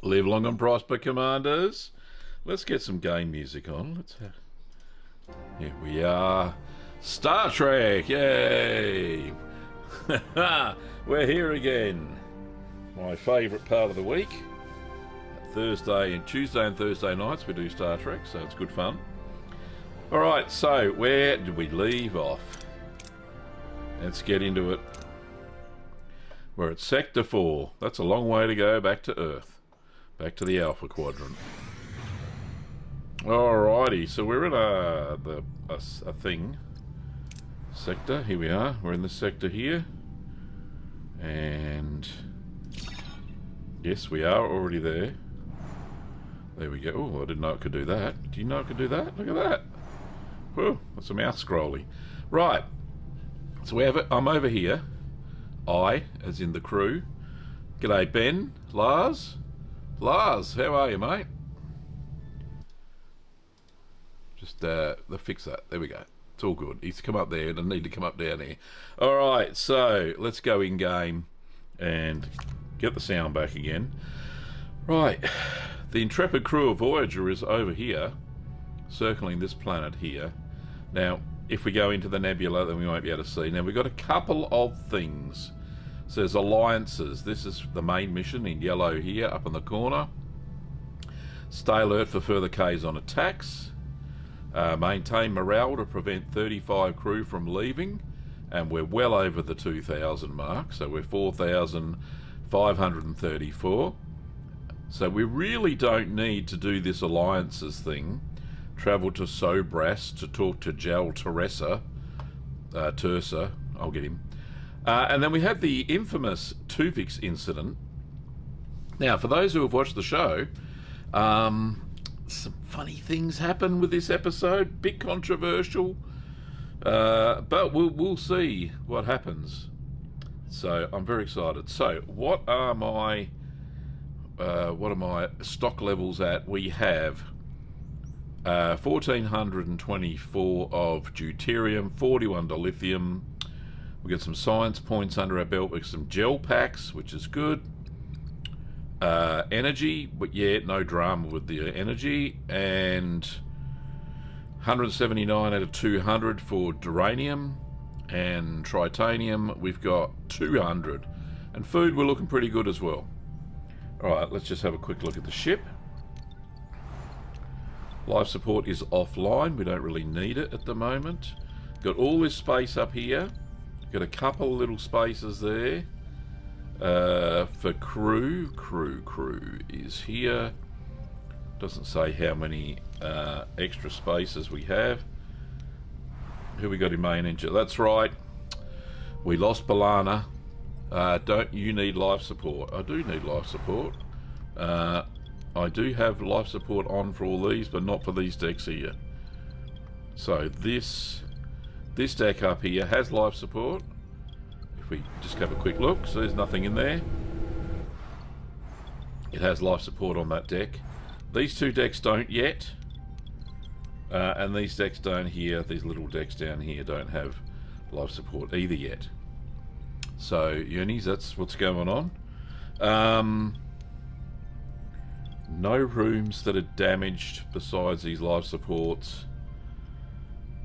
Live long and prosper, Commanders. Let's get some game music on. Here we are. Star Trek, yay! We're here again. My favourite part of the week. Tuesday and Thursday nights we do Star Trek, so it's good fun. Alright, so where did we leave off? Let's get into it. We're at Sector 4. That's a long way to go back to Earth. Back to the Alpha Quadrant. Alrighty, so we're in a thing. Sector, here we are. We're in the sector here. And yes, we are already there. There we go. Oh, I didn't know it could do that. Do you know it could do that? Look at that. Whew, that's a mouse scrolly. Right. So I'm over here. I, as in the crew. G'day, Ben. Lars, how are you, mate? Just fix that. There we go. It's all good. He's come up there and I need to come up down here. Alright, so let's go in game and get the sound back again. Right. The intrepid crew of Voyager is over here, circling this planet here. Now, if we go into the nebula, then we won't be able to see. Now, we've got a couple of things. It says alliances. This is the main mission in yellow here, up in the corner. Stay alert for further Kazon attacks. Maintain morale to prevent 35 crew from leaving. And we're well over the 2,000 mark, so we're 4,534. So we really don't need to do this alliances thing. Travel to Sobras to talk to Jal Teresa. I'll get him. And then we had the infamous Tuvix incident. Now, for those who have watched the show, some funny things happen with this episode. Bit controversial, but we'll see what happens. So I'm very excited. So what are my stock levels at? We have 1,424 of deuterium, 41 dilithium. We got some science points under our belt with some gel packs, which is good. Energy, but yeah, no drama with the energy. And 179 out of 200 for duranium. And tritanium, we've got 200. And food, we're looking pretty good as well. Alright, let's just have a quick look at the ship. Life support is offline. We don't really need it at the moment. Got all this space up here. Got a couple little spaces there for crew. Crew is here. Doesn't say how many extra spaces we have. Who we got in main engine? That's right. We lost Balana. Don't you need life support? I do need life support. I do have life support on for all these, but not for these decks here. So this deck up here has life support. If we just have a quick look, so there's nothing in there. It has life support on that deck. These two decks don't yet. And these decks down here, these little decks down here, don't have life support either yet. So, unis, that's what's going on. No rooms that are damaged besides these life supports.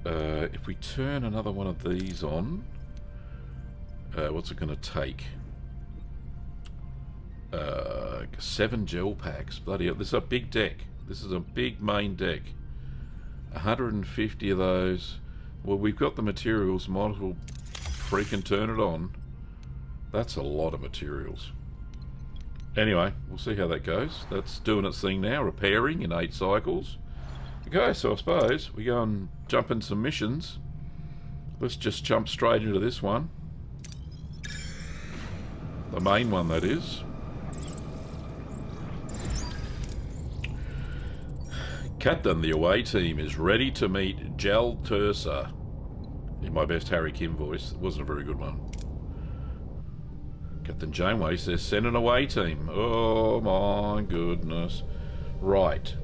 If we turn another one of these on, what's it going to take? 7 gel packs. Bloody hell, this is a big deck. This is a big main deck. 150 of those. Well, we've got the materials. Might as well freaking turn it on. That's a lot of materials. Anyway, we'll see how that goes. That's doing its thing now, repairing in 8 cycles. Okay, so I suppose we go and jump in some missions. Let's just jump straight into this one. The main one, that is. Captain, the away team is ready to meet Jal Teresa. In my best Harry Kim voice. It wasn't a very good one. Captain Janeway says send an away team. Oh my goodness. Right.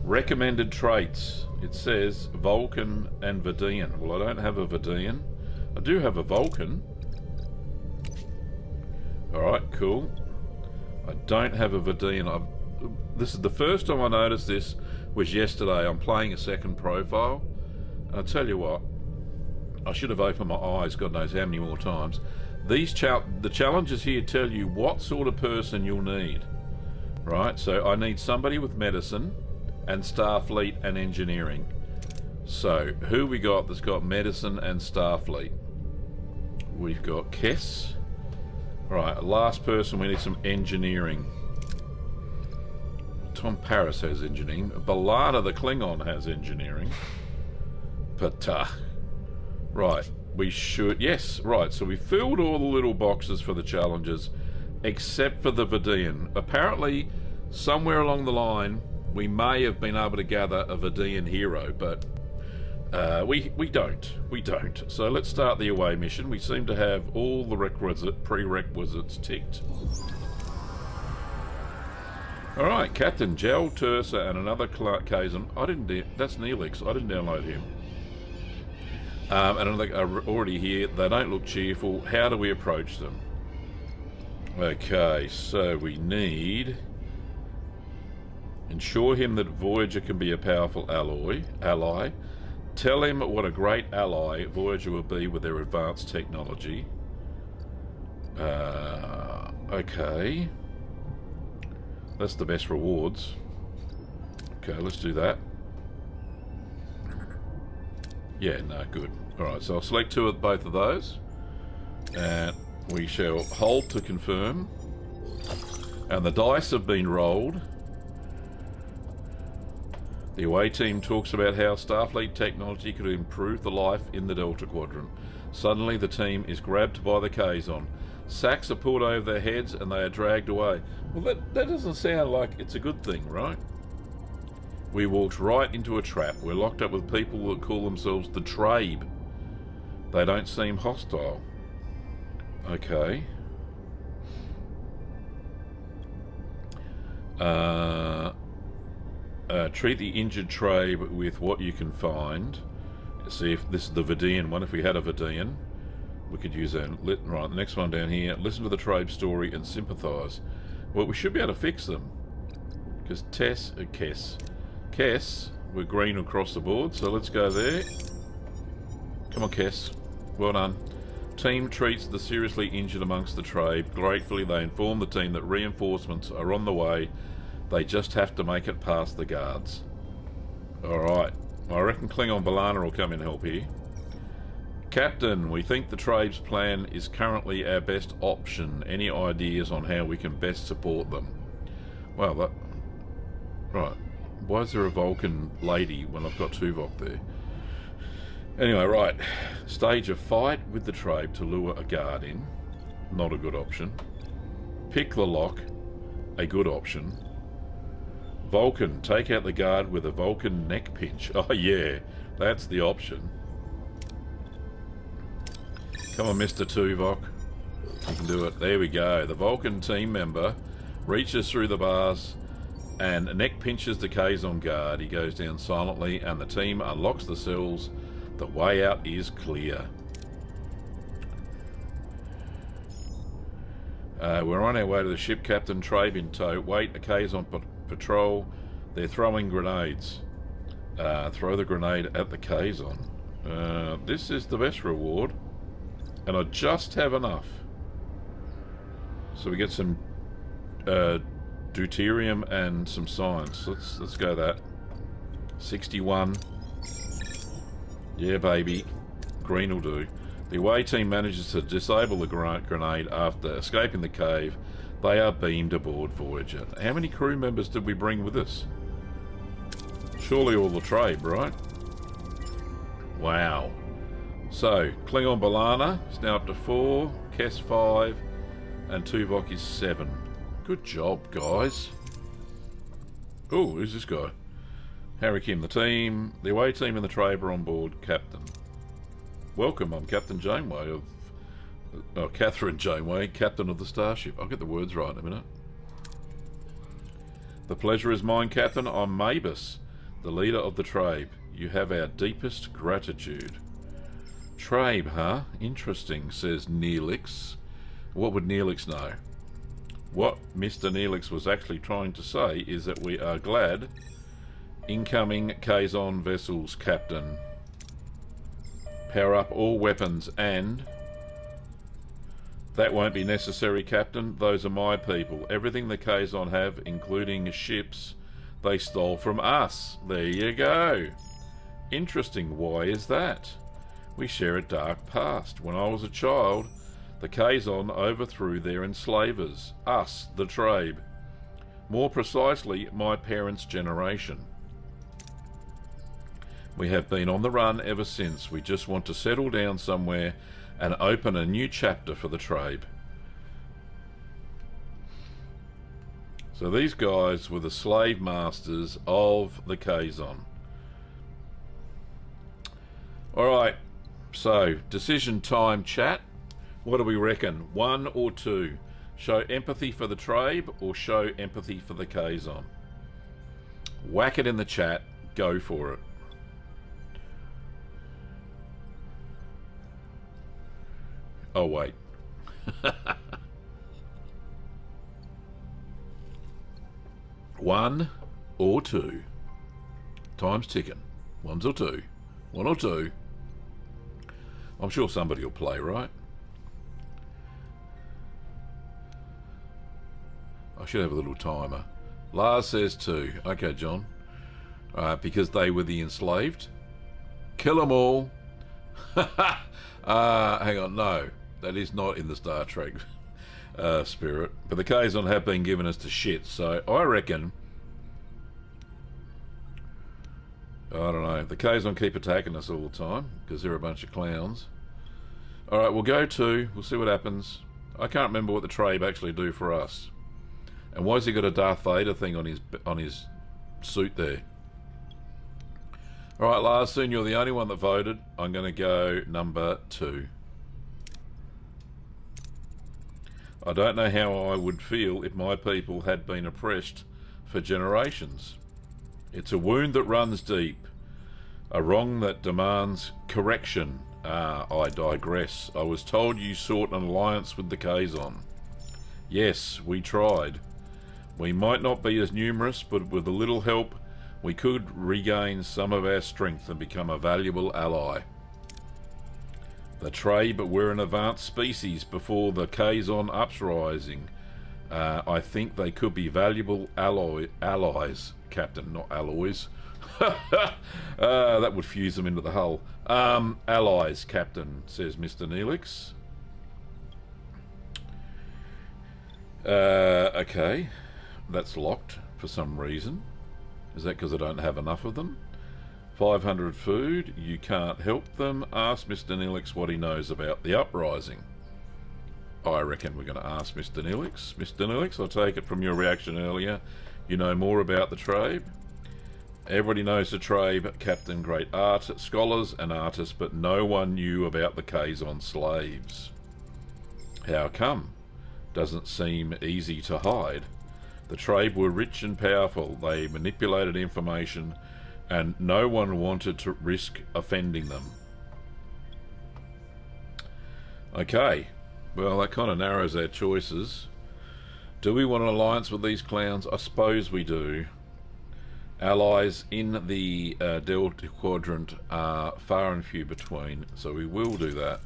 Recommended traits. It says Vulcan and Vidian. Well, I don't have a Vidian. I do have a Vulcan. Alright, cool. I don't have a Vidian. This is the first time I noticed this was yesterday. I'm playing a second profile. And I tell you what, I should have opened my eyes God knows how many more times. The challenges here tell you what sort of person you'll need. Right, so I need somebody with medicine and Starfleet and engineering. So, who we got that's got medicine and Starfleet? We've got Kess. Right, last person, we need some engineering. Tom Paris has engineering. B'Elanna the Klingon has engineering. But, right, we should... Yes, right, so we filled all the little boxes for the challenges, except for the Vidian. Apparently, somewhere along the line, we may have been able to gather a Vidian hero, but we don't. We don't. So let's start the away mission. We seem to have all the prerequisites ticked. Alright, Captain Gel, Tersa, and another Kazan. That's Neelix. I didn't download him. And another are already here. They don't look cheerful. How do we approach them? Okay, so we need... Ensure him that Voyager can be a powerful ally. Tell him what a great ally Voyager will be with their advanced technology. Okay. That's the best rewards. Okay, let's do that. Yeah, no, good. Alright, so I'll select both of those. And we shall hold to confirm. And the dice have been rolled. The away team talks about how Starfleet technology could improve the life in the Delta Quadrant. Suddenly the team is grabbed by the Kazon. Sacks are pulled over their heads and they are dragged away. Well, that doesn't sound like it's a good thing, right? We walked right into a trap. We're locked up with people that call themselves the Trabe. They don't seem hostile. Okay. Treat the injured Trabe with what you can find. See if this is the Vidian one. If we had a Vidian, we could use that. Right, the next one down here. Listen to the Trabe story and sympathise. Well, we should be able to fix them. Because Kess, we're green across the board, so let's go there. Come on, Kess. Well done. Team treats the seriously injured amongst the Trabe. Gratefully, they inform the team that reinforcements are on the way. They just have to make it past the guards. Alright. I reckon Klingon B'Elanna will come and help here. Captain, we think the Trabe's plan is currently our best option. Any ideas on how we can best support them? Well, that... Right. Why is there a Vulcan lady when I've got Tuvix there? Anyway, right. Stage a fight with the Trabe to lure a guard in. Not a good option. Pick the lock. A good option. Vulcan, take out the guard with a Vulcan neck pinch. Oh yeah, that's the option. Come on, Mr. Tuvok. You can do it. There we go. The Vulcan team member reaches through the bars and neck pinches the Kazon guard. He goes down silently and the team unlocks the cells. The way out is clear. We're on our way to the ship, Captain. Trabe in tow. Wait, a Kazon patrol. They're throwing grenades. Throw the grenade at the Kazon. This is the best reward. And I just have enough. So we get some deuterium and some science. Let's go that. 61. Yeah, baby. Green will do. The away team manages to disable the grenade after escaping the cave. They are beamed aboard Voyager. How many crew members did we bring with us? Surely all the Trabe, right? Wow. So, Klingon B'Elanna is now up to 4, Kess 5, and Tuvok is 7. Good job, guys. Oh, who's this guy? Harry Kim, the team, the away team and the Trabe are on board, Captain. Welcome, I'm Captain Janeway of... Oh, Catherine Janeway, Captain of the Starship. I'll get the words right in a minute. The pleasure is mine, Captain. I'm Mavis, the leader of the Trabe. You have our deepest gratitude. Trabe, huh? Interesting, says Neelix. What would Neelix know? What Mr. Neelix was actually trying to say is that we are glad. Incoming Kazon vessels, Captain. Power up all weapons and... That won't be necessary, Captain. Those are my people. Everything the Kazon have, including ships, they stole from us. There you go. Interesting. Why is that? We share a dark past. When I was a child, the Kazon overthrew their enslavers. Us, the Trabe. More precisely, my parents' generation. We have been on the run ever since. We just want to settle down somewhere and open a new chapter for the Trabe. So these guys were the slave masters of the Kazon. Alright, so decision time, chat. What do we reckon? 1 or 2? Show empathy for the Trabe or show empathy for the Kazon? Whack it in the chat. Go for it. Oh, wait. 1 or 2? Time's ticking. 1 or 2? 1 or 2? I'm sure somebody will play, right? I should have a little timer. Lars says 2. Okay, John. Because they were the enslaved. Kill them all. Hang on, no. That is not in the Star Trek spirit. But the Kazon have been given us to shit, so I reckon... I don't know. The Kazon keep attacking us all the time, because they're a bunch of clowns. Alright, we'll go 2. We'll see what happens. I can't remember what the Trabe actually do for us. And why's he got a Darth Vader thing on his suit there? Alright, Lars, soon you're the only one that voted. I'm going to go number 2. I don't know how I would feel if my people had been oppressed for generations. It's a wound that runs deep. A wrong that demands correction. I digress. I was told you sought an alliance with the Kazon. Yes, we tried. We might not be as numerous, but with a little help, we could regain some of our strength and become a valuable ally. The Trabe were an advanced species before the Kazon uprising. I think they could be valuable allies, Captain, not alloys. That would fuse them into the hull. Allies, Captain, says Mr. Neelix. Okay, that's locked for some reason. Is that because I don't have enough of them? 500 food, you can't help them. Ask Mr. Neelix what he knows about the uprising. I reckon we're going to ask Mr. Neelix. Mr. Neelix, I take it from your reaction earlier, you know more about the Trabe. Everybody knows the Trabe, Captain, great scholars and artists, but no one knew about the Kazon slaves. How come? Doesn't seem easy to hide. The Trabe were rich and powerful. They manipulated information, and no one wanted to risk offending them. Okay, well, that kind of narrows our choices. Do we want an alliance with these clowns? I suppose we do. Allies in the Delta Quadrant are far and few between, so we will do that.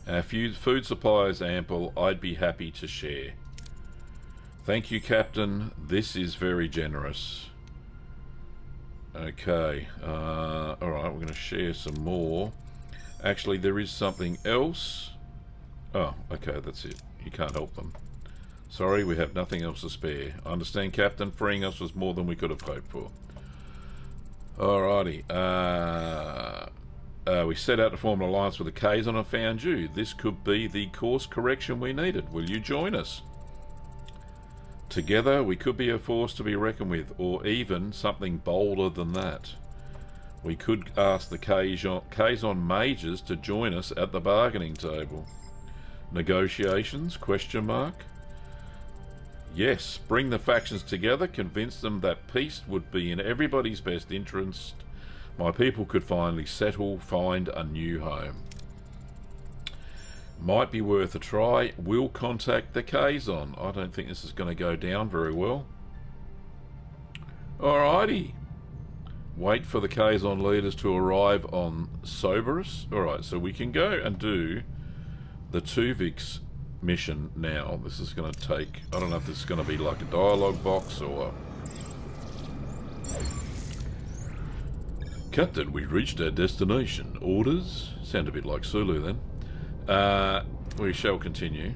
Our food supply is ample. I'd be happy to share. Thank you, Captain. This is very generous. Okay, alright, we're going to share some more. Actually, there is something else. Oh, okay, that's it. You can't help them. Sorry, we have nothing else to spare. I understand, Captain. Freeing us was more than we could have hoped for. Alrighty. We set out to form an alliance with the Kazon and found you. This could be the course correction we needed. Will you join us? Together, we could be a force to be reckoned with, or even something bolder than that. We could ask the Kazon mages to join us at the bargaining table. Negotiations? Question mark. Yes, bring the factions together, convince them that peace would be in everybody's best interest. My people could finally settle, find a new home. Might be worth a try. We'll contact the Kazon. I don't think this is going to go down very well. Alrighty. Wait for the Kazon leaders to arrive on Cerberus. Alright, so we can go and do the Tuvix mission now. This is going to take... I don't know if this is going to be like a dialogue box or... Captain, we reached our destination. Orders? Sound a bit like Sulu then. We shall continue.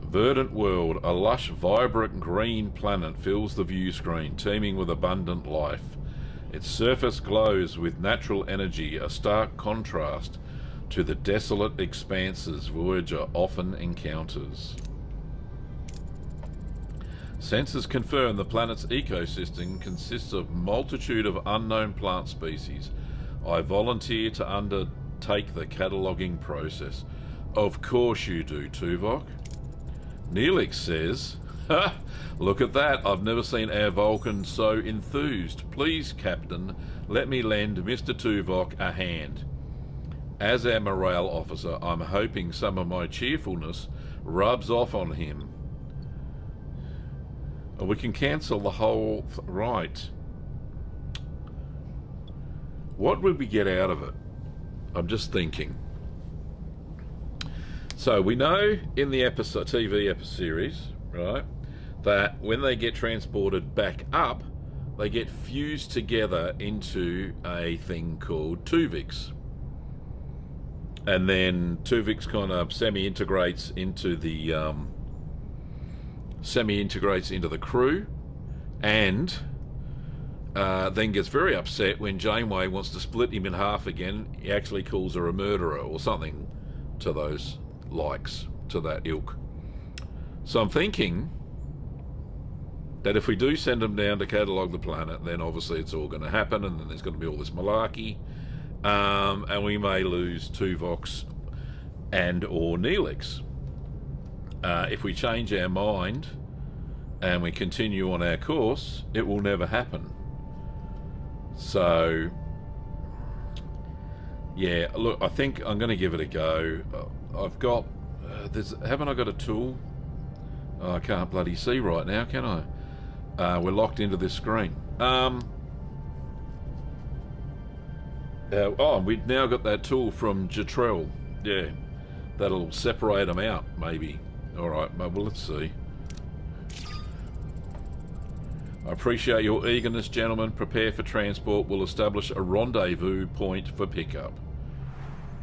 Verdant world, a lush, vibrant green planet fills the view screen, teeming with abundant life. Its surface glows with natural energy, a stark contrast to the desolate expanses Voyager often encounters. Sensors confirm the planet's ecosystem consists of a multitude of unknown plant species. I volunteer to undertake the cataloguing process. Of course you do, Tuvok. Neelix says, "Ha! Look at that. I've never seen our Vulcan so enthused. Please, Captain, let me lend Mr. Tuvok a hand. As our morale officer, I'm hoping some of my cheerfulness rubs off on him." We can cancel the whole... right. What would we get out of it? I'm just thinking. So we know in the episode, TV episode series, right, that when they get transported back up, they get fused together into a thing called Tuvix. And then Tuvix kind of semi-integrates into the crew, and then gets very upset when Janeway wants to split him in half again. He actually calls her a murderer or something to those likes, to that ilk. So I'm thinking that if we do send them down to catalogue the planet, then obviously it's all going to happen, and then there's going to be all this malarkey, and we may lose Tuvok and or Neelix. If we change our mind and we continue on our course, it will never happen. So yeah, look, I think I'm going to give it a go. I've got haven't I got a tool? Oh, I can't bloody see right now, can I? We're locked into this screen. We've now got that tool from Jetrel. Yeah, that'll separate them out, maybe. Alright, well, let's see. I appreciate your eagerness, gentlemen. Prepare for transport. We'll establish a rendezvous point for pickup.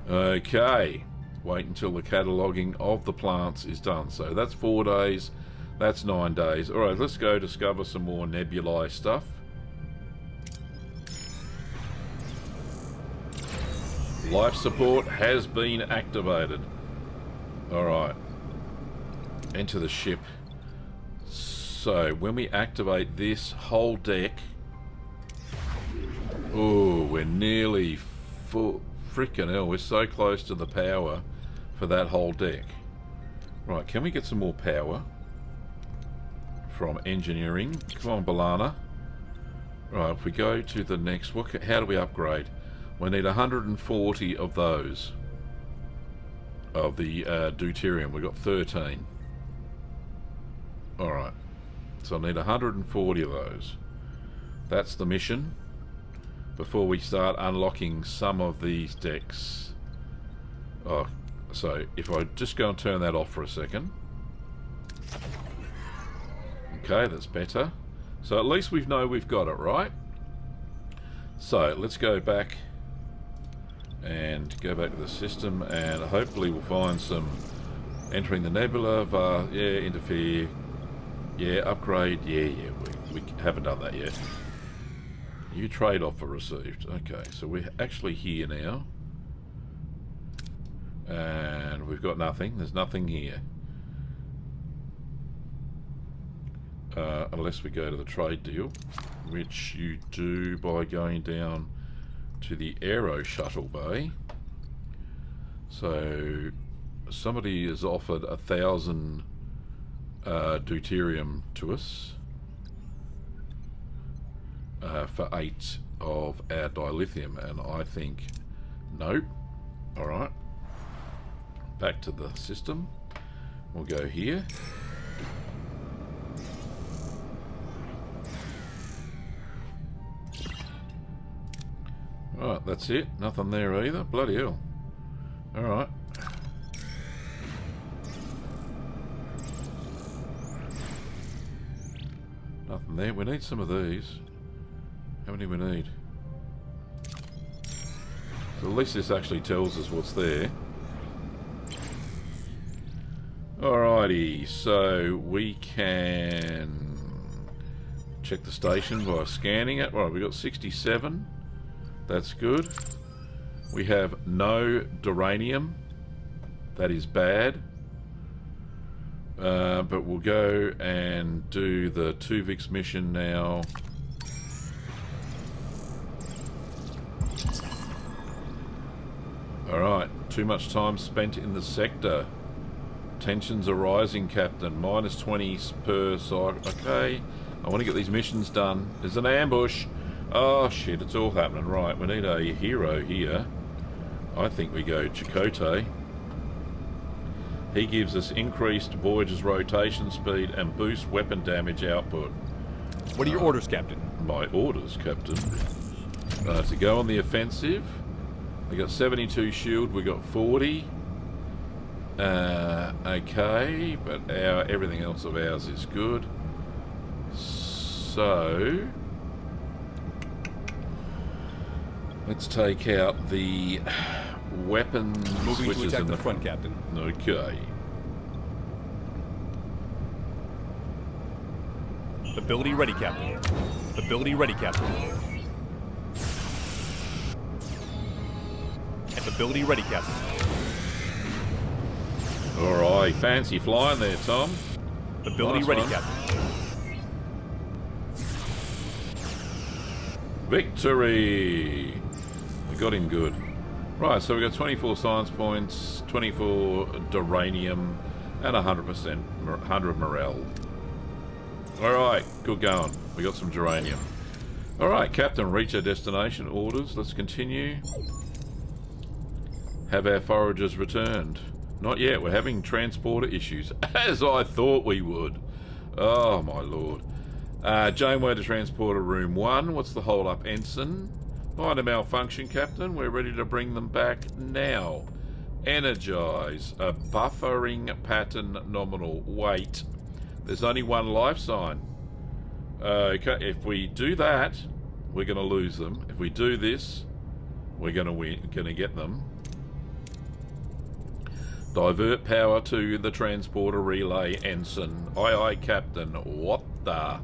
Okay. Wait until the cataloguing of the plants is done. So that's 4 days. That's 9 days. Alright, let's go discover some more nebulae stuff. Life support has been activated. Alright. Enter the ship. So when we activate this whole deck, oh, we're nearly full. Frickin' hell, we're so close to the power for that whole deck. Right, can we get some more power from engineering? Come on, Balana. Right, if we go to the next, how do we upgrade? We need 140 of those. Of the deuterium. We've got 13. Alright. So I need 140 of those. That's the mission. Before we start unlocking some of these decks. Oh, so if I just go and turn that off for a second. Okay, that's better. So at least we know we've got it, right? So let's go back and go back to the system, and hopefully we'll find some entering the nebula. Yeah, interfere. Yeah, upgrade. Yeah, we haven't done that yet. New trade offer received. Okay, so we're actually here now. And we've got nothing. There's nothing here. Unless we go to the trade deal, which you do by going down to the aero shuttle bay. So somebody has offered 1,000 deuterium to us for 8 of our dilithium, and I think no. Alright, back to the system. We'll go here. Right, that's it. Nothing there either. Bloody hell. Alright. Nothing there. We need some of these. How many we need? So at least this actually tells us what's there. Alrighty, so we can check the station by scanning it. Right, we got 67. That's good. We have no duranium. That is bad. But we'll go and do the Tuvix mission now. Alright, too much time spent in the sector. Tensions are rising, Captain. Minus 20 per cycle. Okay, I want to get these missions done. There's an ambush. Oh shit, it's all happening. Right, we need a hero here. I think we go Chakotay. He gives us increased Voyager's rotation speed and boosts weapon damage output. What are your orders, Captain? My orders, Captain. To go on the offensive. We got 72 shield, we got 40. Okay, but everything else of ours is good. So let's take out the weapon moving switches to attack in the front, Captain. Okay. Ability ready, Captain. Ability ready, Captain. And ability ready, Captain. Alright, fancy flying there, Tom. Ability Nice ready, one. Captain. Victory! We got him good. Right, so we got 24 science points, 24 duranium, and 100 morale. Alright, good going. We got some duranium. Alright, Captain, reach our destination. Orders, let's continue. Have our foragers returned? Not yet, we're having transporter issues, as I thought we would. Oh my lord. Janeway to transporter room 1. What's the hold up, Ensign? Find a malfunction, Captain. We're ready to bring them back now. Energize. A buffering pattern nominal. Wait. There's only one life sign. Okay, if we do that, we're going to lose them. If we do this, we're going to win. Going to get them. Divert power to the transporter relay, Ensign. Aye, aye, Captain. What the?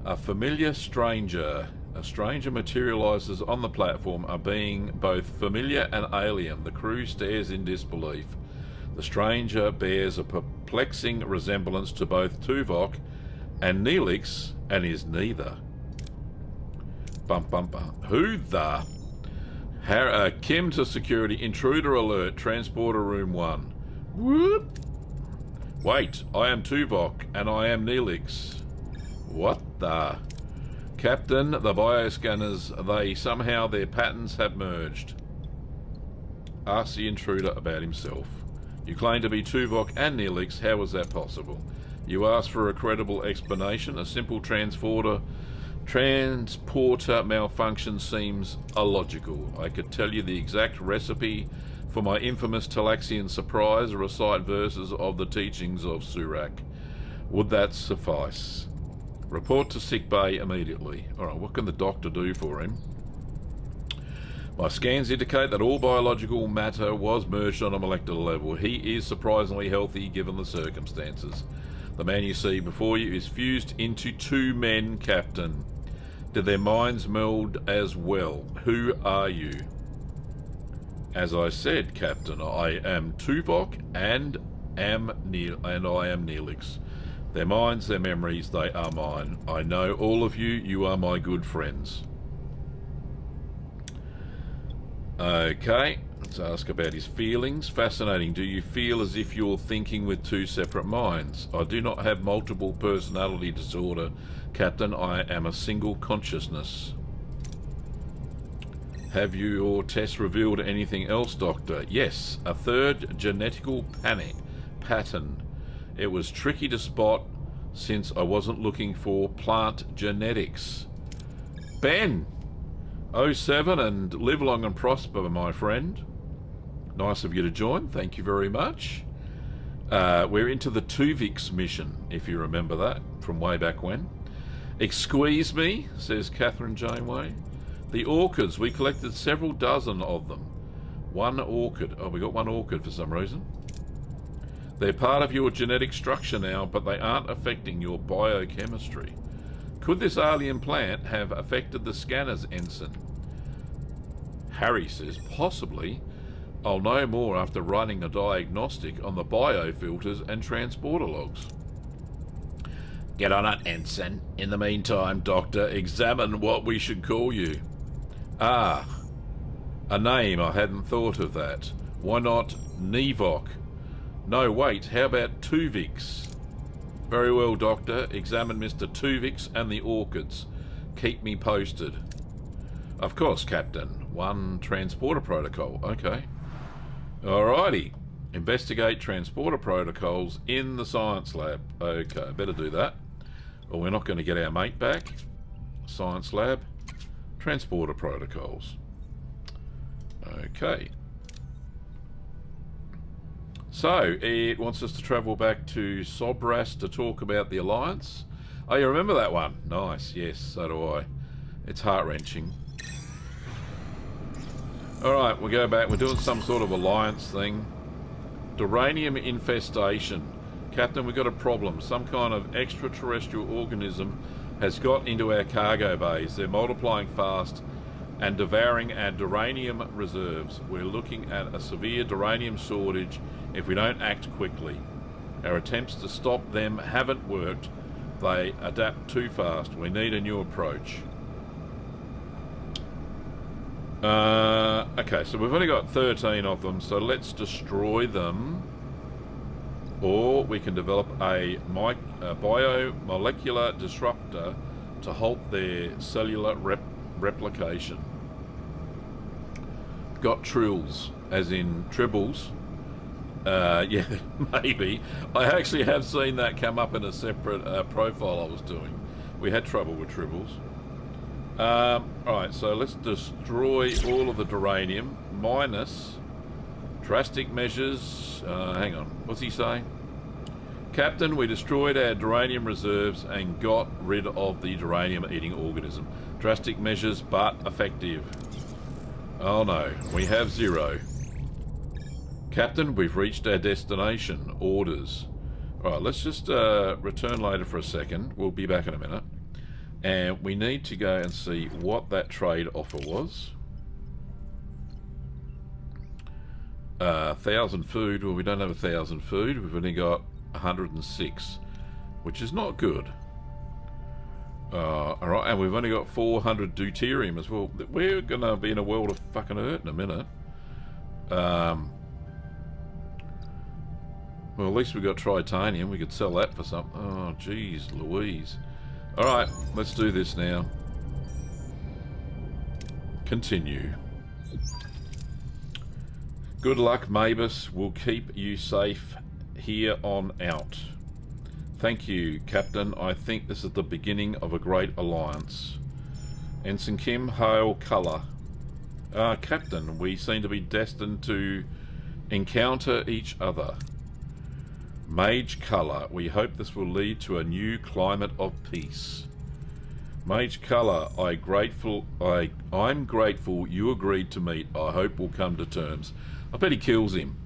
A familiar stranger. A stranger materializes on the platform, a being both familiar and alien. The crew stares in disbelief. The stranger bears a perplexing resemblance to both Tuvok and Neelix, and is neither. Bump, bump, bump. Who the? Kim to security. Intruder alert. Transporter room 1. Whoop. Wait, I am Tuvok, and I am Neelix. What the? Captain, the bioscanners, somehow their patterns have merged. Ask the intruder about himself. You claim to be Tuvok and Neelix. How was that possible? You asked for a credible explanation. A simple transporter malfunction seems illogical. I could tell you the exact recipe for my infamous Talaxian surprise, or recite verses of the teachings of Surak. Would that suffice? Report to sickbay immediately. Alright, what can the doctor do for him? My scans indicate that all biological matter was merged on a molecular level. He is surprisingly healthy given the circumstances. The man you see before you is fused into 2 men, Captain. Did their minds meld as well? Who are you? As I said, Captain, I am Tuvok and I am Neelix. Their minds, their memories, they are mine. I know all of you. You are my good friends. Okay, let's ask about his feelings. Fascinating. Do you feel as if you're thinking with 2 separate minds? I do not have multiple personality disorder, Captain. I am a single consciousness. Have your tests revealed anything else, Doctor? Yes, a third genetical pattern. It was tricky to spot since I wasn't looking for plant genetics. Ben! 07 and live long and prosper, my friend. Nice of you to join. Thank you very much. We're into the Tuvix mission, if you remember that from way back when. Excuse me, says Catherine Janeway. The orchids, we collected several dozen of them. One orchid. Oh, we got one orchid for some reason. They're part of your genetic structure now, but they aren't affecting your biochemistry. Could this alien plant have affected the scanners, Ensign? Harry says, possibly. I'll know more after running a diagnostic on the biofilters and transporter logs. Get on it, Ensign. In the meantime, Doctor, examine what we should call you. Ah, a name. I hadn't thought of that. Why not Nevok? No, wait, how about Tuvix? Very well, Doctor. Examine Mr. Tuvix and the orchids. Keep me posted. Of course, Captain. One transporter protocol. Okay. Alrighty. Investigate transporter protocols in the science lab. Okay, better do that. Or we're not going to get our mate back. Science lab. Transporter protocols. Okay. So, it wants us to travel back to Sobras to talk about the Alliance. Oh, you remember that one? Nice, yes, so do I. It's heart-wrenching. Alright, we'll go back. We're doing some sort of Alliance thing. Duranium infestation. Captain, we've got a problem. Some kind of extraterrestrial organism has got into our cargo bays. They're multiplying fast and devouring our duranium reserves. We're looking at a severe duranium shortage if we don't act quickly. Our attempts to stop them haven't worked. They adapt too fast. We need a new approach. Okay, so we've only got 13 of them, so let's destroy them. Or we can develop a biomolecular disruptor to halt their cellular replication. Got trills, as in tribbles. Yeah, maybe. I actually have seen that come up in a separate profile I was doing. We had trouble with tribbles. Alright, so let's destroy all of the duranium, minus drastic measures. Hang on, what's he saying? Captain, we destroyed our duranium reserves and got rid of the duranium-eating organism. Drastic measures, but effective. Oh no, we have 0. Captain, we've reached our destination. Orders. Alright, let's just return later for a second. We'll be back in a minute. And we need to go and see what that trade offer was. 1,000 food. Well, we don't have 1,000 food. We've only got 106, which is not good. Alright, and we've only got 400 deuterium as well. We're going to be in a world of fucking hurt in a minute. Well, at least we got tritanium. We could sell that for something. Oh, jeez Louise. Alright, let's do this now. Continue. Good luck, Mavis. We'll keep you safe here on out. Thank you, Captain. I think this is the beginning of a great alliance. Ensign Kim, hail colour. Captain, we seem to be destined to encounter each other. Mage Colour, we hope this will lead to a new climate of peace. Mage Colour, I'm grateful you agreed to meet. I hope we'll come to terms. I bet he kills him.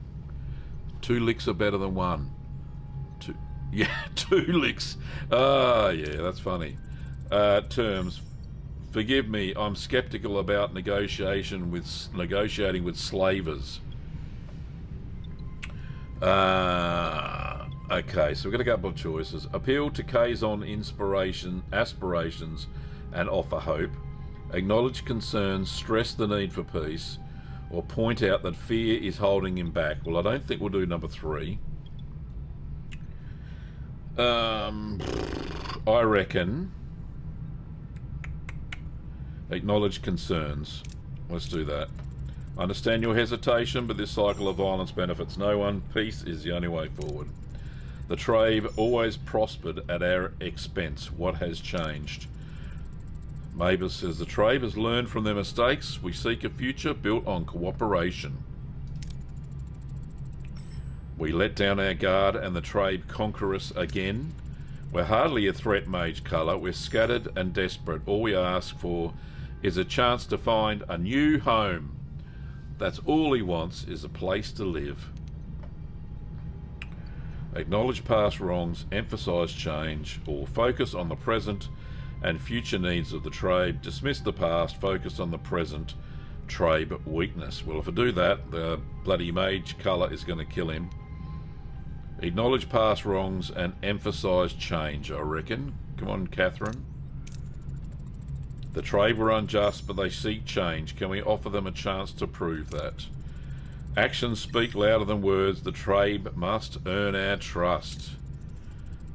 2 licks are better than 1. 2 licks. Yeah, that's funny. Terms. Forgive me, I'm skeptical about negotiating with slavers. Okay, so we've got a couple of choices. Appeal to Kazon aspirations and offer hope. Acknowledge concerns, stress the need for peace, or point out that fear is holding him back. Well, I don't think we'll do number 3. I reckon acknowledge concerns. let's do that. I understand your hesitation, but this cycle of violence benefits no one. Peace is the only way forward. The trade always prospered at our expense. What has changed? Mavis says, the trade has learned from their mistakes. We seek a future built on cooperation. We let down our guard and the trade conquer us again. We're hardly a threat, Mage Colour. We're scattered and desperate. All we ask for is a chance to find a new home. That's all he wants, is a place to live. Acknowledge past wrongs, emphasise change, or focus on the present and future needs of the trade. Dismiss the past, focus on the present. Trade weakness. Well, if I do that, the bloody Mage Colour is going to kill him. Acknowledge past wrongs and emphasise change, I reckon. Come on, Catherine. The trade were unjust, but they seek change. Can we offer them a chance to prove that? Actions speak louder than words. The trade must earn our trust.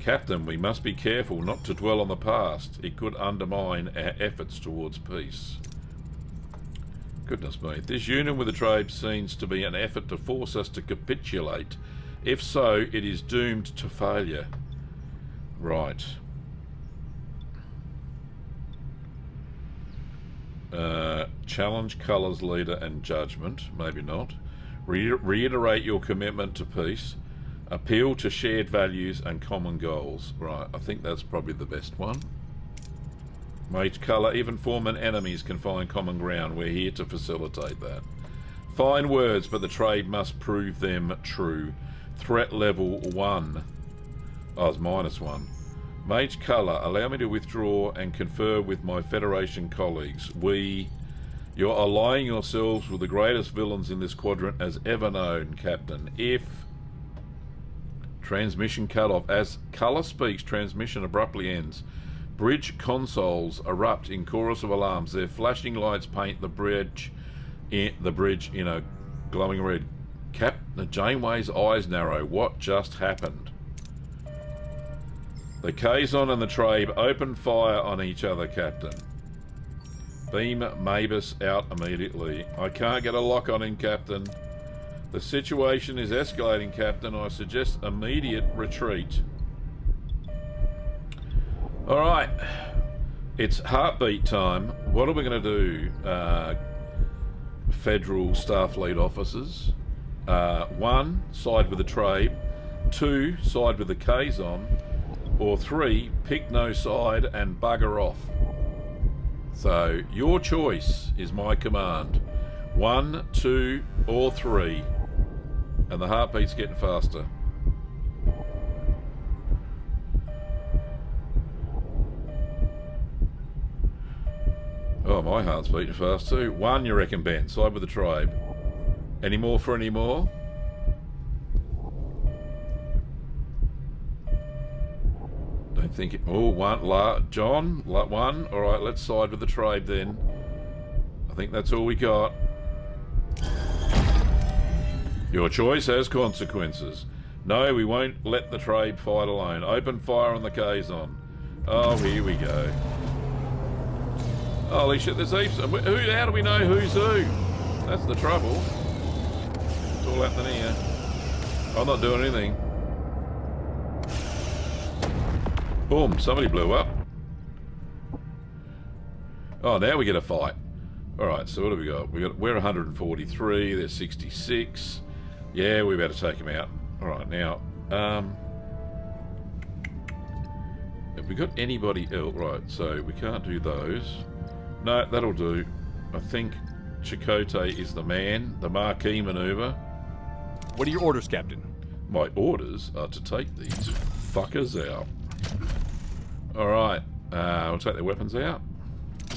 Captain, we must be careful not to dwell on the past. It could undermine our efforts towards peace. Goodness me. This union with the trade seems to be an effort to force us to capitulate. If so, it is doomed to failure. Right. Challenge Colours Leader and Judgment. Maybe not. Reiterate your commitment to peace. Appeal to shared values and common goals. Right, I think that's probably the best one. Mage Colour, even former enemies can find common ground. We're here to facilitate that. Fine words, but the trade must prove them true. Threat level 1. Oh, it's -1. Mage Colour, allow me to withdraw and confer with my Federation colleagues. You're allying yourselves with the greatest villains in this quadrant as ever known, Captain. If transmission cut off. As Colour speaks, transmission abruptly ends. Bridge consoles erupt in chorus of alarms. Their flashing lights paint the bridge in a glowing red. The Janeway's eyes narrow. What just happened? The Kazon and the Trabe open fire on each other, Captain. Beam Mavis out immediately. I can't get a lock on him, Captain. The situation is escalating, Captain. I suggest immediate retreat. Alright. It's heartbeat time. What are we going to do, Federal Starfleet officers? 1, side with the Trabe. 2, side with the Kazon. Or 3, pick no side and bugger off. So, your choice is my command. 1, 2, or 3. And the heartbeat's getting faster. Oh, my heart's beating fast too. 1, you reckon, Ben? Side with the tribe. Any more for any more? Don't think it... Oh, 1. John, 1. Alright, let's side with the tribe then. I think that's all we got. Your choice has consequences. No, we won't let the trade fight alone. Open fire on the Kazon. Oh, here we go. Holy shit, there's heaps. How do we know who's who? That's the trouble. It's all happening here. I'm not doing anything. Boom, somebody blew up. Oh, now we get a fight. Alright, so what do we got? We're 143, there's 66. Yeah, we better take him out. Alright, now, have we got anybody else? Right, so we can't do those. No, that'll do. I think Chakotay is the man, the marquee maneuver. What are your orders, Captain? My orders are to take these fuckers out. Alright, we'll take their weapons out.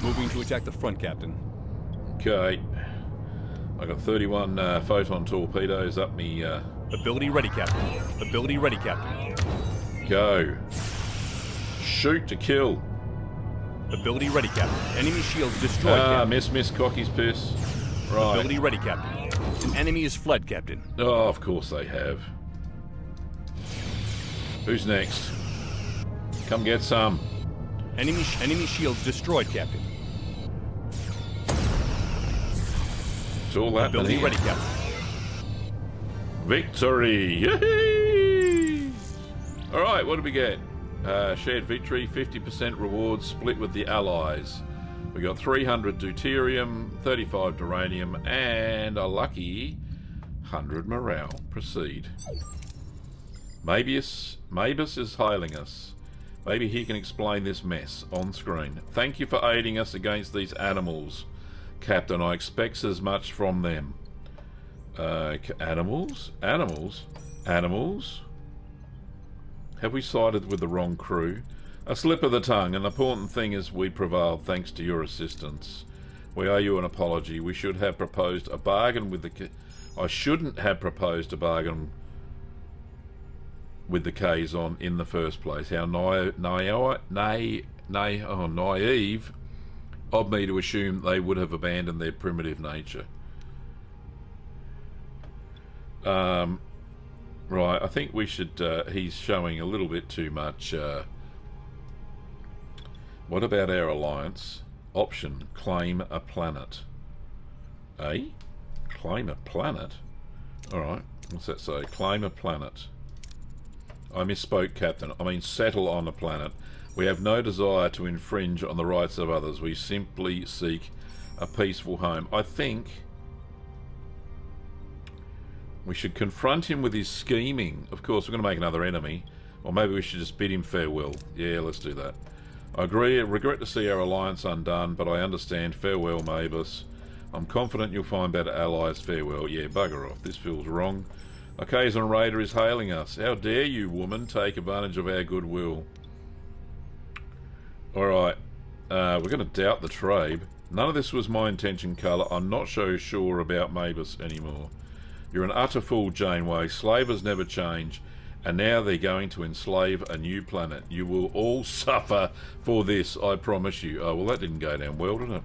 Moving to attack the front, Captain. Okay. I got 31 photon torpedoes up me. Ability ready, Captain. Ability ready, Captain. Go. Shoot to kill. Ability ready, Captain. Enemy shields destroyed, Captain. Miss Cocky's piss. Right. Ability ready, Captain. An enemy is fled, Captain. Oh, of course they have. Who's next? Come get some. Enemy shields destroyed, Captain. all happening Ability here. ready, Captain. Victory! Yay! Alright, what do we get? Shared victory, 50% rewards split with the allies. We got 300 deuterium, 35 duranium, and a lucky 100 morale. Proceed. Mabius is hailing us. Maybe he can explain this mess on screen. Thank you for aiding us against these animals, Captain. I expect as much from them. Animals? Animals? Animals? Have we sided with the wrong crew? A slip of the tongue. An important thing is we prevailed thanks to your assistance. We owe you an apology. We should have proposed a bargain with the... I shouldn't have proposed a bargain with the Kazon in the first place. How naive of me to assume they would have abandoned their primitive nature. Right, I think we should... he's showing a little bit too much... what about our alliance? Option, claim a planet. Eh? Claim a planet? Alright, what's that say? Claim a planet. I misspoke, Captain. I mean settle on a planet. We have no desire to infringe on the rights of others. We simply seek a peaceful home. I think we should confront him with his scheming. Of course, we're going to make another enemy. Or maybe we should just bid him farewell. Yeah, let's do that. I agree. I regret to see our alliance undone, but I understand. Farewell, Mavis. I'm confident you'll find better allies. Farewell. Yeah, bugger off. This feels wrong. A Kazon raider is hailing us. How dare you, woman, take advantage of our goodwill. Alright. We're going to doubt the trade. None of this was my intention, Carla. I'm not so sure about Mavis anymore. You're an utter fool, Janeway. Slavers never change. And now they're going to enslave a new planet. You will all suffer for this, I promise you. Oh, well, that didn't go down well, did it?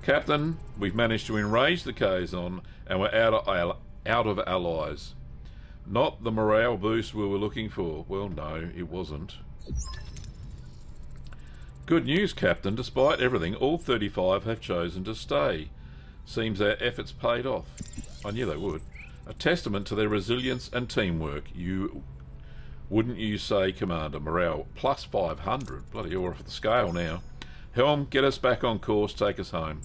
Captain, we've managed to enrage the Kazon, and we're out of allies. Not the morale boost we were looking for. Well, no, it wasn't. Good news, Captain. Despite everything, all 35 have chosen to stay. Seems our efforts paid off. I knew they would. A testament to their resilience and teamwork. Wouldn't you say, Commander? Morale plus 500. Bloody, you're off the scale now. Helm, get us back on course. Take us home.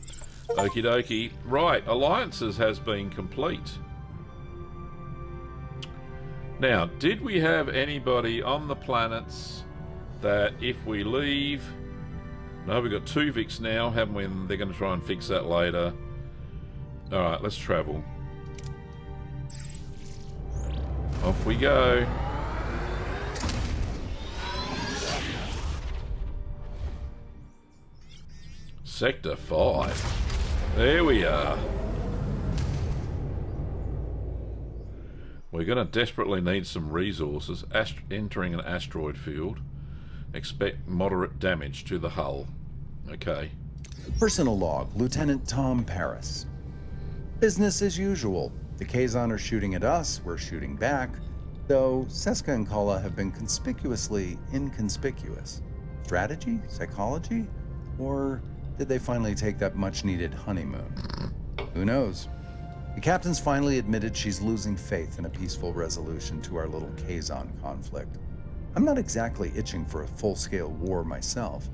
Okie dokie. Right, alliances has been complete. Now, did we have anybody on the planets that if we leave... No, we've got Tuvix now, haven't we? And they're going to try and fix that later. Alright, let's travel. Off we go. Sector 5. There we are. We're going to desperately need some resources. Entering an asteroid field. Expect moderate damage to the hull. Okay. Personal log, Lieutenant Tom Paris. Business as usual. The Kazon are shooting at us, we're shooting back. Though Seska and Kala have been conspicuously inconspicuous. Strategy? Psychology? Or did they finally take that much-needed honeymoon? Who knows? The captain's finally admitted she's losing faith in a peaceful resolution to our little Kazon conflict. I'm not exactly itching for a full-scale war myself.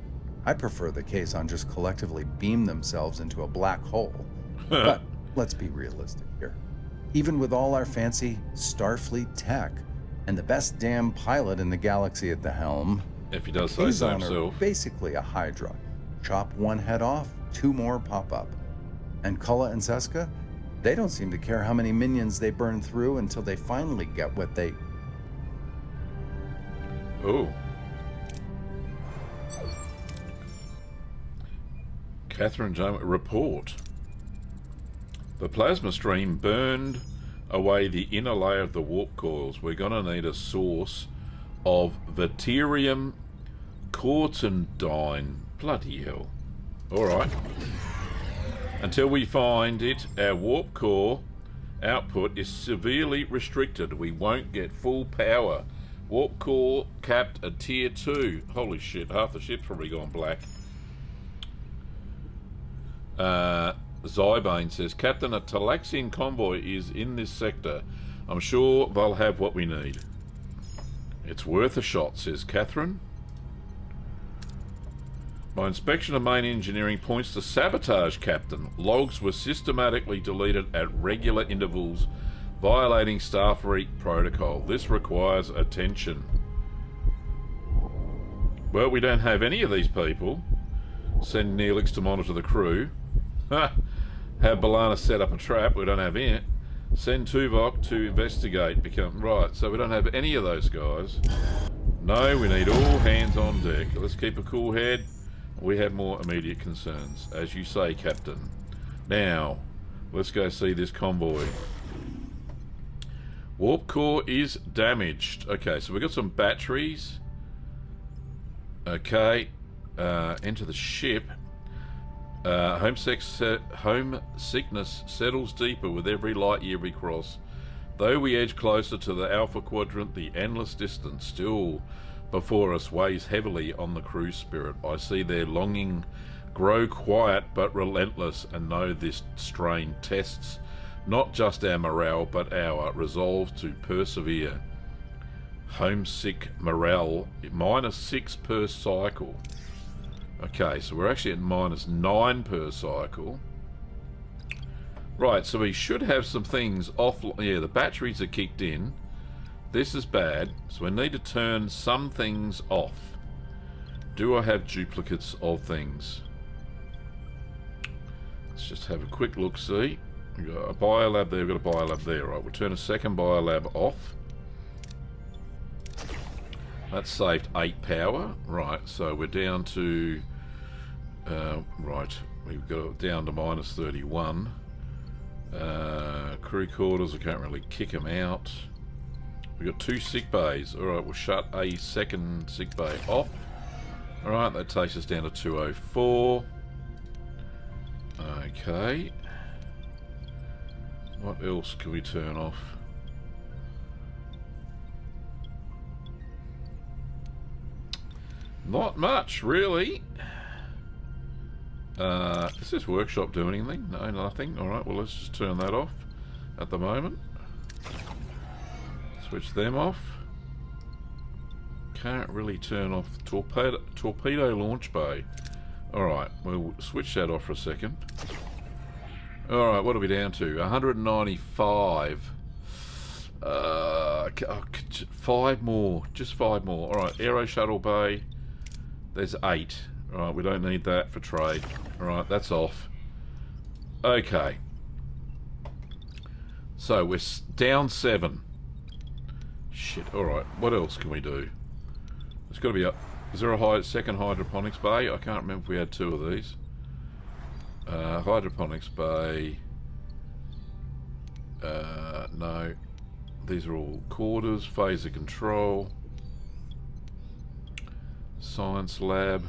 I prefer the Kazon just collectively beam themselves into a black hole. But let's be realistic here. Even with all our fancy Starfleet tech and the best damn pilot in the galaxy at the helm, if he does say so himself, are basically a Hydra. Chop one head off, two more pop up. And Kala and Seska, they don't seem to care how many minions they burn through until they finally get what they... Oh. Catherine Janeway, report. The plasma stream burned away the inner layer of the warp coils. We're going to need a source of Veterium Cortandine. Bloody hell. Alright. Until we find it, our warp core output is severely restricted. We won't get full power. Warp core capped at tier 2. Holy shit, half the ship's probably gone black. Zybane says, Captain, a Talaxian convoy is in this sector. I'm sure they'll have what we need. It's worth a shot, says Catherine. My inspection of main engineering points to sabotage, Captain. Logs were systematically deleted at regular intervals, violating Starfleet protocol. This requires attention. Well, we don't have any of these people. Send Neelix to monitor the crew. Have B'Elanna set up a trap. We don't have it. Send Tuvok to investigate. Right, so we don't have any of those guys. No, we need all hands on deck. Let's keep a cool head. We have more immediate concerns, as you say, Captain. Now, let's go see this convoy. Warp core is damaged. Okay, so we've got some batteries. Okay, enter the ship. Homesickness settles deeper with every light year we cross. Though we edge closer to the Alpha Quadrant, the endless distance still before us weighs heavily on the crew spirit. I see their longing grow quiet but relentless, and know this strain tests not just our morale but our resolve to persevere. Homesick morale, -6 per cycle. Okay, so we're actually at -9 per cycle. Right, so we should have some things off. Yeah, the batteries are kicked in. This is bad, so we need to turn some things off. Do I have duplicates of things? Let's just have a quick look-see. We've got a biolab there, we've got a biolab there. Right, we'll turn a second biolab off. That saved 8 power. Right, so we're down to... right, we've got it down to -31. Crew quarters, I can't really kick them out. We've got 2 sick bays. Alright, we'll shut a second sick bay off. Alright, that takes us down to 204. Okay. What else can we turn off? Not much, really. Does this workshop do anything? No, nothing. Alright, well, let's just turn that off at the moment. Switch them off. Can't really turn off torpedo launch bay. Alright, we'll switch that off for a second. Alright, what are we down to? 195. 5 more. Just 5 more. Alright, aero shuttle bay. There's 8. Alright, we don't need that for trade. Alright, that's off. Okay. So we're down 7. Shit, alright. What else can we do? There's got to be a... Is there a second hydroponics bay? I can't remember if we had 2 of these. Hydroponics bay... no. These are all quarters. Phaser control. Science lab.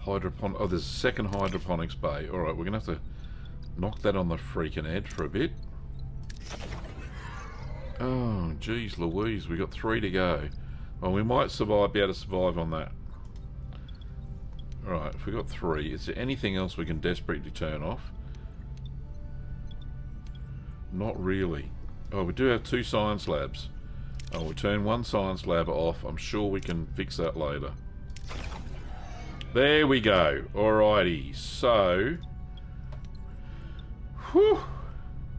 Oh, there's a second hydroponics bay. Alright, we're going to have to knock that on the freaking head for a bit. Oh, geez Louise, we got 3 to go. Well, we might be able to survive on that. Alright, if we got 3, is there anything else we can desperately turn off? Not really. Oh, we do have 2 science labs. Oh, we'll turn 1 science lab off. I'm sure we can fix that later. There we go. Alrighty, so... Whew.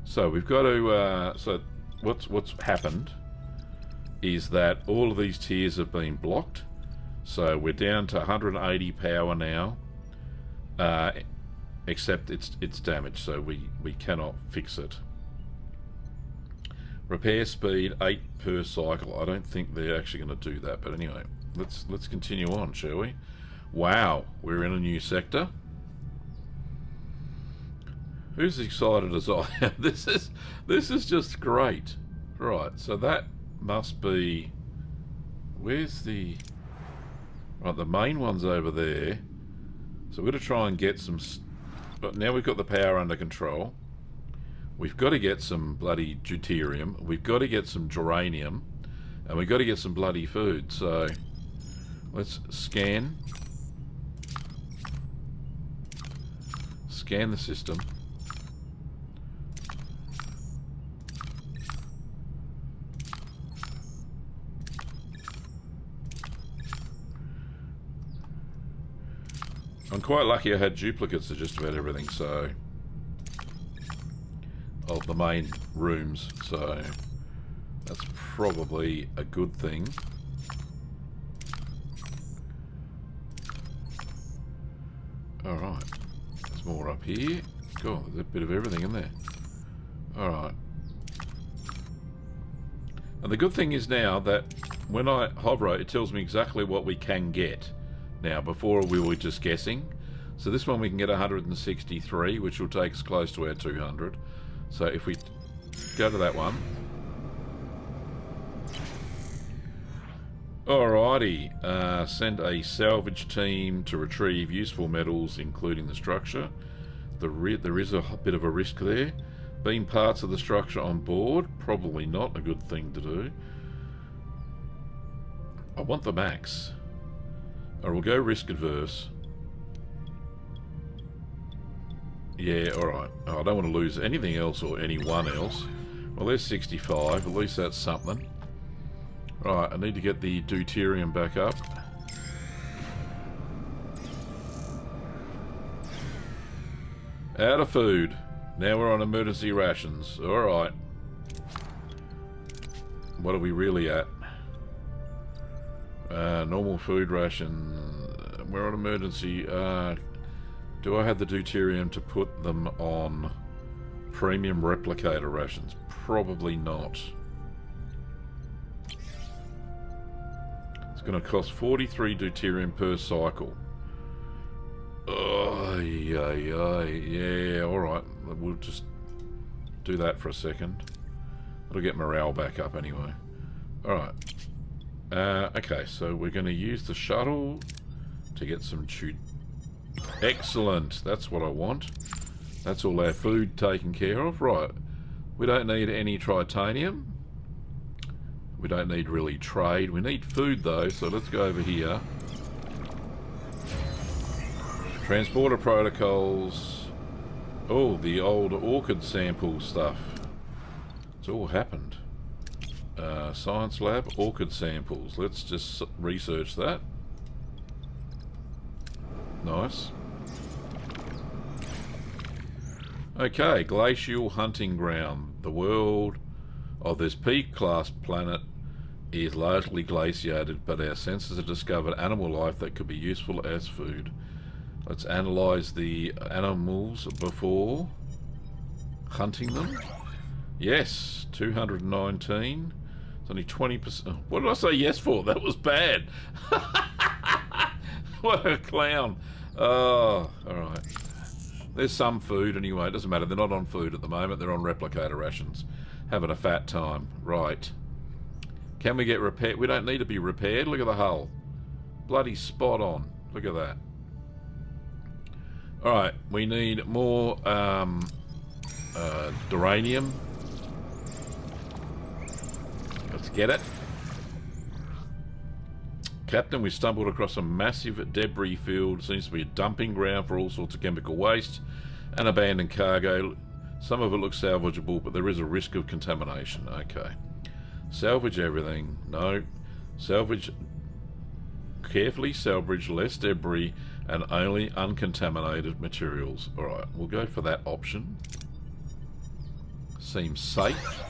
So we've got to... so what's happened is that all of these tiers have been blocked. So we're down to 180 power now. Except it's damaged, so we cannot fix it. Repair speed 8 per cycle. I don't think they're actually going to do that, but anyway, let's continue on, shall we? Wow, we're in a new sector. Who's excited as I am? This is just great. Right, so that must be... Where's the... Right, the main one's over there. So we're going to try and get some... But now we've got the power under control. We've got to get some bloody deuterium. We've got to get some geranium. And we've got to get some bloody food. So let's scan. Scan the system. I'm quite lucky I had duplicates of just about everything, so... of the main rooms, so... that's probably a good thing. Alright. There's more up here. God, there's a bit of everything in there. Alright. And the good thing is now that when I hover it, it tells me exactly what we can get. Now, before we were just guessing. So this one we can get 163, which will take us close to our 200. So if we go to that one. Alrighty. Send a salvage team to retrieve useful metals, including the structure. There is a bit of a risk there. Beam parts of the structure on board. Probably not a good thing to do. I want the max. Or we'll go risk adverse. Yeah, alright. Oh, I don't want to lose anything else or anyone else. Well, there's 65. At least that's something. Right, I need to get the deuterium back up. Out of food. Now we're on emergency rations. Alright. What are we really at? Normal food ration. We're on emergency. Do I have the deuterium to put them on premium replicator rations? Probably not. It's going to cost 43 deuterium per cycle. Oh, yeah, alright. We'll just do that for a second. It'll get morale back up anyway. Alright. Okay, so we're going to use the shuttle to get some excellent, that's what I want. That's all our food taken care of. Right, we don't need any tritanium. We don't need really trade. We need food though, so let's go over here. Transporter protocols. Oh, the old orchid sample stuff. It's all happened. Science lab, orchid samples. Let's just research that. Nice. Okay, glacial hunting ground. The world of this P-class planet is largely glaciated, but our sensors have discovered animal life that could be useful as food. Let's analyze the animals before hunting them. Yes, 219. It's only 20%. What did I say yes for? That was bad. What a clown. Oh, alright. There's some food anyway. It doesn't matter. They're not on food at the moment. They're on replicator rations. Having a fat time. Right. Can we get repaired? We don't need to be repaired. Look at the hull. Bloody spot on. Look at that. Alright. We need more duranium. Let's get it. Captain, we stumbled across a massive debris field. Seems to be a dumping ground for all sorts of chemical waste and abandoned cargo. Some of it looks salvageable, but there is a risk of contamination. Okay. Salvage everything. No. Salvage. Carefully salvage less debris and only uncontaminated materials. Alright, we'll go for that option. Seems safe.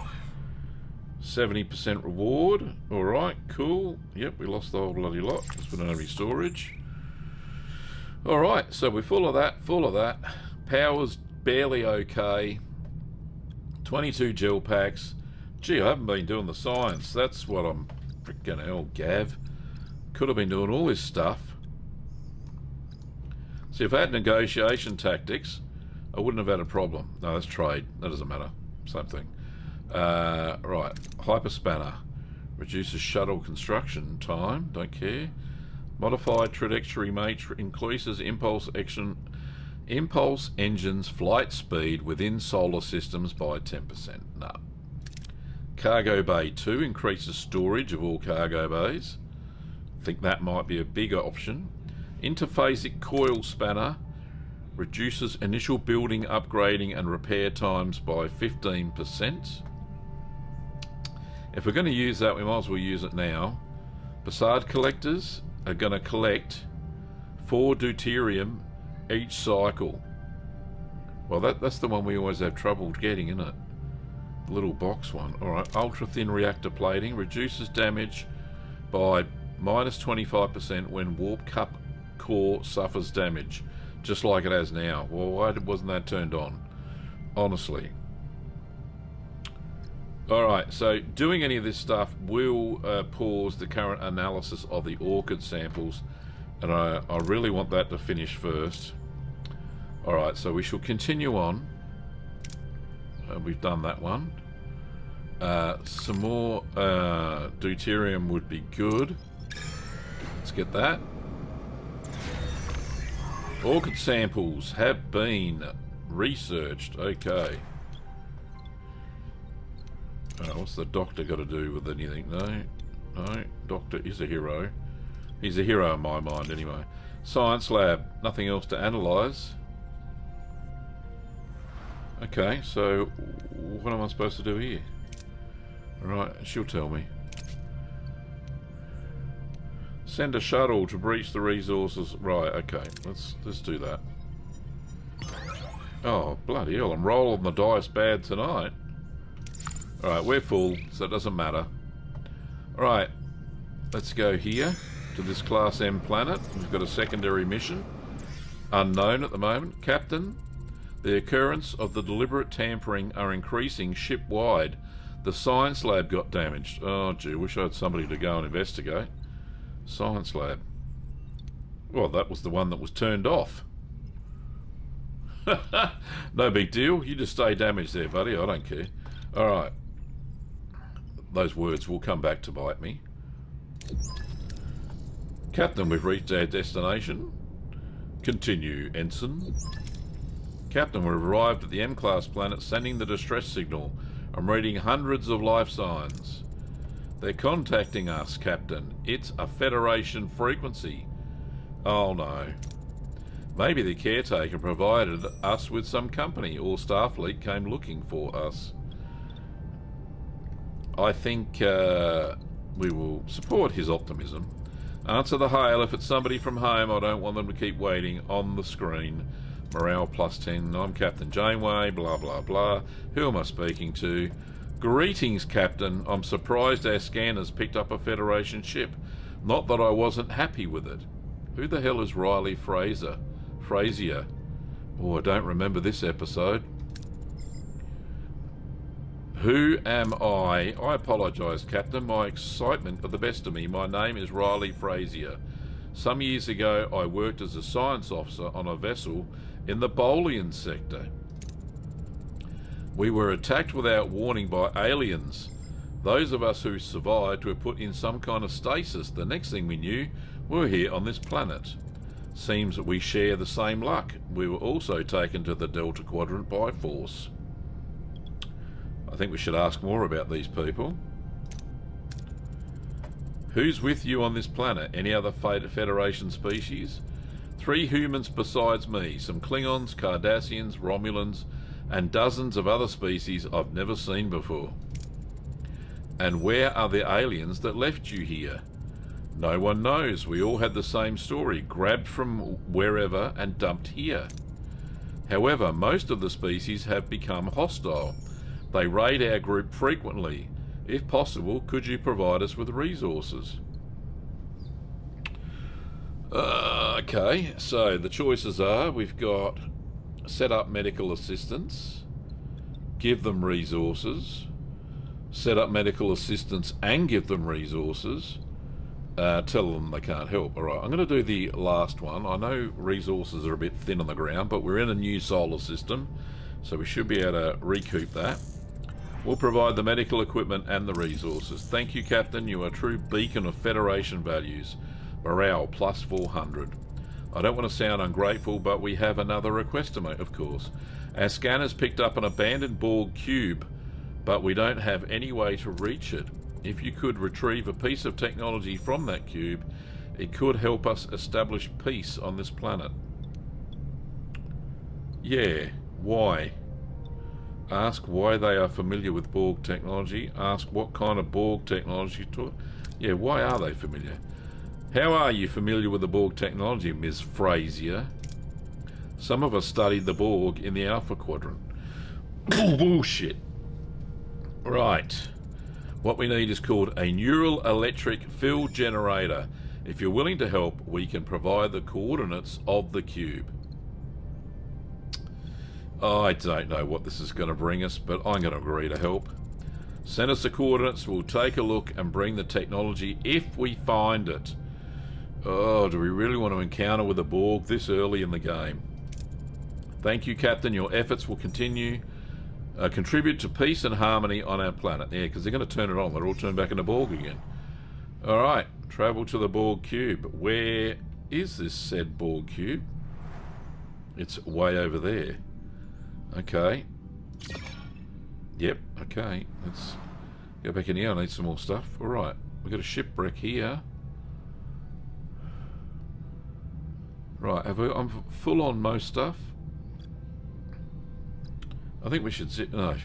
70% reward. Alright, cool. Yep, we lost the whole bloody lot because we don't have any storage. Alright, so we're full of that, Power's barely okay. 22 gel packs. Gee, I haven't been doing the science. That's what I'm freaking hell, Gav. Could have been doing all this stuff. See, if I had negotiation tactics, I wouldn't have had a problem. No, that's trade. That doesn't matter. Same thing. Right, hyperspanner reduces shuttle construction time, don't care. Modified trajectory matrix increases impulse engines flight speed within solar systems by 10%. No. Cargo bay 2 increases storage of all cargo bays. Think that might be a bigger option. Interphasic coil spanner Reduces initial building, upgrading and repair times by 15%. If we're going to use that, we might as well use it now. Facade collectors are going to collect 4 deuterium each cycle. Well, that's the one we always have trouble getting, isn't it? The little box one. Alright, ultra thin reactor plating reduces damage by minus 25% when warp cup core suffers damage. Just like it has now. Well, why wasn't that turned on? Honestly. Alright, so doing any of this stuff will pause the current analysis of the orchid samples, and I really want that to finish first. Alright, so we shall continue on. We've done that one. Some more deuterium would be good. Let's get that. Orchid samples have been researched. Okay. What's the doctor got to do with anything? No. Doctor is a hero. He's a hero in my mind anyway. Science lab. Nothing else to analyse. Okay, so what am I supposed to do here? Alright, she'll tell me. Send a shuttle to breach the resources. Right, okay, let's do that. Oh, bloody hell, I'm rolling the dice bad tonight. Alright, we're full, so it doesn't matter. Alright, let's go here to this Class M planet. We've got a secondary mission. Unknown at the moment. Captain, the occurrence of the deliberate tampering are increasing ship-wide. The science lab got damaged. Oh, gee, wish I had somebody to go and investigate. Science lab. Well, that was the one that was turned off. No big deal. You just stay damaged there, buddy. I don't care. Alright. Those words will come back to bite me. Captain, we've reached our destination. Continue, Ensign. Captain, we've arrived at the M-class planet, sending the distress signal. I'm reading hundreds of life signs. They're contacting us, Captain. It's a Federation frequency. Oh no. Maybe the caretaker provided us with some company, or Starfleet came looking for us. I think we will support his optimism. Answer the hail. If it's somebody from home, I don't want them to keep waiting on the screen. Morale plus 10. I'm Captain Janeway, blah blah blah. Who am I speaking to? Greetings, Captain. I'm surprised our scanners picked up a Federation ship. Not that I wasn't happy with it. Who the hell is Riley Frazier? Oh, I don't remember this episode. Who am I? I apologise, Captain. My excitement got the best of me. My name is Riley Frazier. Some years ago, I worked as a science officer on a vessel in the Bolian sector. We were attacked without warning by aliens. Those of us who survived were put in some kind of stasis. The next thing we knew, we were here on this planet. Seems that we share the same luck. We were also taken to the Delta Quadrant by force. I think we should ask more about these people. Who's with you on this planet? Any other Federation species? 3 humans besides me. Some Klingons, Cardassians, Romulans, and dozens of other species I've never seen before. And where are the aliens that left you here? No one knows. We all had the same story, grabbed from wherever and dumped here. However, most of the species have become hostile. They raid our group frequently. If possible, could you provide us with resources? Okay, so the choices are, we've got set up medical assistance, give them resources, set up medical assistance and give them resources, tell them they can't help. Alright, I'm going to do the last one. I know resources are a bit thin on the ground, but we're in a new solar system, so we should be able to recoup that. We'll provide the medical equipment and the resources. Thank you, Captain. You are a true beacon of Federation values. Morale plus 400. I don't want to sound ungrateful, but we have another request to make, of course. Our scanners picked up an abandoned Borg cube, but we don't have any way to reach it. If you could retrieve a piece of technology from that cube, it could help us establish peace on this planet. Yeah, why? Ask why they are familiar with Borg technology. Ask what kind of Borg technology to... Yeah, why are they familiar? How are you familiar with the Borg technology, Ms. Frazier? Some of us studied the Borg in the Alpha Quadrant. Bullshit. Right. What we need is called a neural electric field generator. If you're willing to help, we can provide the coordinates of the cube. I don't know what this is going to bring us, but I'm going to agree to help. Send us the coordinates, we'll take a look and bring the technology if we find it. Oh, do we really want to encounter with a Borg this early in the game? Thank you, Captain. Your efforts will continue. Contribute to peace and harmony on our planet. Yeah, because they're going to turn it on. They're all turned back into Borg again. Alright, travel to the Borg cube. Where is this said Borg cube? It's way over there. Okay. Yep, okay. Let's go back in here. I need some more stuff. Alright, we've got a shipwreck here. Right, I'm full on most stuff. I think we should sit... No,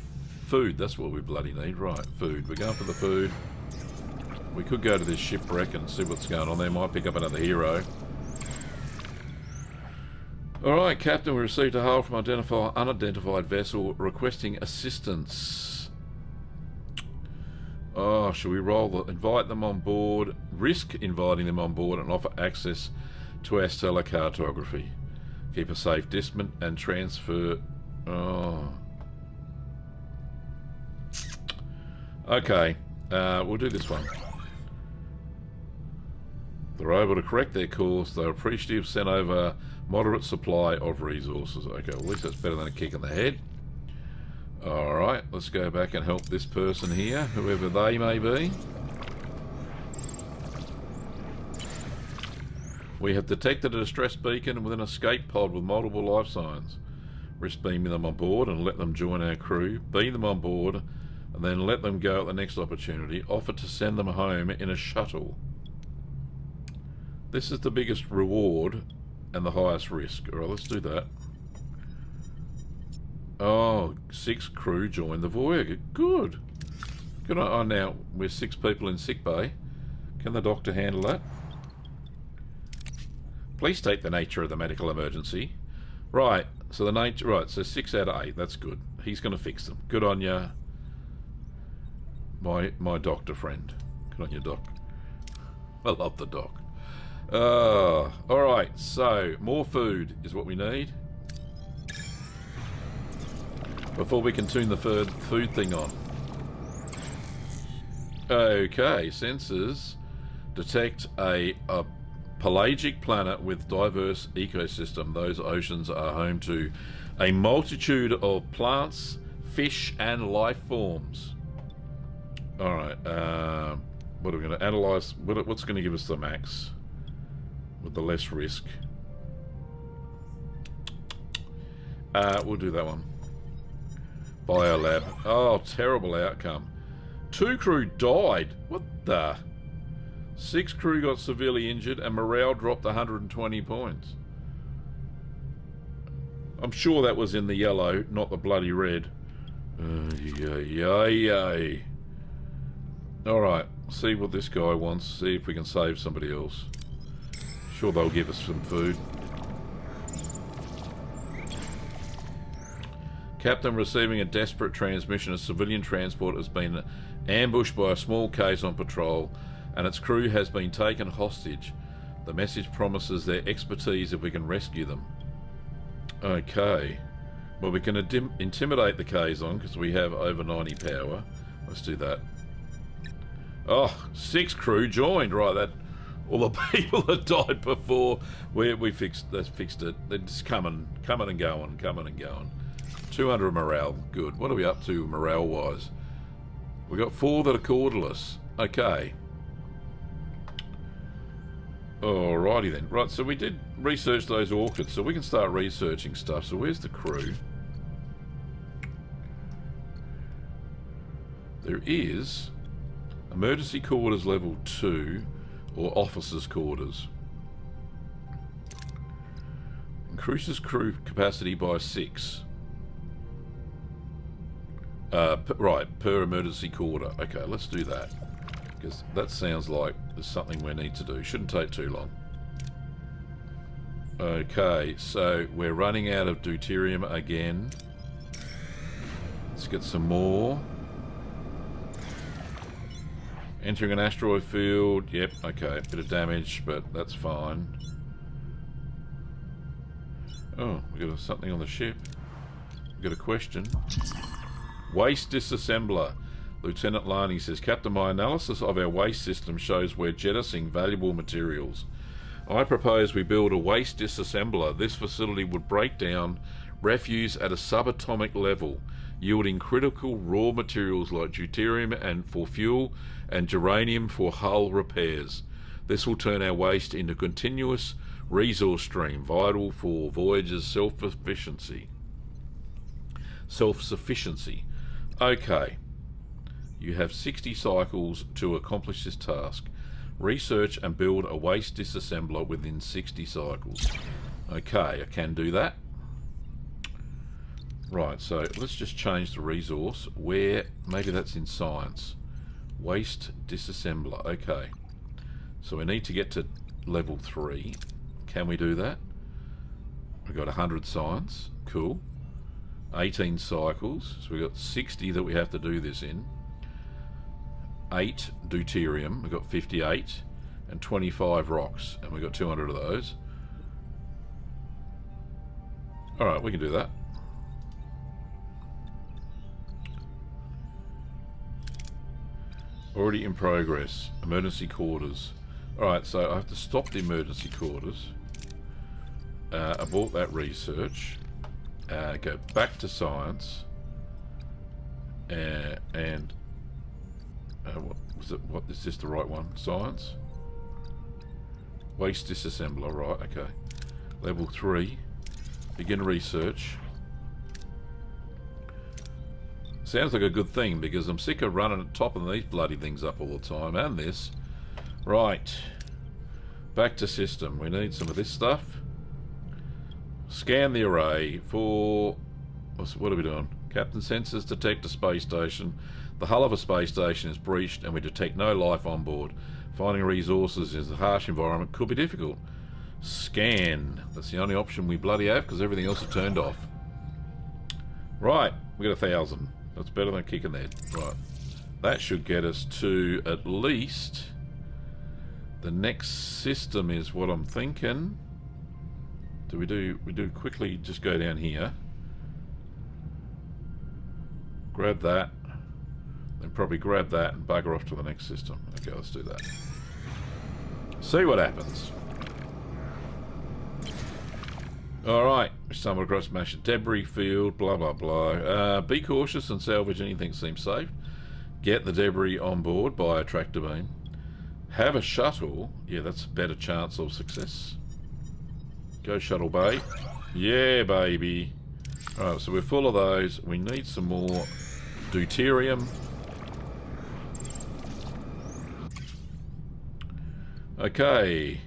food, that's what we bloody need. Right, food. We're going for the food. We could go to this shipwreck and see what's going on there. Might pick up another hero. Alright, Captain, we received a hail from unidentified vessel requesting assistance. Oh, should we invite them on board, risk inviting them on board and offer access to our stellar cartography? Keep a safe distance and transfer... Oh. Okay, we'll do this one. They're able to correct their course. They're appreciative, sent over moderate supply of resources. Okay, well, at least that's better than a kick in the head. Alright, let's go back and help this person here, whoever they may be. We have detected a distress beacon with an escape pod with multiple life signs. Risk beaming them on board and let them join our crew. Beam them on board and then let them go at the next opportunity. Offer to send them home in a shuttle. This is the biggest reward and the highest risk. Alright, let's do that. Oh, 6 crew joined the Voyager. Good. Good. Oh, now we're 6 people in sick bay. Can the doctor handle that? Please state the nature of the medical emergency. Right, so the nature... Right, so 6 out of 8. That's good. He's going to fix them. Good on ya. My doctor friend. Good on you, doc. I love the doc. Alright, so more food is what we need before we can tune the food thing on. Okay, sensors detect a pelagic planet with diverse ecosystem. Those oceans are home to a multitude of plants, fish and life forms. Alright, what are we going to analyze? What's going to give us the max with the less risk? We'll do that one. Biolab. Oh, terrible outcome. 2 crew died. What the? 6 crew got severely injured and morale dropped 120 points. I'm sure that was in the yellow, not the bloody red. Yay. Alright, see what this guy wants. See if we can save somebody else. Sure they'll give us some food. Captain receiving a desperate transmission. A civilian transport has been ambushed by a small case on patrol and its crew has been taken hostage. The message promises their expertise if we can rescue them. Okay. Well, we can intimidate the Kazon because we have over 90 power. Let's do that. Oh, 6 crew joined. Right, that... All the people that died before we fixed it. They're just coming and going. 200 morale, good. What are we up to morale wise? We got 4 that are cordless. Okay. Alrighty then. Right, so we did research those orchids, so we can start researching stuff. So where's the crew? There is emergency quarters level 2. Or officers' quarters. Increases crew capacity by 6. Right, per emergency quarter. Okay, let's do that. Because that sounds like there's something we need to do. Shouldn't take too long. Okay, so we're running out of deuterium again. Let's get some more. Entering an asteroid field. Yep, okay, a bit of damage, but that's fine. Oh, we got something on the ship. We got a question. Waste disassembler. Lieutenant Larney says, Captain, my analysis of our waste system shows we're jettisoning valuable materials. I propose we build a waste disassembler. This facility would break down refuse at a subatomic level, yielding critical raw materials like deuterium and for fuel and germanium for hull repairs. This will turn our waste into a continuous resource stream, vital for Voyager's self-sufficiency. Okay. You have 60 cycles to accomplish this task. Research and build a waste disassembler within 60 cycles. Okay, I can do that. Right, so let's just change the resource. Where, maybe that's in science. Waste disassembler, okay. So we need to get to level 3. Can we do that? We've got 100 science, cool. 18 cycles, so we've got 60 that we have to do this in. 8 deuterium, we've got 58, and 25 rocks, and we've got 200 of those. Alright, we can do that. Already in progress. Emergency quarters. Alright, so I have to stop the emergency quarters. Abort that research. Go back to science. And what was it? What is this the right one? Science? Waste disassembler, right, okay. Level 3. Begin research. Sounds like a good thing because I'm sick of running at top of these bloody things up all the time, and this. Right. Back to system. We need some of this stuff. Scan the array for... What are we doing? Captain, sensors detect a space station. The hull of a space station is breached and we detect no life on board. Finding resources in a harsh environment could be difficult. Scan. That's the only option we bloody have because everything else is turned off. Right. We got 1,000. That's better than kicking that. Right. That should get us to at least... The next system is what I'm thinking. We do quickly just go down here. Grab that. Then probably grab that and bugger off to the next system. Okay, let's do that. See what happens. Alright, we stumbled across a massive debris field, blah blah blah. Be cautious and salvage anything seems safe. Get the debris on board by a tractor beam. Have a shuttle. Yeah, that's a better chance of success. Go shuttle bay. Yeah, baby. Alright, so we're full of those. We need some more deuterium. Okay.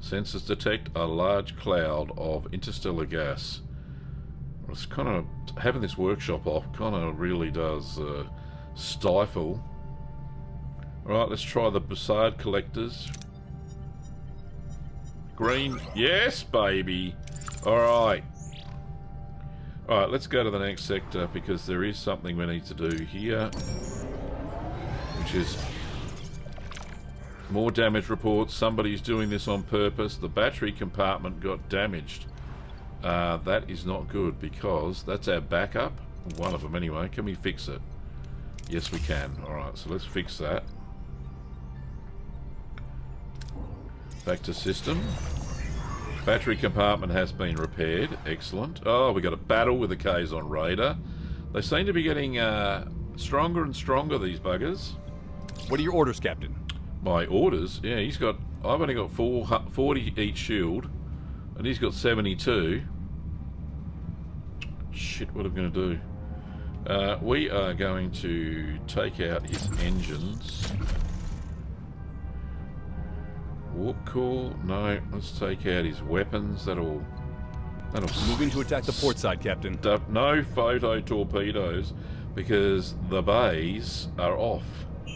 Sensors detect a large cloud of interstellar gas. It's kind of... Having this workshop off kind of really does stifle. Alright, let's try the Bussard collectors. Green. Yes, baby. Alright. Alright, let's go to the next sector because there is something we need to do here. Which is... More damage reports. Somebody's doing this on purpose. The battery compartment got damaged. That is not good because that's our backup. One of them anyway. Can we fix it? Yes, we can. Alright, so let's fix that. Back to system. Battery compartment has been repaired. Excellent. Oh, we got a battle with the Kazon Raider. They seem to be getting stronger and stronger, these buggers. What are your orders, Captain? My orders? Yeah, he's got... I've only got 40 each shield. And he's got 72. Shit, what am I going to do? We are going to take out his engines. Warp core? No, let's take out his weapons. That'll Moving to attack the port side, Captain. No photo torpedoes because the bays are off.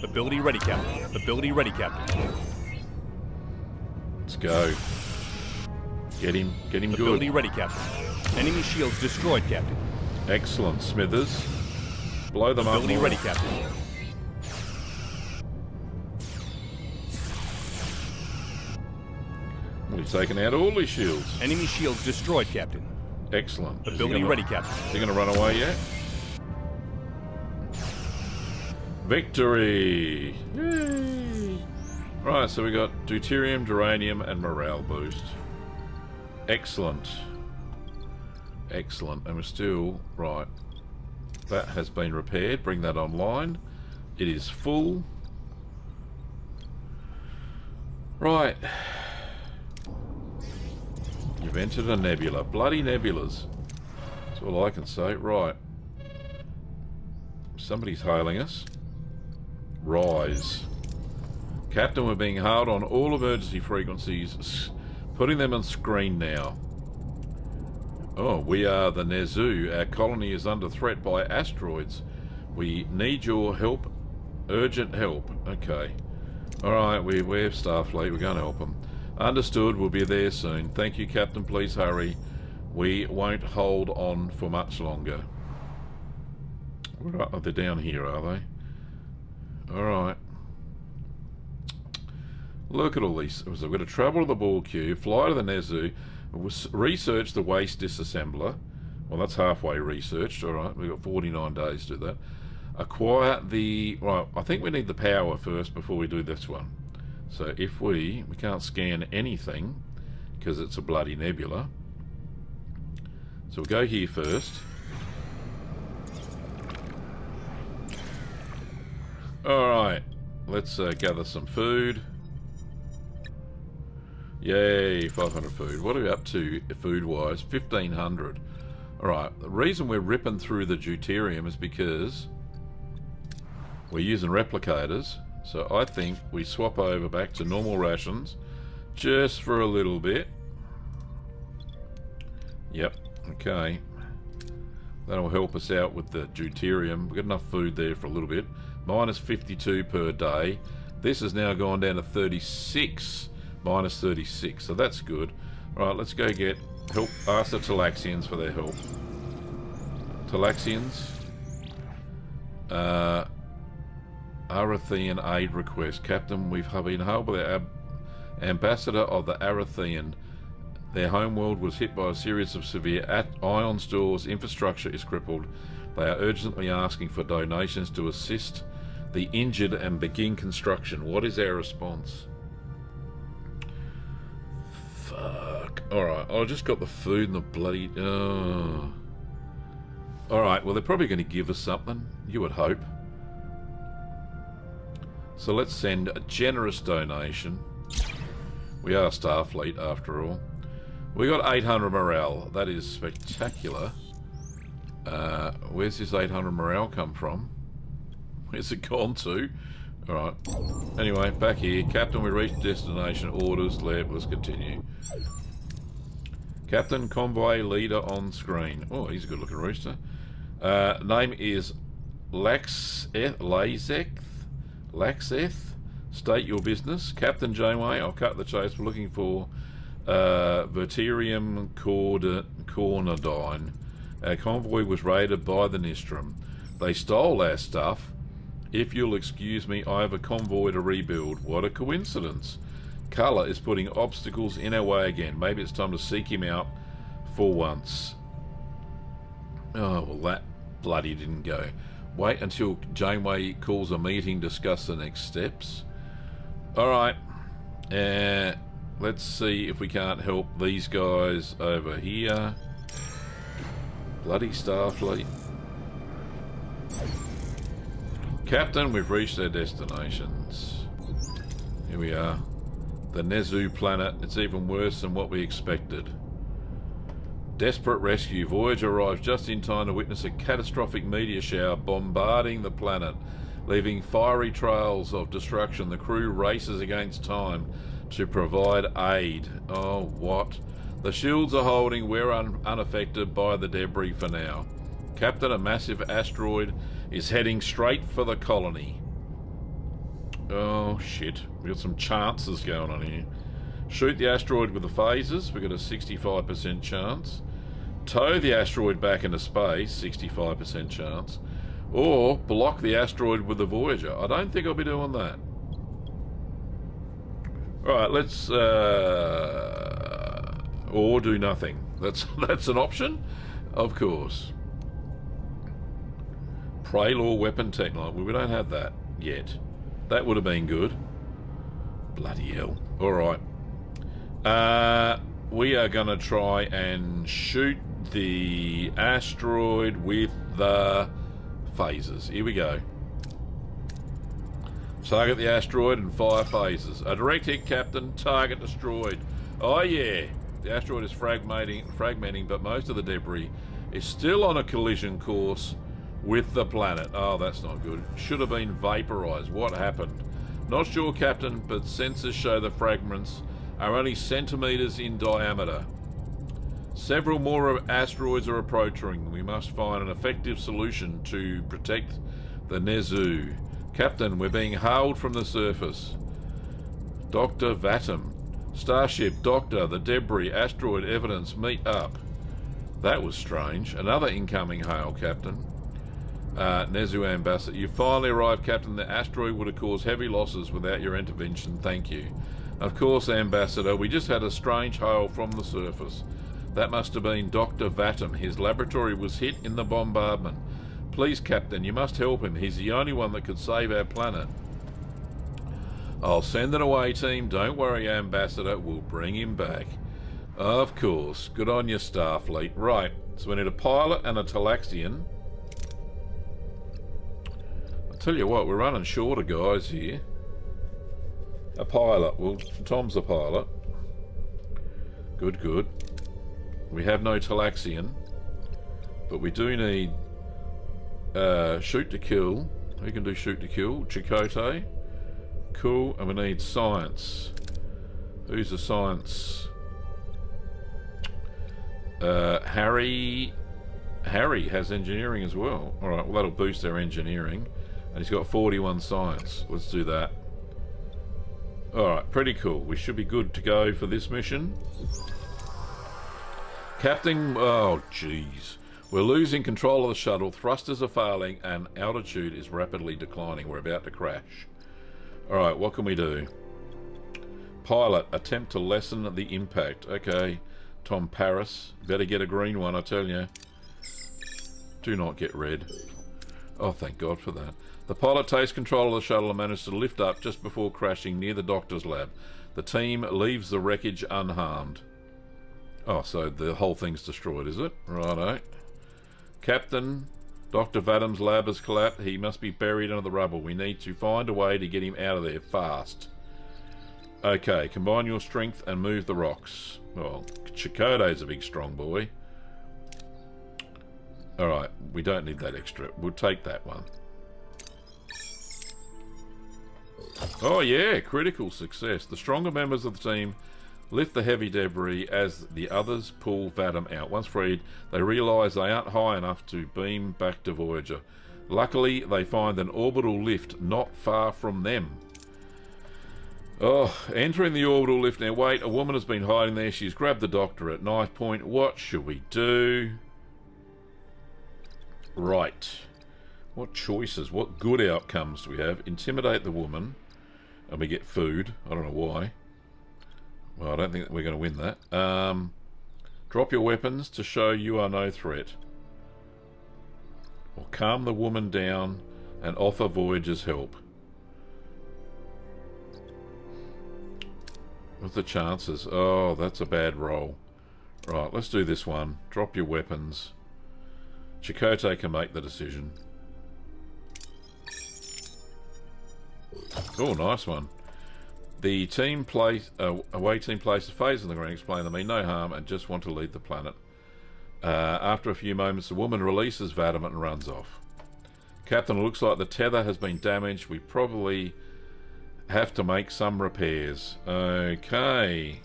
Ability ready, Captain. Ability ready, Captain. Let's go. Get him good. Ability ready, Captain. Enemy shields destroyed, Captain. Excellent, Smithers. Blow them up. Ability ready, Captain. We've taken out all his shields. Enemy shields destroyed, Captain. Excellent. Ability ready, Captain. Is he going to run away yet? Victory! Yay! Right, so we got deuterium, duranium, and morale boost. Excellent. Excellent. And we're still... Right. That has been repaired. Bring that online. It is full. Right. You've entered a nebula. Bloody nebulas. That's all I can say. Right. Somebody's hailing us. Rise. Captain, we're being hailed on all emergency frequencies. Putting them on screen now. Oh, we are the Nezu. Our colony is under threat by asteroids. We need your help. Urgent help. Okay. Alright, we're Starfleet. We're going to help them. Understood. We'll be there soon. Thank you, Captain. Please hurry. We won't hold on for much longer. Where are they? Down here, are they? Alright. Look at all these. So we're going to travel to the Borg cube, fly to the Nezu, research the waste disassembler. Well, that's halfway researched. Alright, we've got 49 days to do that. Acquire the... Right, I think we need the power first before we do this one. So if we can't scan anything because it's a bloody nebula. So we'll go here first. Alright, let's gather some food. Yay, 500 food. What are we up to food-wise? 1,500. Alright, the reason we're ripping through the deuterium is because we're using replicators. So I think we swap over back to normal rations just for a little bit. Yep, okay. That'll help us out with the deuterium. We've got enough food there for a little bit. Minus 52 per day. This has now gone down to 36. Minus 36, so that's good. Alright, let's go get help. Ask the Talaxians for their help. Talaxians. Arathian aid request. Captain, we've been hailed by the ambassador of the Arathian. Their homeworld was hit by a series of severe ion stores. Infrastructure is crippled. They are urgently asking for donations to assist the injured and begin construction. What is our response? Fuck. Alright, I just got the food and the bloody... Alright, well they're probably going to give us something. You would hope. So let's send a generous donation. We are Starfleet after all. We got 800 morale. That is spectacular. Where's this 800 morale come from? Where's it gone to? Alright. Anyway, back here. Captain, we reached destination. Orders. Let's continue. Captain, convoy leader on screen. Oh, he's a good looking rooster. Name is Laxeth. State your business. Captain Janeway, I'll cut the chase. We're looking for Verterium Cornadine. Our convoy was raided by the Nistrum. They stole our stuff. If you'll excuse me, I have a convoy to rebuild. What a coincidence. Culler is putting obstacles in our way again. Maybe it's time to seek him out for once. Oh, well that bloody didn't go. Wait until Janeway calls a meeting, discuss the next steps. Alright. Let's see if we can't help these guys over here. Bloody Starfleet. Captain, we've reached our destinations. Here we are. The Nezu planet. It's even worse than what we expected. Desperate rescue. Voyager arrives just in time to witness a catastrophic meteor shower bombarding the planet, leaving fiery trails of destruction. The crew races against time to provide aid. Oh, what? The shields are holding. We're unaffected by the debris for now. Captain, a massive asteroid is heading straight for the colony. Oh, shit. We've got some chances going on here. Shoot the asteroid with the phasers. We've got a 65% chance. Tow the asteroid back into space. 65% chance. Or block the asteroid with the Voyager. I don't think I'll be doing that. Alright, let's... or do nothing. That's an option? Of course. Prey-Law weapon technology. We don't have that yet. That would have been good. Bloody hell. Alright. We are going to try and shoot the asteroid with the phasers. Here we go. Target the asteroid and fire phasers. A direct hit, Captain. Target destroyed. Oh yeah. The asteroid is fragmenting, but most of the debris is still on a collision course with the planet. Oh, that's not good. Should have been vaporized. What happened? Not sure, Captain, but sensors show the fragments are only centimeters in diameter. Several more asteroids are approaching. We must find an effective solution to protect the Nezu. Captain, we're being hailed from the surface. Dr. Vatum. Starship, Doctor, the debris, asteroid evidence, meet up. That was strange. Another incoming hail, Captain. Nezu Ambassador. You finally arrived, Captain. The asteroid would have caused heavy losses without your intervention. Thank you. Of course, Ambassador. We just had a strange hail from the surface. That must have been Dr. Vatum. His laboratory was hit in the bombardment. Please, Captain, you must help him. He's the only one that could save our planet. I'll send it away, team. Don't worry, Ambassador. We'll bring him back. Of course. Good on you, Starfleet. Right. So we need a pilot and a Talaxian. I'll tell you what, we're running short of guys here. A pilot. Well, Tom's a pilot. Good, good. We have no Talaxian. But we do need shoot to kill. Who can do shoot to kill? Chakotay. Cool. And we need science. Who's the science? Harry has engineering as well. Alright, well that'll boost our engineering. And he's got 41 science. Let's do that. Alright, pretty cool. We should be good to go for this mission. Captain... Oh, jeez. We're losing control of the shuttle. Thrusters are failing and altitude is rapidly declining. We're about to crash. Alright, what can we do? Pilot, attempt to lessen the impact. Okay. Tom Paris. Better get a green one, I tell you. Do not get red. Oh, thank God for that. The pilot takes control of the shuttle and manages to lift up just before crashing near the doctor's lab. The team leaves the wreckage unharmed. Oh, so the whole thing's destroyed, is it? Righto. Captain, Dr. Vatum's lab has collapsed. He must be buried under the rubble. We need to find a way to get him out of there fast. Okay, combine your strength and move the rocks. Well, Chakotay's a big strong boy. Alright, we don't need that extra. We'll take that one. Oh yeah, critical success. The stronger members of the team lift the heavy debris as the others pull Vatum out. Once freed, they realise they aren't high enough to beam back to Voyager. Luckily, they find an orbital lift not far from them. Oh, entering the orbital lift. Now wait, a woman has been hiding there. She's grabbed the doctor at knife point. What should we do? Right. What choices? What good outcomes do we have? Intimidate the woman. And we get food. I don't know why. Well, I don't think that we're going to win that. Drop your weapons to show you are no threat. Or calm the woman down and offer Voyager's help. What's the chances? Oh, that's a bad roll. Right, let's do this one. Drop your weapons. Chakotay can make the decision. Oh, nice one. The team away team places phase on the ground, explain to me no harm and just want to leave the planet. After a few moments, the woman releases Vatum and runs off. Captain, it looks like the tether has been damaged. We probably have to make some repairs. Okay.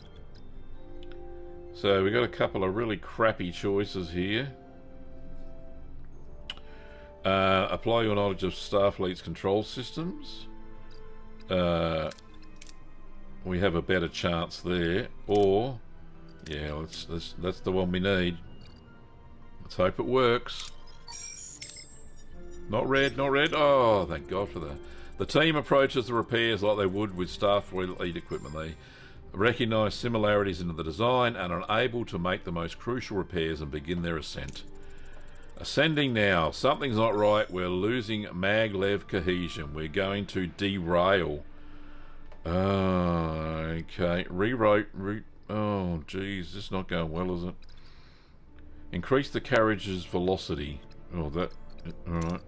So we got a couple of really crappy choices here. Apply your knowledge of Starfleet's control systems. We have a better chance there. Or, yeah, that's the one we need. Let's hope it works. Not red, not red. Oh, thank God for that. The team approaches the repairs like they would with Starfleet equipment. They recognise similarities in the design and are able to make the most crucial repairs and begin their ascent. Ascending now. Something's not right. We're losing maglev cohesion. We're going to derail. Okay. Rewrite. Oh, geez. This is not going well, is it? Increase the carriage's velocity. Oh, that... Alright.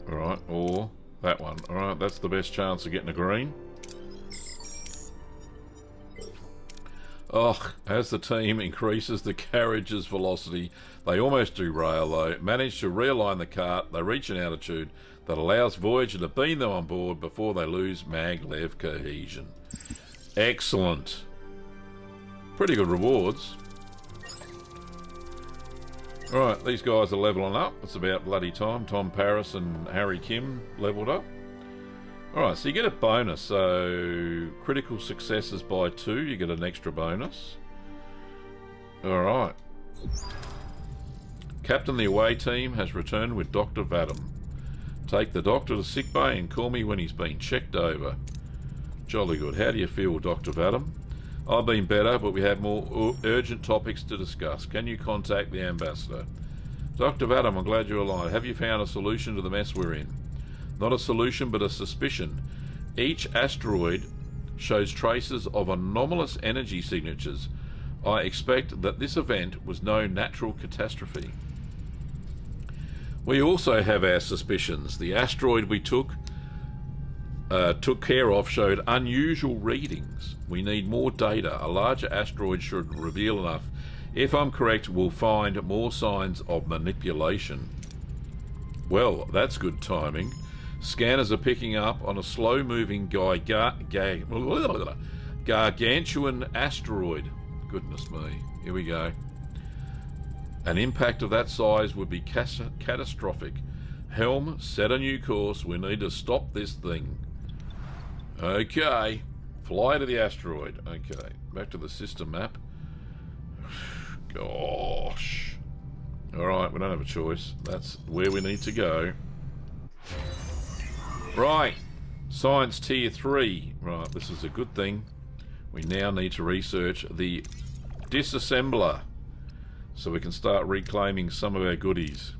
Alright. Or that one. Alright. That's the best chance of getting a green. Oh, as the team increases the carriage's velocity, they almost derail though. Manage to realign the cart. They reach an altitude that allows Voyager to beam them on board before they lose maglev cohesion. Excellent. Pretty good rewards. Alright, these guys are leveling up. It's about bloody time. Tom Paris and Harry Kim leveled up. Alright, so you get a bonus. So, critical successes by 2, you get an extra bonus. Alright. Captain the away team has returned with Dr. Vadam. Take the doctor to sickbay and call me when he's been checked over. Jolly good. How do you feel, Dr. Vadam? I've been better, but we have more urgent topics to discuss. Can you contact the ambassador? Dr. Vadam, I'm glad you're alive. Have you found a solution to the mess we're in? Not a solution, but a suspicion. Each asteroid shows traces of anomalous energy signatures. I expect that this event was no natural catastrophe. We also have our suspicions. The asteroid we took care of showed unusual readings. We need more data. A larger asteroid should reveal enough. If I'm correct, we'll find more signs of manipulation. Well, that's good timing. Scanners are picking up on a slow-moving gargantuan asteroid. Goodness me. Here we go. An impact of that size would be catastrophic. Helm, set a new course. We need to stop this thing. Okay. Fly to the asteroid. Okay. Back to the system map. Gosh. Alright, we don't have a choice. That's where we need to go. Right. Science Tier 3. Right, this is a good thing. We now need to research the disassembler so we can start reclaiming some of our goodies.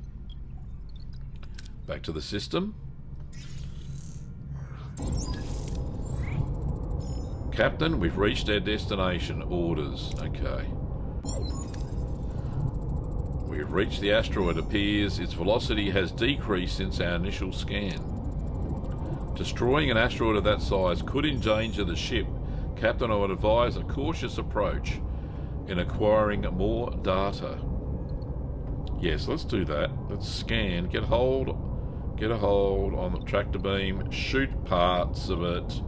Back to the system. Captain, we've reached our destination. Orders. Okay. We've reached the asteroid. It appears its velocity has decreased since our initial scan. Destroying an asteroid of that size could endanger the ship. Captain, I would advise a cautious approach in acquiring more data. Yes, let's do that. Let's scan. Get a hold on the tractor beam. Shoot parts of it.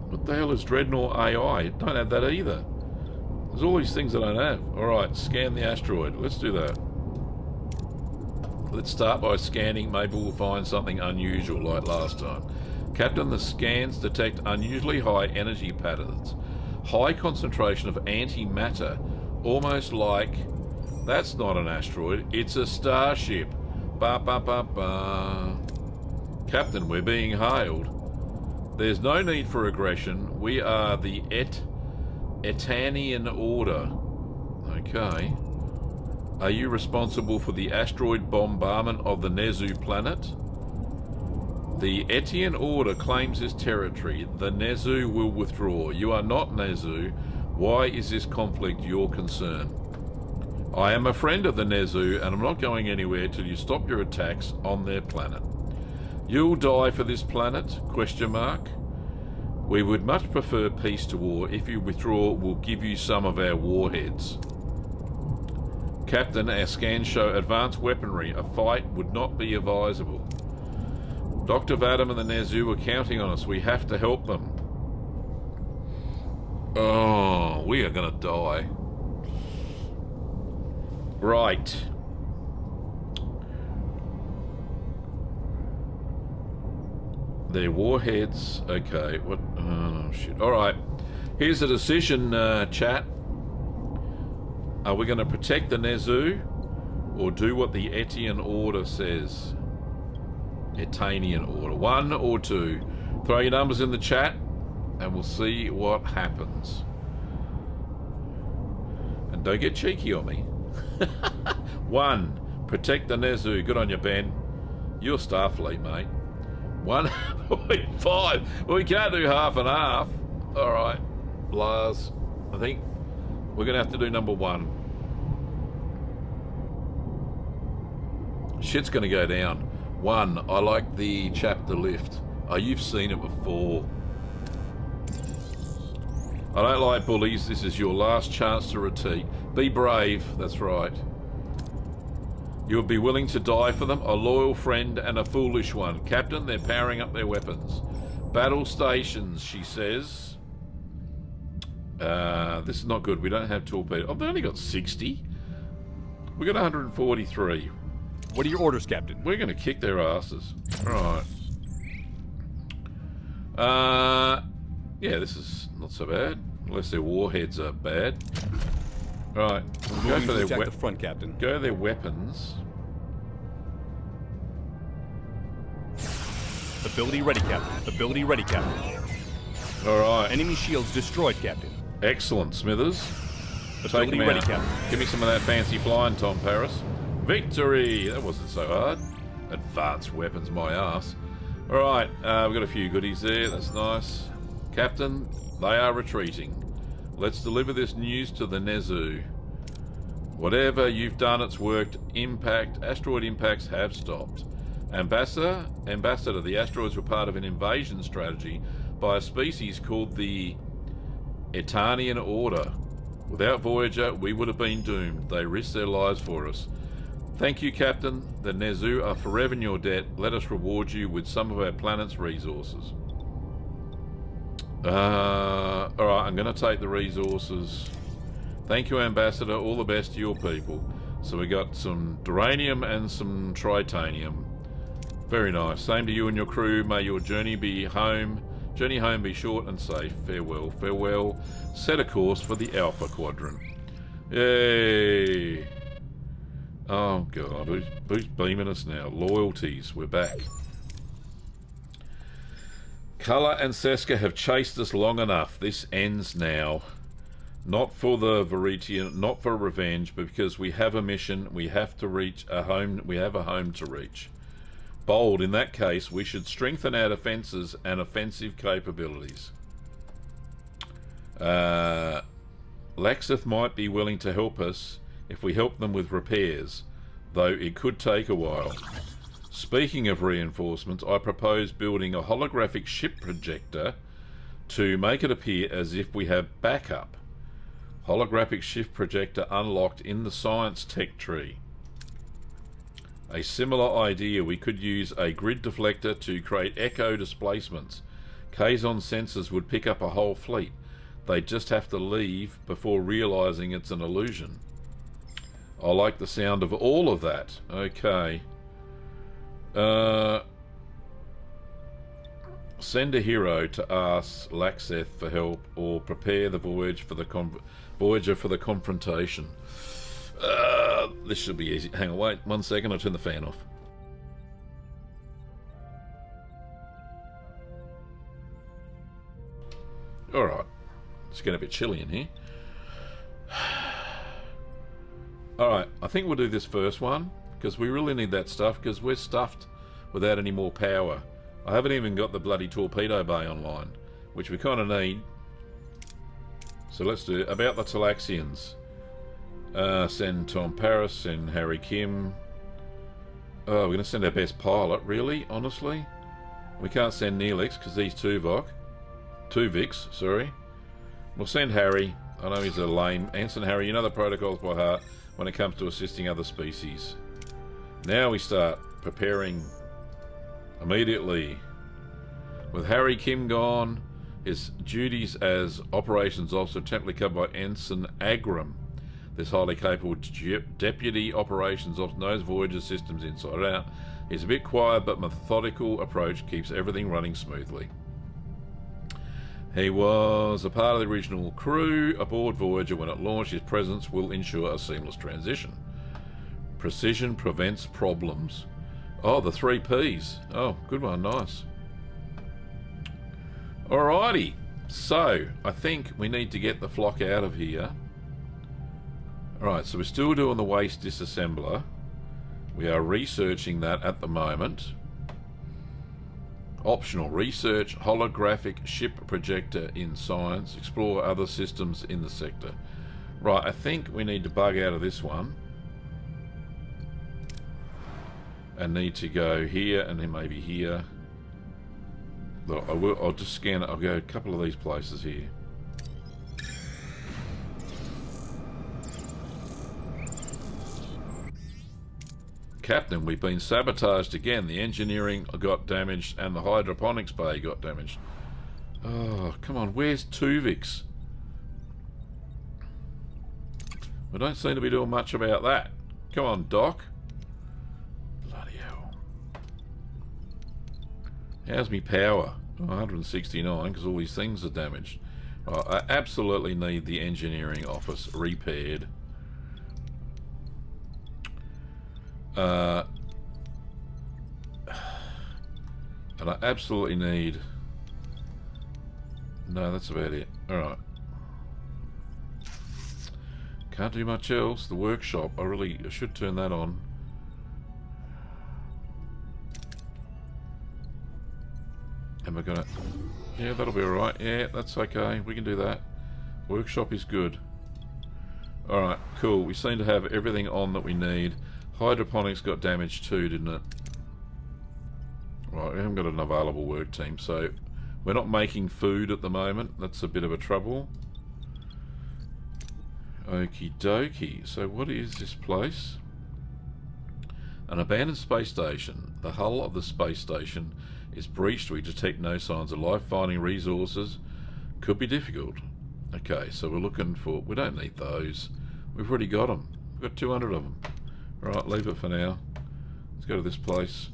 What the hell is Dreadnought AI? Don't have that either. There's all these things I don't have. Alright, scan the asteroid. Let's do that. Let's start by scanning. Maybe we'll find something unusual like last time. Captain, the scans detect unusually high energy patterns. High concentration of antimatter. Almost like... That's not an asteroid. It's a starship. Ba ba ba ba. Captain, we're being hailed. There's no need for aggression. We are the Etanian Order. Okay. Are you responsible for the asteroid bombardment of the Nezu planet? The Etian Order claims this territory. The Nezu will withdraw. You are not Nezu. Why is this conflict your concern? I am a friend of the Nezu, and I'm not going anywhere till you stop your attacks on their planet. You'll die for this planet? Question mark. We would much prefer peace to war. If you withdraw, we'll give you some of our warheads. Captain, our scans show advanced weaponry. A fight would not be advisable. Dr. Vadam and the Nezu are counting on us. We have to help them. Oh, we are going to die. Right. They're warheads. Okay, what? Oh, shit. Alright. Here's the decision, chat. Are we going to protect the Nezu or do what the Etian order says? Etanian order. 1 or 2. Throw your numbers in the chat and we'll see what happens. And don't get cheeky on me. 1. Protect the Nezu. Good on you, Ben. You're Starfleet, mate. 1.5. Well, we can't do half and half. Alright. Lars. I think we're going to have to do number 1. Shit's going to go down. 1. I like the chapter lift. Oh, you've seen it before. I don't like bullies. This is your last chance to retreat. Be brave. That's right. You would be willing to die for them. A loyal friend and a foolish one. Captain, they're powering up their weapons. Battle stations, she says. This is not good. We don't have torpedoes. Oh, they only got 60. We got 143. What are your orders, Captain? We're going to kick their asses. Right. Yeah, this is not so bad. Unless their warheads are bad. Right. Go for their the front, Captain. Go their weapons. Ability ready, Captain. Ability ready, Captain. Alright. Enemy shields destroyed, Captain. Excellent, Smithers. Ability ready, Captain. Give me some of that fancy flying, Tom Paris. Victory! That wasn't so hard. Advanced weapons, my ass. Alright, we've got a few goodies there. That's nice. Captain, they are retreating. Let's deliver this news to the Nezu. Whatever you've done, it's worked. Asteroid impacts have stopped. Ambassador, the asteroids were part of an invasion strategy by a species called the Etanian Order. Without Voyager, we would have been doomed. They risked their lives for us. Thank you, Captain. The Nezu are forever in your debt. Let us reward you with some of our planet's resources. Alright, I'm going to take the resources. Thank you, Ambassador. All the best to your people. So we got some duranium and some tritanium. Very nice. Same to you and your crew. May your journey home be short and safe. Farewell, farewell. Set a course for the Alpha Quadrant. Yay! Oh God, who's beaming us now? Loyalties, we're back. Cullen and Seska have chased us long enough. This ends now. Not for the Veritian, not for revenge, but because we have a mission. We have to reach a home. We have a home to reach. Bold. In that case, we should strengthen our defenses and offensive capabilities. Laxeth might be willing to help us if we help them with repairs, though it could take a while. Speaking of reinforcements, I propose building a holographic ship projector to make it appear as if we have backup. Holographic ship projector unlocked in the science tech tree. A similar idea, we could use a grid deflector to create echo displacements. Kazon sensors would pick up a whole fleet. They just have to leave before realizing it's an illusion. I like the sound of all of that. Okay. Send a hero to ask Laxeth for help, or prepare the Voyager for the confrontation. This should be easy. Hang on, wait 1 second. I'll turn the fan off. Alright. It's getting a bit chilly in here. Alright, I think we'll do this first one, because we really need that stuff, because we're stuffed without any more power. I haven't even got the bloody torpedo bay online, which we kind of need. So let's do it. About the Talaxians. Send Tom Paris, send Harry Kim. Oh, we're going to send our best pilot, really? Honestly? We can't send Neelix, because he's Tuvix, sorry. We'll send Harry. I know he's a lame. Anson Harry, you know the protocols by heart when it comes to assisting other species. Now we start preparing immediately. With Harry Kim gone, His duties as operations officer temporarily covered by Ensign Agram. This highly capable deputy operations officer knows Voyager systems inside and out. He's a bit quiet, but methodical approach keeps everything running smoothly. He was a part of the original crew aboard Voyager when it launched. His presence will ensure a seamless transition. Precision prevents problems. Oh, the 3 Ps. Oh, good one, nice. Alrighty, so I think we need to get the flock out of here. Alright, so we're still doing the waste disassembler. We are researching that at the moment. Optional research, holographic ship projector in science, explore other systems in the sector. Right, I think we need to bug out of this one. And need to go here and then maybe here. Look, I'll just scan it. I'll go a couple of these places here. Captain, we've been sabotaged again. The engineering got damaged and the hydroponics bay got damaged. Oh, come on. Where's Tuvix? We don't seem to be doing much about that. Come on, Doc. Bloody hell. How's me power? Oh, 169 because all these things are damaged. Oh, I absolutely need the engineering office repaired. And I absolutely need... No, that's about it. Alright. Can't do much else. The workshop, I should turn that on. Am I gonna... Yeah, that'll be alright. Yeah, that's okay. We can do that. Workshop is good. Alright, cool. We seem to have everything on that we need. Hydroponics got damaged too, didn't it? Right, we haven't got an available work team, so we're not making food at the moment. That's a bit of a trouble. Okie dokie. So what is this place? An abandoned space station. The hull of the space station is breached. We detect no signs of life. Finding resources could be difficult. Okay, so we're looking for... We don't need those. We've already got them. We've got 200 of them. Right, leave it for now. Let's go to this place.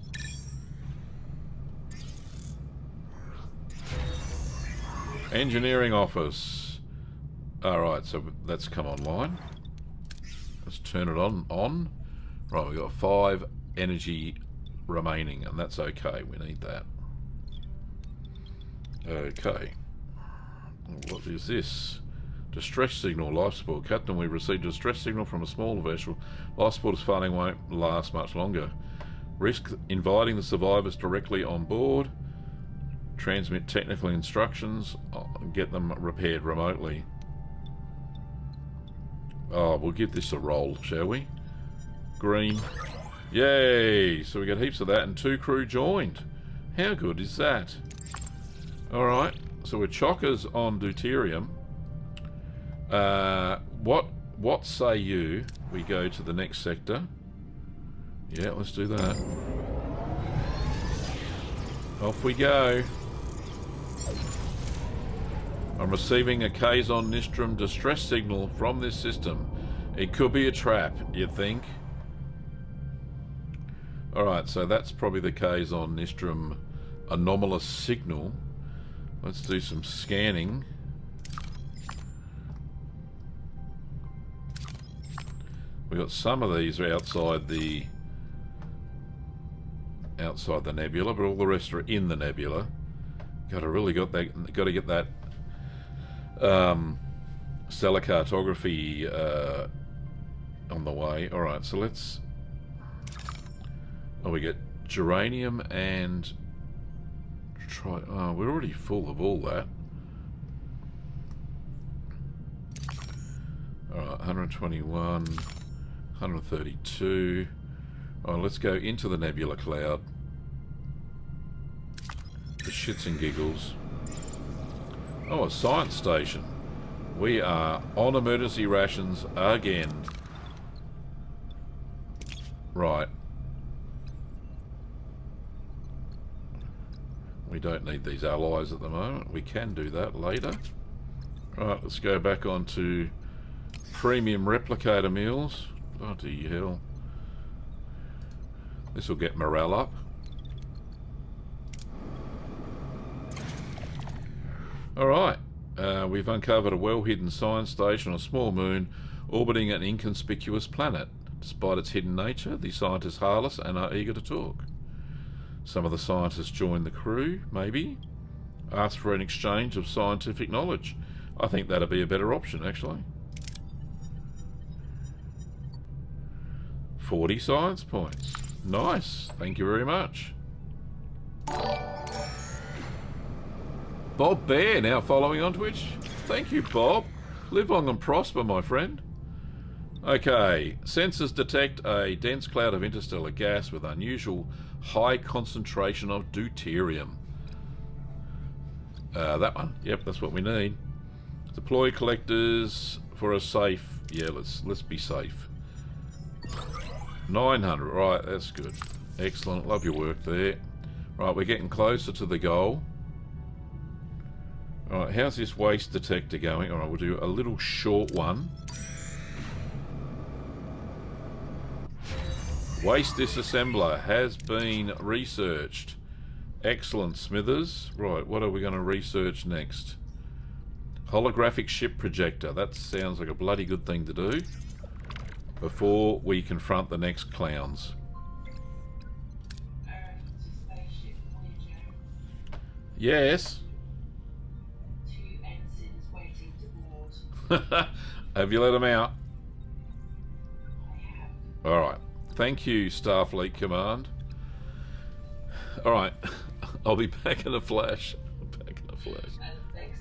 Engineering office. Alright, so that's come online. Let's turn it on. Right, we've got 5 energy remaining, and that's okay. We need that. Okay. What is this? Distress signal, life support. Captain, we received a distress signal from a smaller vessel. Life support funding won't last much longer. Risk inviting the survivors directly on board. Transmit technical instructions. Get them repaired remotely. Oh, we'll give this a roll, shall we? Green. Yay! So we got heaps of that and 2 crew joined. How good is that? Alright, so we're chockers on deuterium. What say you we go to the next sector? Yeah, let's do that. Off we go. I'm receiving a Kazon Nistrum distress signal from this system. It could be a trap, you think? Alright, so that's probably the Kazon Nistrum anomalous signal. Let's do some scanning. We got some of these are outside the nebula, but all the rest are in the nebula. Got to get that stellar cartography on the way. All right, so let's. Oh, we get geranium and Oh, we're already full of all that. Alright, 121, 132. Oh, let's go into the nebula cloud. For shits and giggles. Oh, a science station. We are on emergency rations again. Right. We don't need these allies at the moment. We can do that later. Right, let's go back on to premium replicator meals. Bloody hell. This will get morale up. Alright, we've uncovered a well-hidden science station on a small moon orbiting an inconspicuous planet. Despite its hidden nature, the scientists harmless and are eager to talk. Some of the scientists join the crew, maybe. Ask for an exchange of scientific knowledge. I think that'd be a better option, actually. 40 science points. Nice. Thank you very much. Bob Bear now following on Twitch. Thank you, Bob. Live long and prosper, my friend. Okay. Sensors detect a dense cloud of interstellar gas with unusual high concentration of deuterium. That one. Yep, that's what we need. Deploy collectors for a safe. Yeah, let's be safe. 900. Right, that's good. Excellent. Love your work there. Right, we're getting closer to the goal. Alright, how's this waste detector going? Alright, we'll do a little short one. Waste disassembler has been researched. Excellent, Smithers. Right, what are we going to research next? Holographic ship projector. That sounds like a bloody good thing to do before we confront the next clowns. Yes. 2 ensigns waiting to board. Have you let them out? I have. Alright. Thank you, Starfleet Command. Alright. I'll be back in a flash. Back in a flash. Thanks.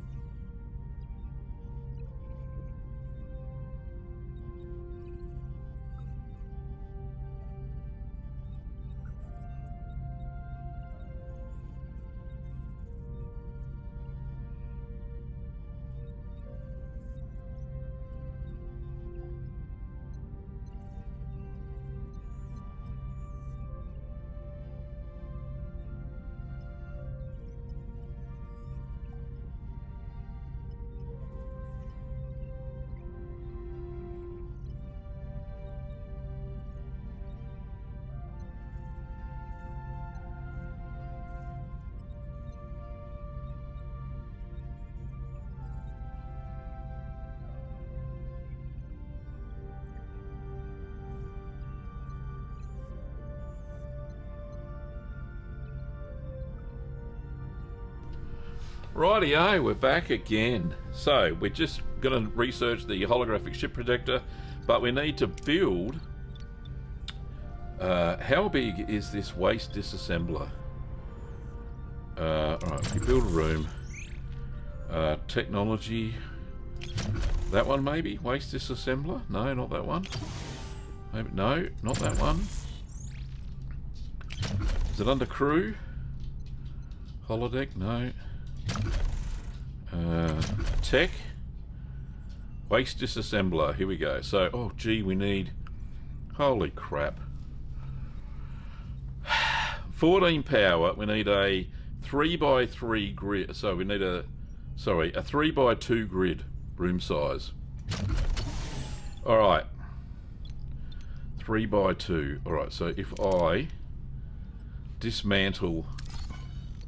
Rightio, we're back again. So, we're just going to research the holographic ship projector, but we need to build... how big is this waste disassembler? Alright, we build a room. Technology... That one maybe? Waste disassembler? No, not that one. Maybe, no, not that one. Is it under crew? Holodeck? No. Tech. Waste disassembler. Here we go. So, oh gee, we need... Holy crap. 14 power. We need a 3x3 grid. So we need a... Sorry, a 3x2 grid. Room size. Alright. 3x2. Alright, so if I dismantle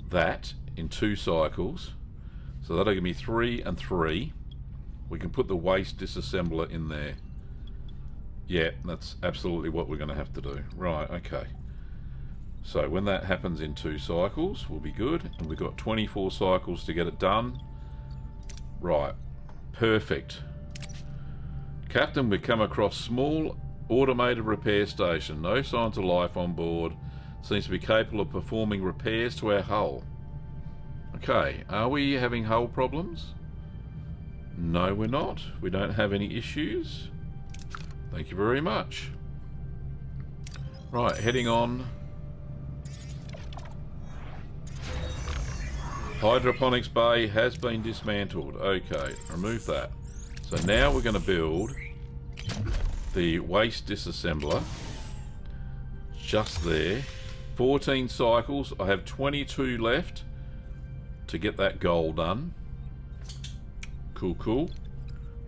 that in 2 cycles, so that'll give me 3 and 3, we can put the waste disassembler in there. Yeah, that's absolutely what we're going to have to do. Right, okay. So when that happens in 2 cycles, we'll be good. And we've got 24 cycles to get it done. Right, perfect. Captain, we come across small automated repair station. No signs of life on board. Seems to be capable of performing repairs to our hull. Okay, are we having hull problems? No, we're not. We don't have any issues. Thank you very much. Right, heading on. Hydroponics bay has been dismantled. Okay, remove that. So now we're going to build the waste disassembler. Just there. 14 cycles. I have 22 left. to get that goal done. Cool, cool.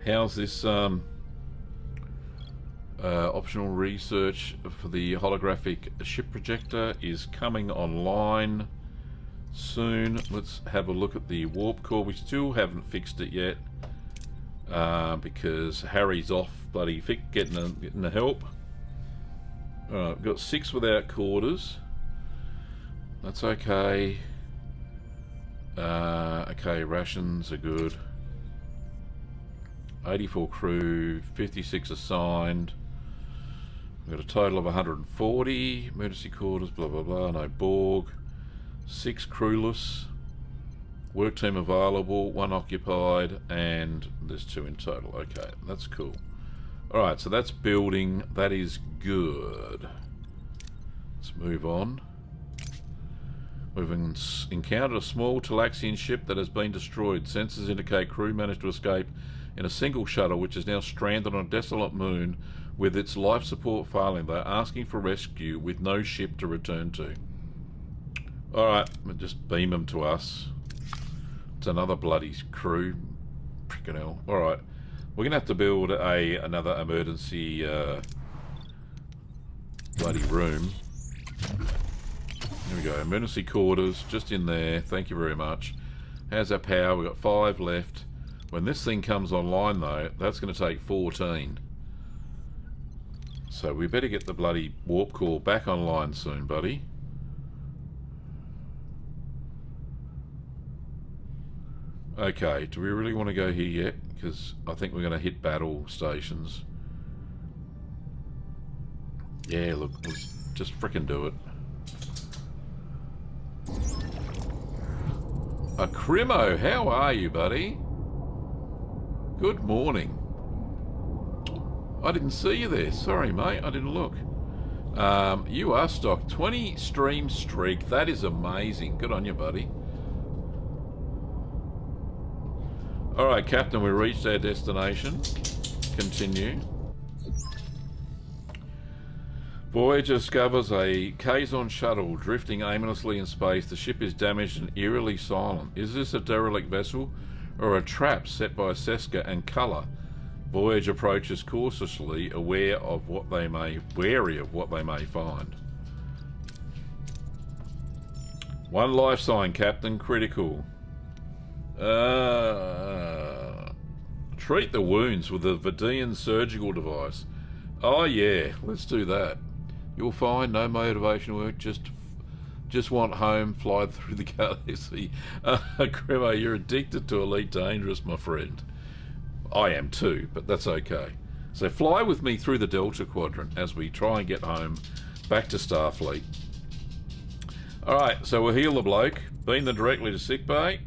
How's this optional research for the holographic ship projector is coming online soon. Let's have a look at the warp core. We still haven't fixed it yet because Harry's off bloody getting the help. Alright, we've got 6 without quarters. That's okay. Okay, rations are good. 84 crew, 56 assigned. We've got a total of 140. Emergency quarters, blah blah blah. No Borg. 6 crewless. Work team available, 1 occupied, and there's 2 in total. Okay, that's cool. Alright, so that's building. That is good. Let's move on. We've encountered a small Talaxian ship that has been destroyed. Sensors indicate crew managed to escape in a single shuttle, which is now stranded on a desolate moon with its life support failing. They're asking for rescue with no ship to return to. Alright, just beam them to us. It's another bloody crew. Frickin' hell. Alright, we're going to have to build another emergency bloody room. Here we go, emergency quarters, just in there. Thank you very much. How's our power? We've got 5 left. When this thing comes online, though, that's going to take 14. So we better get the bloody warp core back online soon, buddy. Okay, do we really want to go here yet? Because I think we're going to hit battle stations. Yeah, look, let's just frickin' do it. A Crimo, how are you, buddy? Good morning. I didn't see you there. Sorry, mate. I didn't look. You are stocked. 20 stream streak. That is amazing. Good on you, buddy. Alright, Captain. We reached our destination. Continue. Voyager discovers a Kazon shuttle drifting aimlessly in space. The ship is damaged and eerily silent. Is this a derelict vessel or a trap set by Seska and Color? Voyager approaches cautiously, wary of what they may find. 1 life sign, Captain. Critical. Treat the wounds with a Vidian surgical device. Oh yeah, let's do that. You'll find no motivation work, just want home, fly through the galaxy. Cremo, you're addicted to Elite Dangerous, my friend. I am too, but that's okay. So fly with me through the Delta Quadrant as we try and get home, back to Starfleet. Alright, so we'll heal the bloke, beam them directly to sickbay.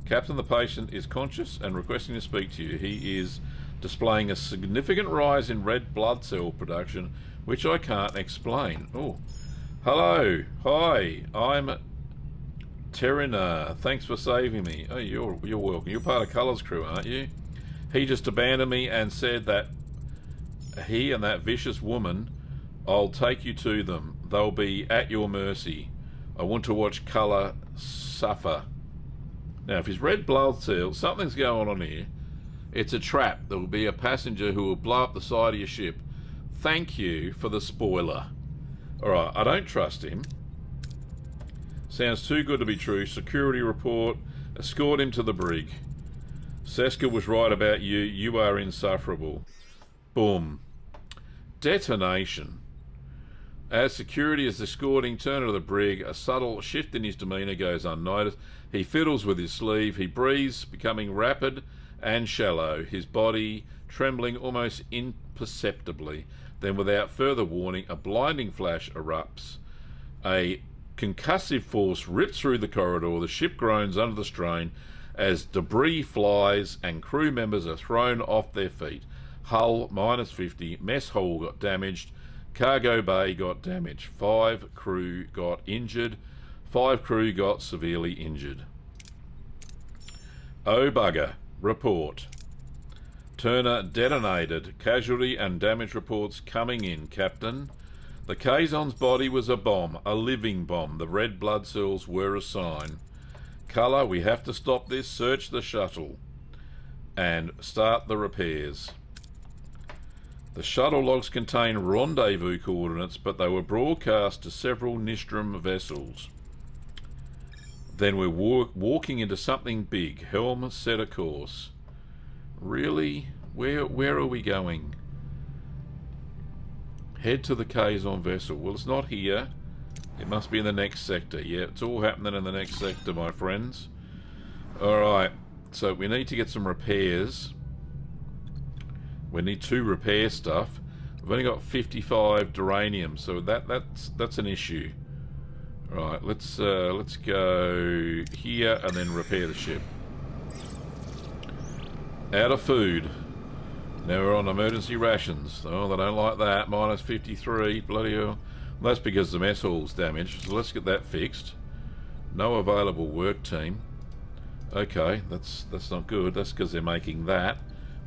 Captain, the patient is conscious and requesting to speak to you. He is displaying a significant rise in red blood cell production, which I can't explain. Oh, hello, hi, I'm Terina. Thanks for saving me. Oh, you're welcome. You're part of Color's crew, aren't you? He just abandoned me and said that he and that vicious woman, I'll take you to them. They'll be at your mercy. I want to watch Color suffer. Now, if his red blood cells, something's going on here. It's a trap. There will be a passenger who will blow up the side of your ship. Thank you for the spoiler. Alright, I don't trust him. Sounds too good to be true. Security report. Escort him to the brig. Seska was right about you. You are insufferable. Boom. Detonation. As security is escorting Turner to the brig, a subtle shift in his demeanour goes unnoticed. He fiddles with his sleeve. He breathes, becoming rapid and shallow, his body trembling almost imperceptibly. Then, without further warning, a blinding flash erupts. A concussive force rips through the corridor. The ship groans under the strain as debris flies and crew members are thrown off their feet. Hull -50, mess hall got damaged, cargo bay got damaged, 5 crew got injured, 5 crew got severely injured. Oh bugger. Report. Turner detonated. Casualty and damage reports coming in, Captain. The Kazon's body was a bomb, a living bomb. The red blood cells were a sign. Colour, we have to stop this. Search the shuttle. And start the repairs. The shuttle logs contain rendezvous coordinates, but they were broadcast to several Nistrum vessels. Then we're walking into something big. Helm set a course. Really? Where are we going? Head to the Kazon vessel. Well, it's not here. It must be in the next sector. Yeah, it's all happening in the next sector, my friends. Alright, so we need to get some repairs. We need 2 repair stuff. We've only got 55 duranium, so that's an issue. Right, let's go here and then repair the ship. Out of food. Now we're on emergency rations. Oh, they don't like that. Minus 53. Bloody hell. Well, that's because the mess hall's damaged. So let's get that fixed. No available work team. Okay, that's not good. That's because they're making that.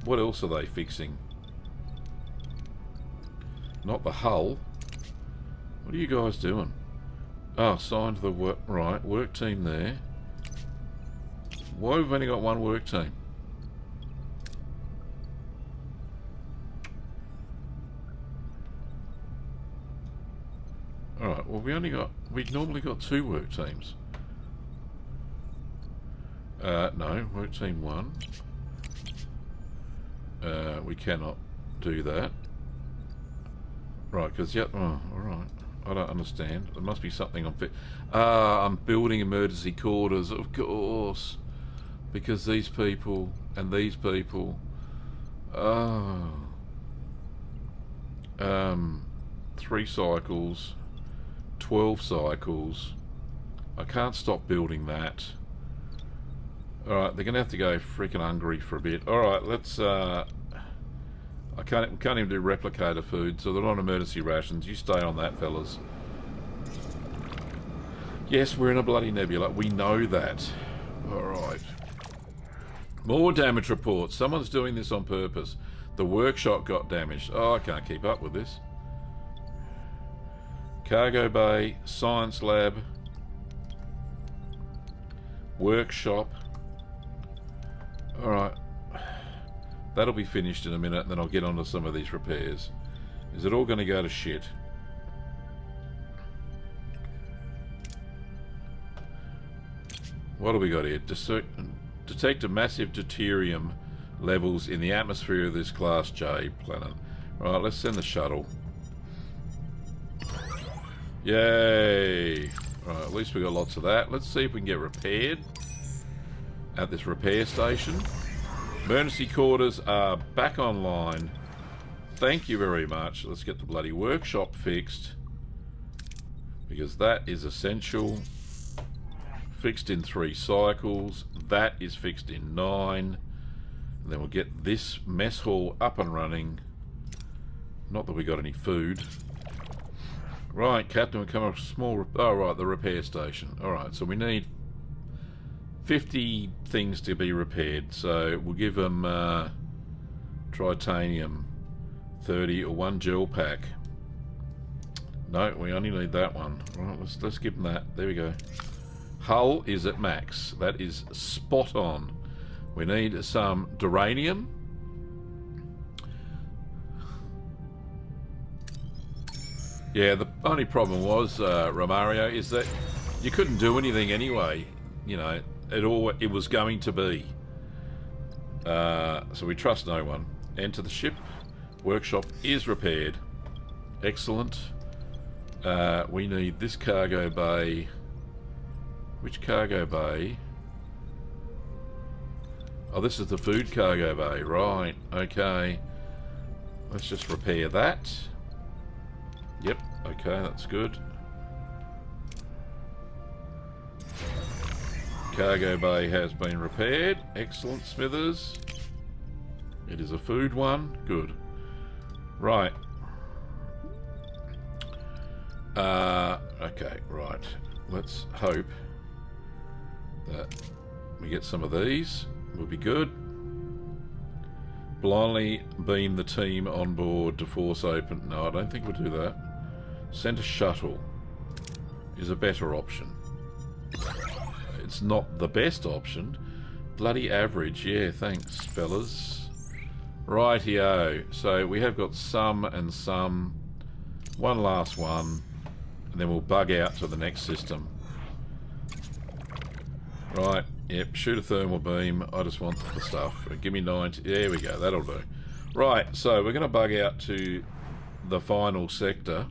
What else are they fixing? Not the hull. What are you guys doing? Oh, signed the work. Right, work team there. Why have we only got 1 work team? Alright, well we've normally got 2 work teams. No, work team 1. We cannot do that. Right, because, yep, oh, alright. I don't understand. There must be something on fit. I'm building emergency quarters, of course. Because these people and these people. Oh. 3 cycles. 12 cycles. I can't stop building that. Alright, they're going to have to go freaking hungry for a bit. Alright, let's... I can't even do replicator food, so they're on emergency rations. You stay on that, fellas. Yes, we're in a bloody nebula. We know that. Alright. More damage reports. Someone's doing this on purpose. The workshop got damaged. Oh, I can't keep up with this. Cargo bay, science lab, workshop. Alright. That'll be finished in a minute, and then I'll get onto some of these repairs. Is it all going to go to shit? What do we got here? Detect a massive deuterium levels in the atmosphere of this Class J planet. Right, let's send the shuttle. Yay! Right, at least we got lots of that. Let's see if we can get repaired at this repair station. Emergency quarters are back online. Thank you very much. Let's get the bloody workshop fixed, because that is essential. Fixed in 3 cycles. That is fixed in 9. And then we'll get this mess hall up and running. Not that we got any food. Right, Captain, we come up with a small... Oh, right, the repair station. Alright, so we need 50 things to be repaired. So we'll give them tritanium 30 or 1 gel pack. No, we only need that one. Right, let's give them that. There we go. Hull is at max. That is spot on. We need some duranium. Yeah, the only problem was, Romario, is that you couldn't do anything anyway. You know, it was going to be. So we trust no one. Enter the ship. Workshop is repaired. Excellent. We need this cargo bay. Which cargo bay? Oh, this is the food cargo bay. Right, okay. Let's just repair that. Yep, okay, that's good. Cargo bay has been repaired. Excellent, Smithers. It is a food one. Good. Right. Okay, right. Let's hope that we get some of these. We'll be good. Blindly beam the team on board to force open. No, I don't think we'll do that. Send a shuttle is a better option. it's not the best option. Bloody average, yeah, thanks, fellas. Rightio. So we have got some and some. One last one. And then we'll bug out to the next system. Right, yep, shoot a thermal beam. I just want the stuff. Give me 90. There we go, that'll do. Right, so we're going to bug out to the final sector.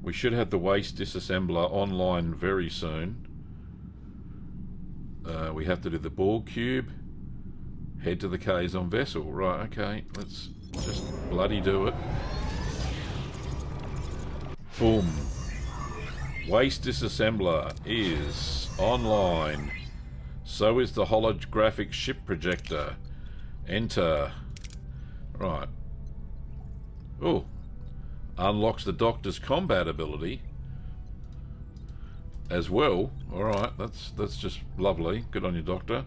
We should have the waste disassembler online very soon. We have to do the Borg cube. Head to the Kazon vessel. Right, okay, let's just bloody do it. Boom. Waste disassembler is online. So is the holographic ship projector. Enter. Right. Oh. Unlocks the Doctor's combat ability as well. Alright, that's just lovely. Good on you, Doctor.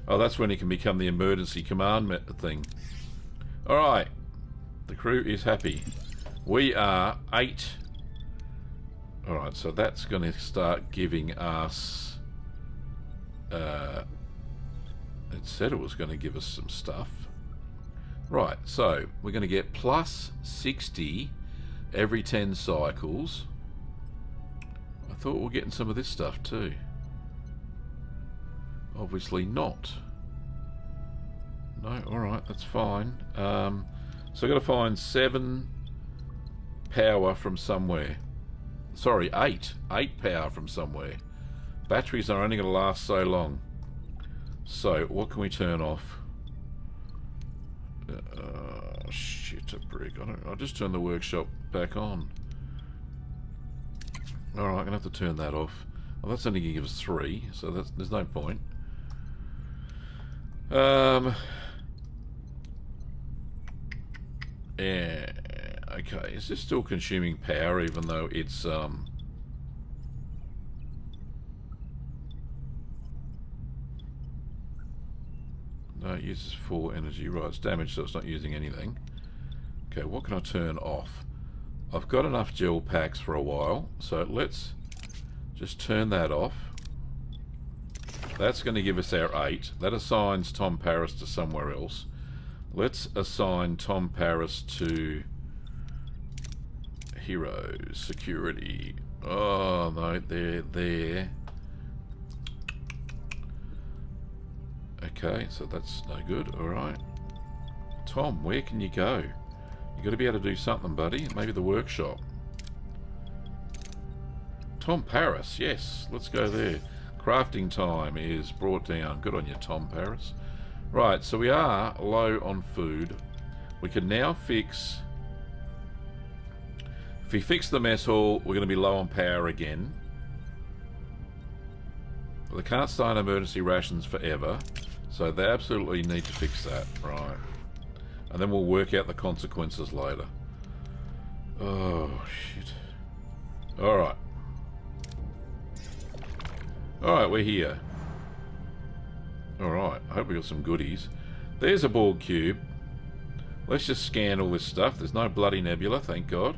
Oh, that's when he can become the emergency command thing. Alright. The crew is happy. We are 8. Alright, so that's going to start giving us... it said it was going to give us some stuff. Right, so we're going to get plus 60 every 10 cycles. I thought we were getting some of this stuff too. Obviously not. No, alright, that's fine. So I've got to find 7 power from somewhere. Sorry, 8. 8 power from somewhere. Batteries are only going to last so long. So, what can we turn off? Shit, a brick. I'll just turn the workshop back on. Alright, I'm going to have to turn that off. Well, that's only going to give us 3, so there's no point. Yeah, okay. Is this still consuming power even though it's... No, it uses 4 energy. Right, it's damaged, so it's not using anything. Okay, what can I turn off? I've got enough gel packs for a while, so let's just turn that off. That's going to give us our 8. That assigns Tom Paris to somewhere else. Let's assign Tom Paris to Heroes, Security. Oh, no, they're there. Okay, so that's no good. Alright. Tom, where can you go? You got to be able to do something, buddy. Maybe the workshop. Tom Paris, yes. Let's go there. Crafting time is brought down. Good on you, Tom Paris. Right, so we are low on food. We can now fix... If we fix the mess hall, we're going to be low on power again. Well, they can't stay on emergency rations forever, so they absolutely need to fix that. Right. And then we'll work out the consequences later. Oh, shit. Alright. Alright, we're here. Alright, I hope we got some goodies. There's a Borg cube. Let's just scan all this stuff. There's no bloody nebula, thank God.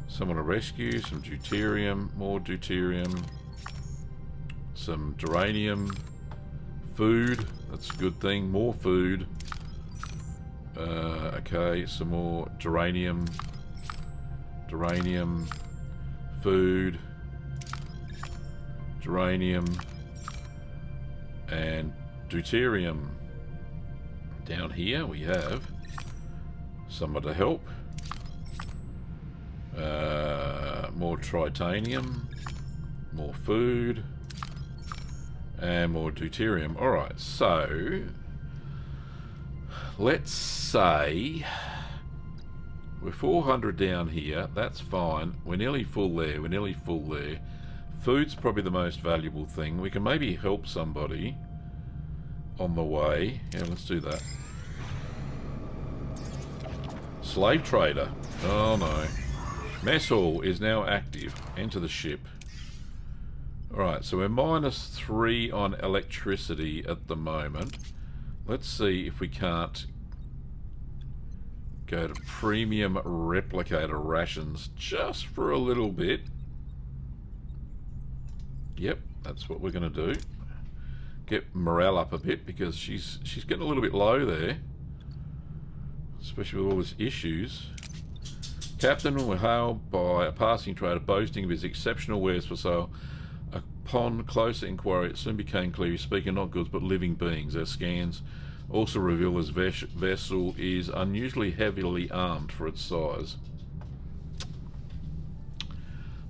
Someone to rescue, some deuterium, more deuterium, some duranium, food, that's a good thing, more food. Okay, some more duranium, food, duranium, and deuterium. Down here we have someone to help. More tritanium, more food, and more deuterium. Alright, so let's say we're 400 down here. That's fine. We're nearly full there. Food's probably the most valuable thing. We can maybe help somebody on the way. Yeah, let's do that. Slave trader. Oh no. Mess hall is now active. Enter the ship. Alright, so we're -3 on electricity at the moment. Let's see if we can't Go to premium replicator rations just for a little bit. Yep, that's what we're going to do. Get morale up a bit because she's getting a little bit low there, especially with all these issues. Captain were hailed by a passing trader boasting of his exceptional wares for sale. Upon closer inquiry, it soon became clear he's speaking not goods but living beings. Our scans also reveal his vessel is unusually heavily armed for its size.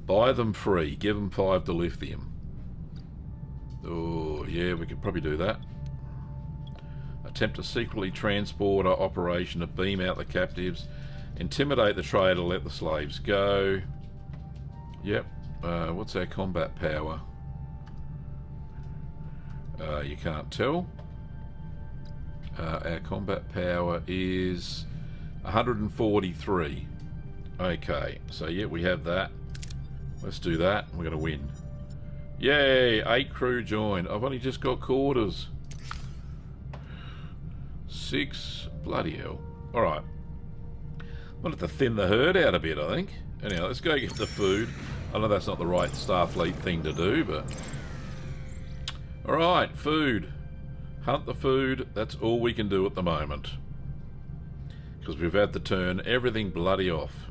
Buy them free. Give them 5 dilithium. Oh, yeah, we could probably do that. Attempt to secretly transport our operation to beam out the captives. Intimidate the trader, let the slaves go. Yep. What's our combat power? You can't tell. Our combat power is 143. Okay, so yeah, we have that. Let's do that. We're going to win. Yay! 8 crew joined. I've only just got quarters. 6. Bloody hell. Alright. I'll have to thin the herd out a bit, I think. Anyhow, let's go get the food. I know that's not the right Starfleet thing to do, but... Alright, food. Hunt the food. That's all we can do at the moment. Because we've had to turn everything bloody off.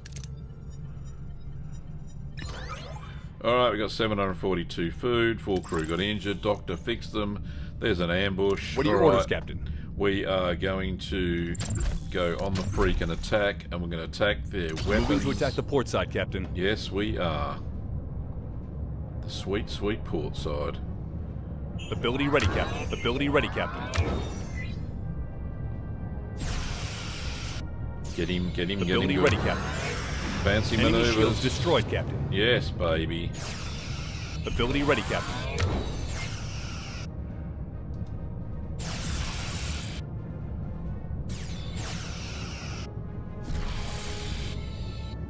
Alright, we got 742 food. 4 crew got injured. Doctor fixed them. There's an ambush. What are your orders, Captain? We are going to go on the freak and attack, and we're going to attack their weapons. Moving to attack the port side, Captain. Yes, we are. The sweet, sweet port side. Ability ready, Captain. Ability ready, Captain. Get him, Ability ready, Captain. Fancy Enemy maneuvers. shields destroyed, Captain. Yes, baby. Ability ready, Captain.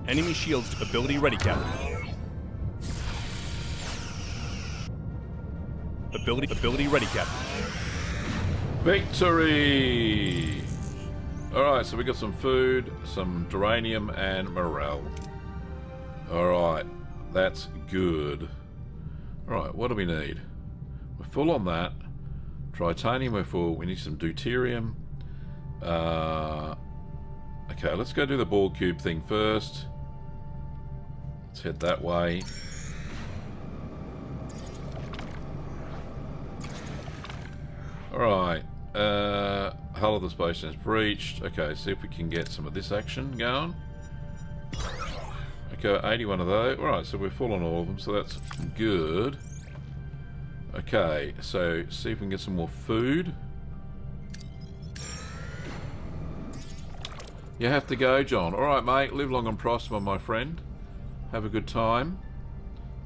Enemy shields ability ready, Captain. Ability ready, Captain. Victory! Alright, so we got some food, some duranium, and morale. Alright, that's good. Alright, what do we need? We're full on that. Tritanium, we're full. We need some deuterium. Okay, let's go do the Borg cube thing first. Let's head that way. Alright, hull of the space station is breached. Okay, see if we can get some of this action going. Okay, 81 of those. Alright, so we're full on all of them, so that's good. Okay, so see if we can get some more food. You have to go, John. Alright, mate, live long and prosper, my friend. Have a good time.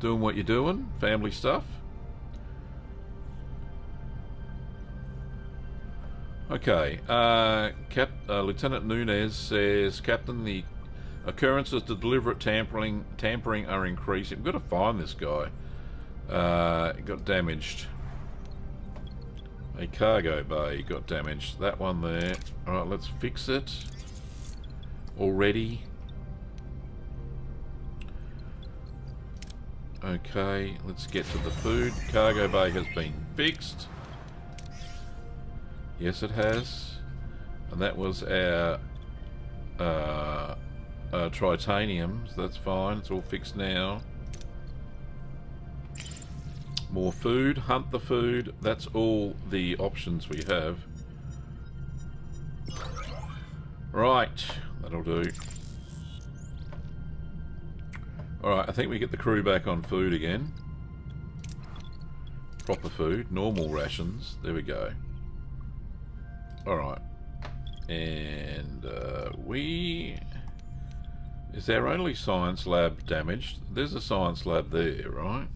Doing what you're doing. Family stuff. Okay, Lieutenant Nunez says, Captain, the occurrences to deliberate tampering are increasing. We've got to find this guy. Got damaged. A cargo bay got damaged. That one there. Alright, let's fix it. Already. Okay, let's get to the food. Cargo bay has been fixed. Yes, it has. And that was our tritaniums. That's fine. It's all fixed now. More food. Hunt the food. That's all the options we have. Right. That'll do. Alright, I think we get the crew back on food again. Proper food. Normal rations. There we go. Alright. And is our only science lab damaged? There's a science lab there, right?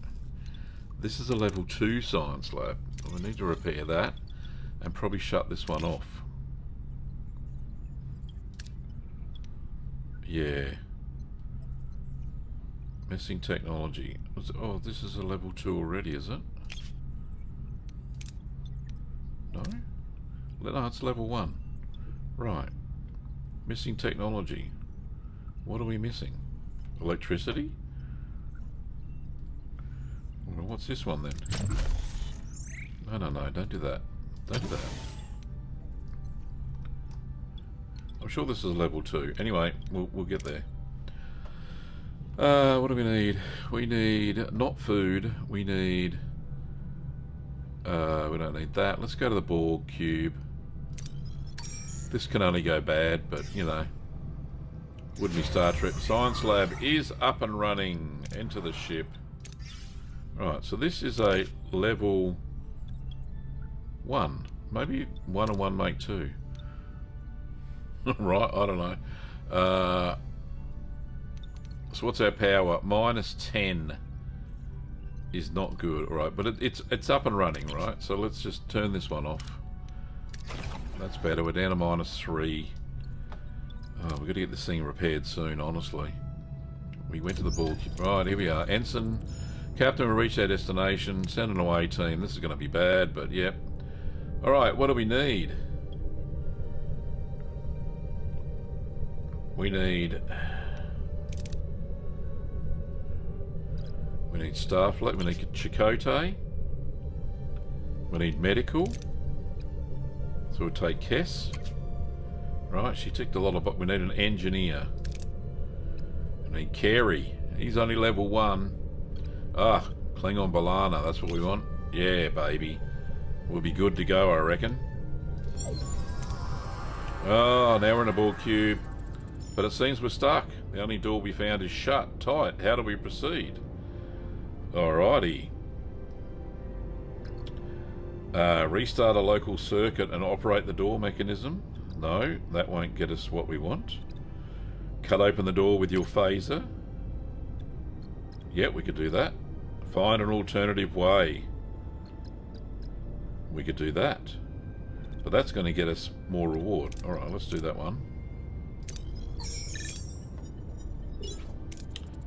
This is a level 2 science lab. We need to repair that and probably shut this one off. Yeah. Missing technology. Oh, this is a level 2 already, is it? No? No, it's level 1. Right. Missing technology. What are we missing? Electricity? Well, what's this one then? No, don't do that. Don't do that. I'm sure this is level 2. Anyway, we'll get there. What do we need? We need not food. We need. We don't need that. Let's go to the Borg cube. This can only go bad, but you know, wouldn't be Star Trek. Science lab is up and running. Enter the ship. Right, so this is a level 1. Maybe 1 and 1 make 2. Right, I don't know. So what's our power? -10 is not good, right? But it's up and running, right? So let's just turn this one off. That's better. We're down to -3. Oh, we've got to get this thing repaired soon, honestly. We went to the Borg. Right, here we are. Ensign, Captain, we reached our destination. Send an away team. This is going to be bad, but yep. Alright, what do we need? We need Starfleet, we need Chakotay, we need medical, so we'll take Kess. Right, she ticked a lot of, but we need an engineer. We need Carey, he's only level 1. Ah, Klingon Balana, that's what we want. Yeah, baby. We'll be good to go, I reckon. Oh, now we're in a Borg cube. But it seems we're stuck. The only door we found is shut, tight. How do we proceed? Alrighty. Restart a local circuit and operate the door mechanism. No, that won't get us what we want. Cut open the door with your phaser. Yeah, we could do that. Find an alternative way. We could do that. But that's going to get us more reward. Alright, let's do that one.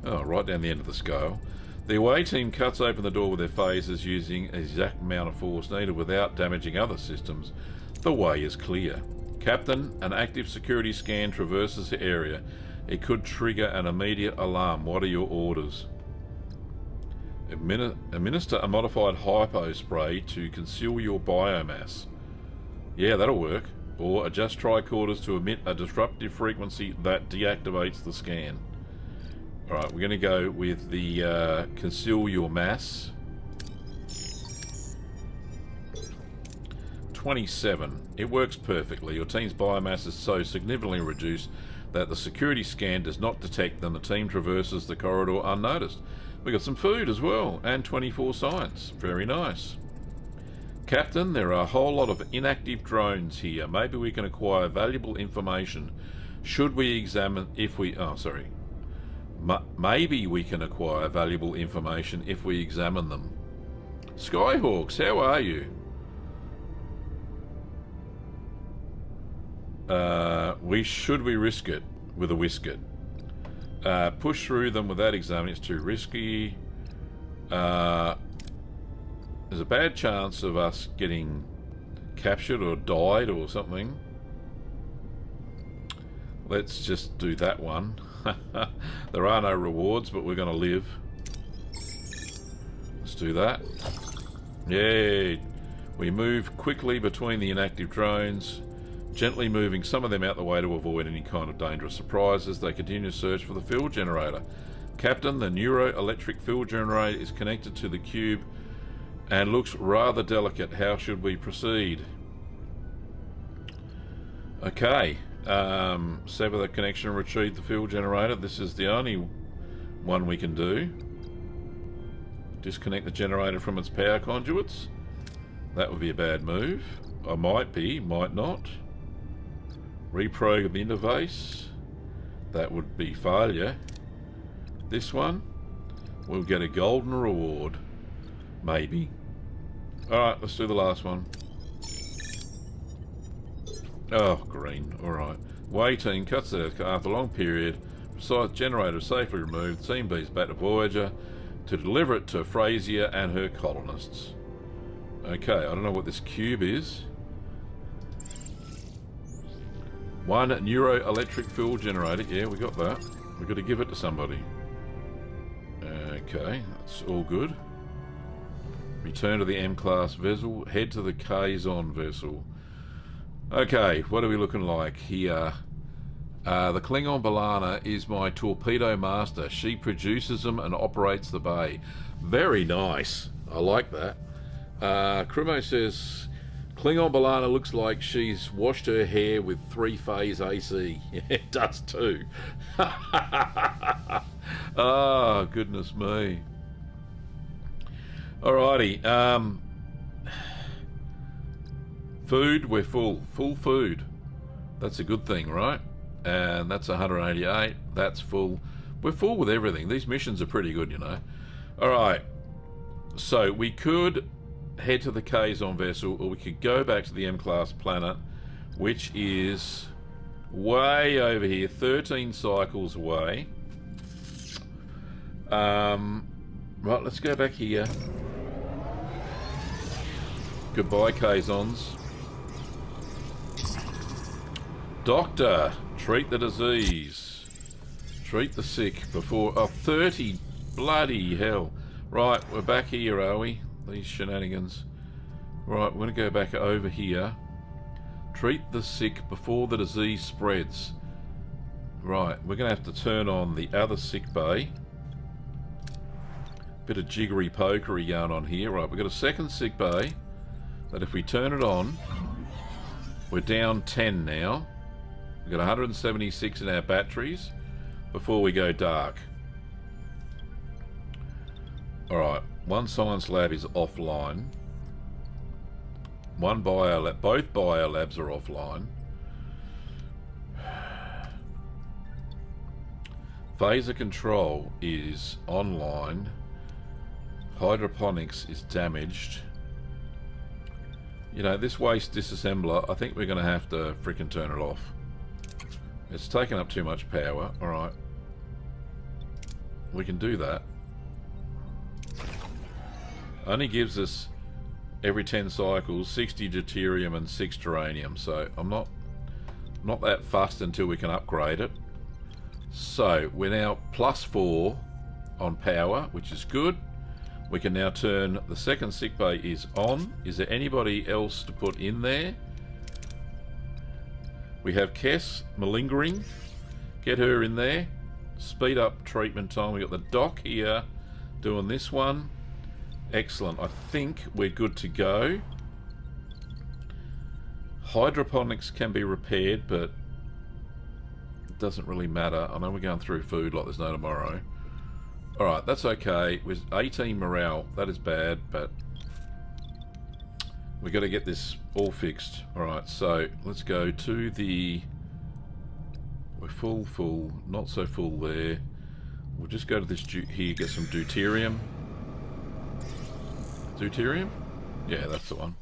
Oh, right down the end of the scale. The away team cuts open the door with their phasers using an exact amount of force needed without damaging other systems. The way is clear. Captain, an active security scan traverses the area. It could trigger an immediate alarm. What are your orders? Administer a modified hypo spray to conceal your biomass. Yeah, that'll work. Or adjust tricorders to emit a disruptive frequency that deactivates the scan. Alright, we're going to go with the conceal your mass. 27. It works perfectly. Your team's biomass is so significantly reduced that the security scan does not detect them. The team traverses the corridor unnoticed. We got some food as well, and 24 science. Very nice. Captain, there are a whole lot of inactive drones here. Maybe we can acquire valuable information. Should we examine if we... Oh, sorry. Maybe we can acquire valuable information if we examine them. Skyhawks, how are you? Should we risk it with a whisket? Push through them without examining, it's too risky. There's a bad chance of us getting captured or died or something. Let's just do that one. There are no rewards, but we're going to live. Let's do that. Yay! We move quickly between the inactive drones, gently moving some of them out the way to avoid any kind of dangerous surprises. They continue to search for the field generator. Captain, the neuroelectric field generator is connected to the cube and looks rather delicate. How should we proceed? Okay. Sever the connection and retrieve the field generator. This is the only one we can do. Disconnect the generator from its power conduits. That would be a bad move. I might be, might not. Reprogram the interface. That would be failure. This one, we'll get a golden reward. Maybe. Alright, let's do the last one. Oh, green. Alright. Way team cuts out after a long period. Precise generator safely removed. Team B's back to Voyager to deliver it to Frasier and her colonists. Okay, I don't know what this cube is. One neuroelectric fuel generator. Yeah, we got that. We've got to give it to somebody. Okay, that's all good. Return to the M-class vessel. Head to the Kazon vessel. Okay, what are we looking like here? The Klingon Balana is my torpedo master. She produces them and operates the bay. Very nice. I like that. Krimo says, Klingon Balana looks like she's washed her hair with 3-phase AC. Yeah, it does too. Oh, goodness me. Alrighty. Food, we're full. Full food. That's a good thing, right? And that's 188. That's full. We're full with everything. These missions are pretty good, you know. Alright. So, we could head to the Kazon vessel, or we could go back to the M-class planet, which is way over here, 13 cycles away. Right, let's go back here. Goodbye, Kazons. Doctor, treat the disease. Treat the sick before... Oh, 30 bloody hell. Right, we're back here, are we? These shenanigans. Right, we're going to go back over here. Treat the sick before the disease spreads. Right, we're going to have to turn on the other sick bay. Bit of jiggery pokery going on here. Right, we've got a second sick bay that if we turn it on, we're down 10 now. We've got 176 in our batteries before we go dark. Alright, one science lab is offline. One biolab, both biolabs are offline. Phaser control is online. Hydroponics is damaged. You know, this waste disassembler, I think we're going to have to frickin' turn it off. It's taking up too much power. Alright. We can do that. Only gives us, every 10 cycles, 60 deuterium and 6 geranium. So, I'm not that fussed until we can upgrade it. So, we're now +4 on power, which is good. We can now turn, the second sick bay is on. Is there anybody else to put in there? We have Kess malingering. Get her in there. Speed up treatment time. We got the doc here doing this one. Excellent. I think we're good to go. Hydroponics can be repaired, but it doesn't really matter. I know we're going through food like there's no tomorrow. Alright, that's okay. With 18 morale, that is bad, but we got to get this all fixed. Alright, so let's go to the... We're full, not so full there. We'll just go to this here, get some deuterium. Deuterium? Yeah, that's the one.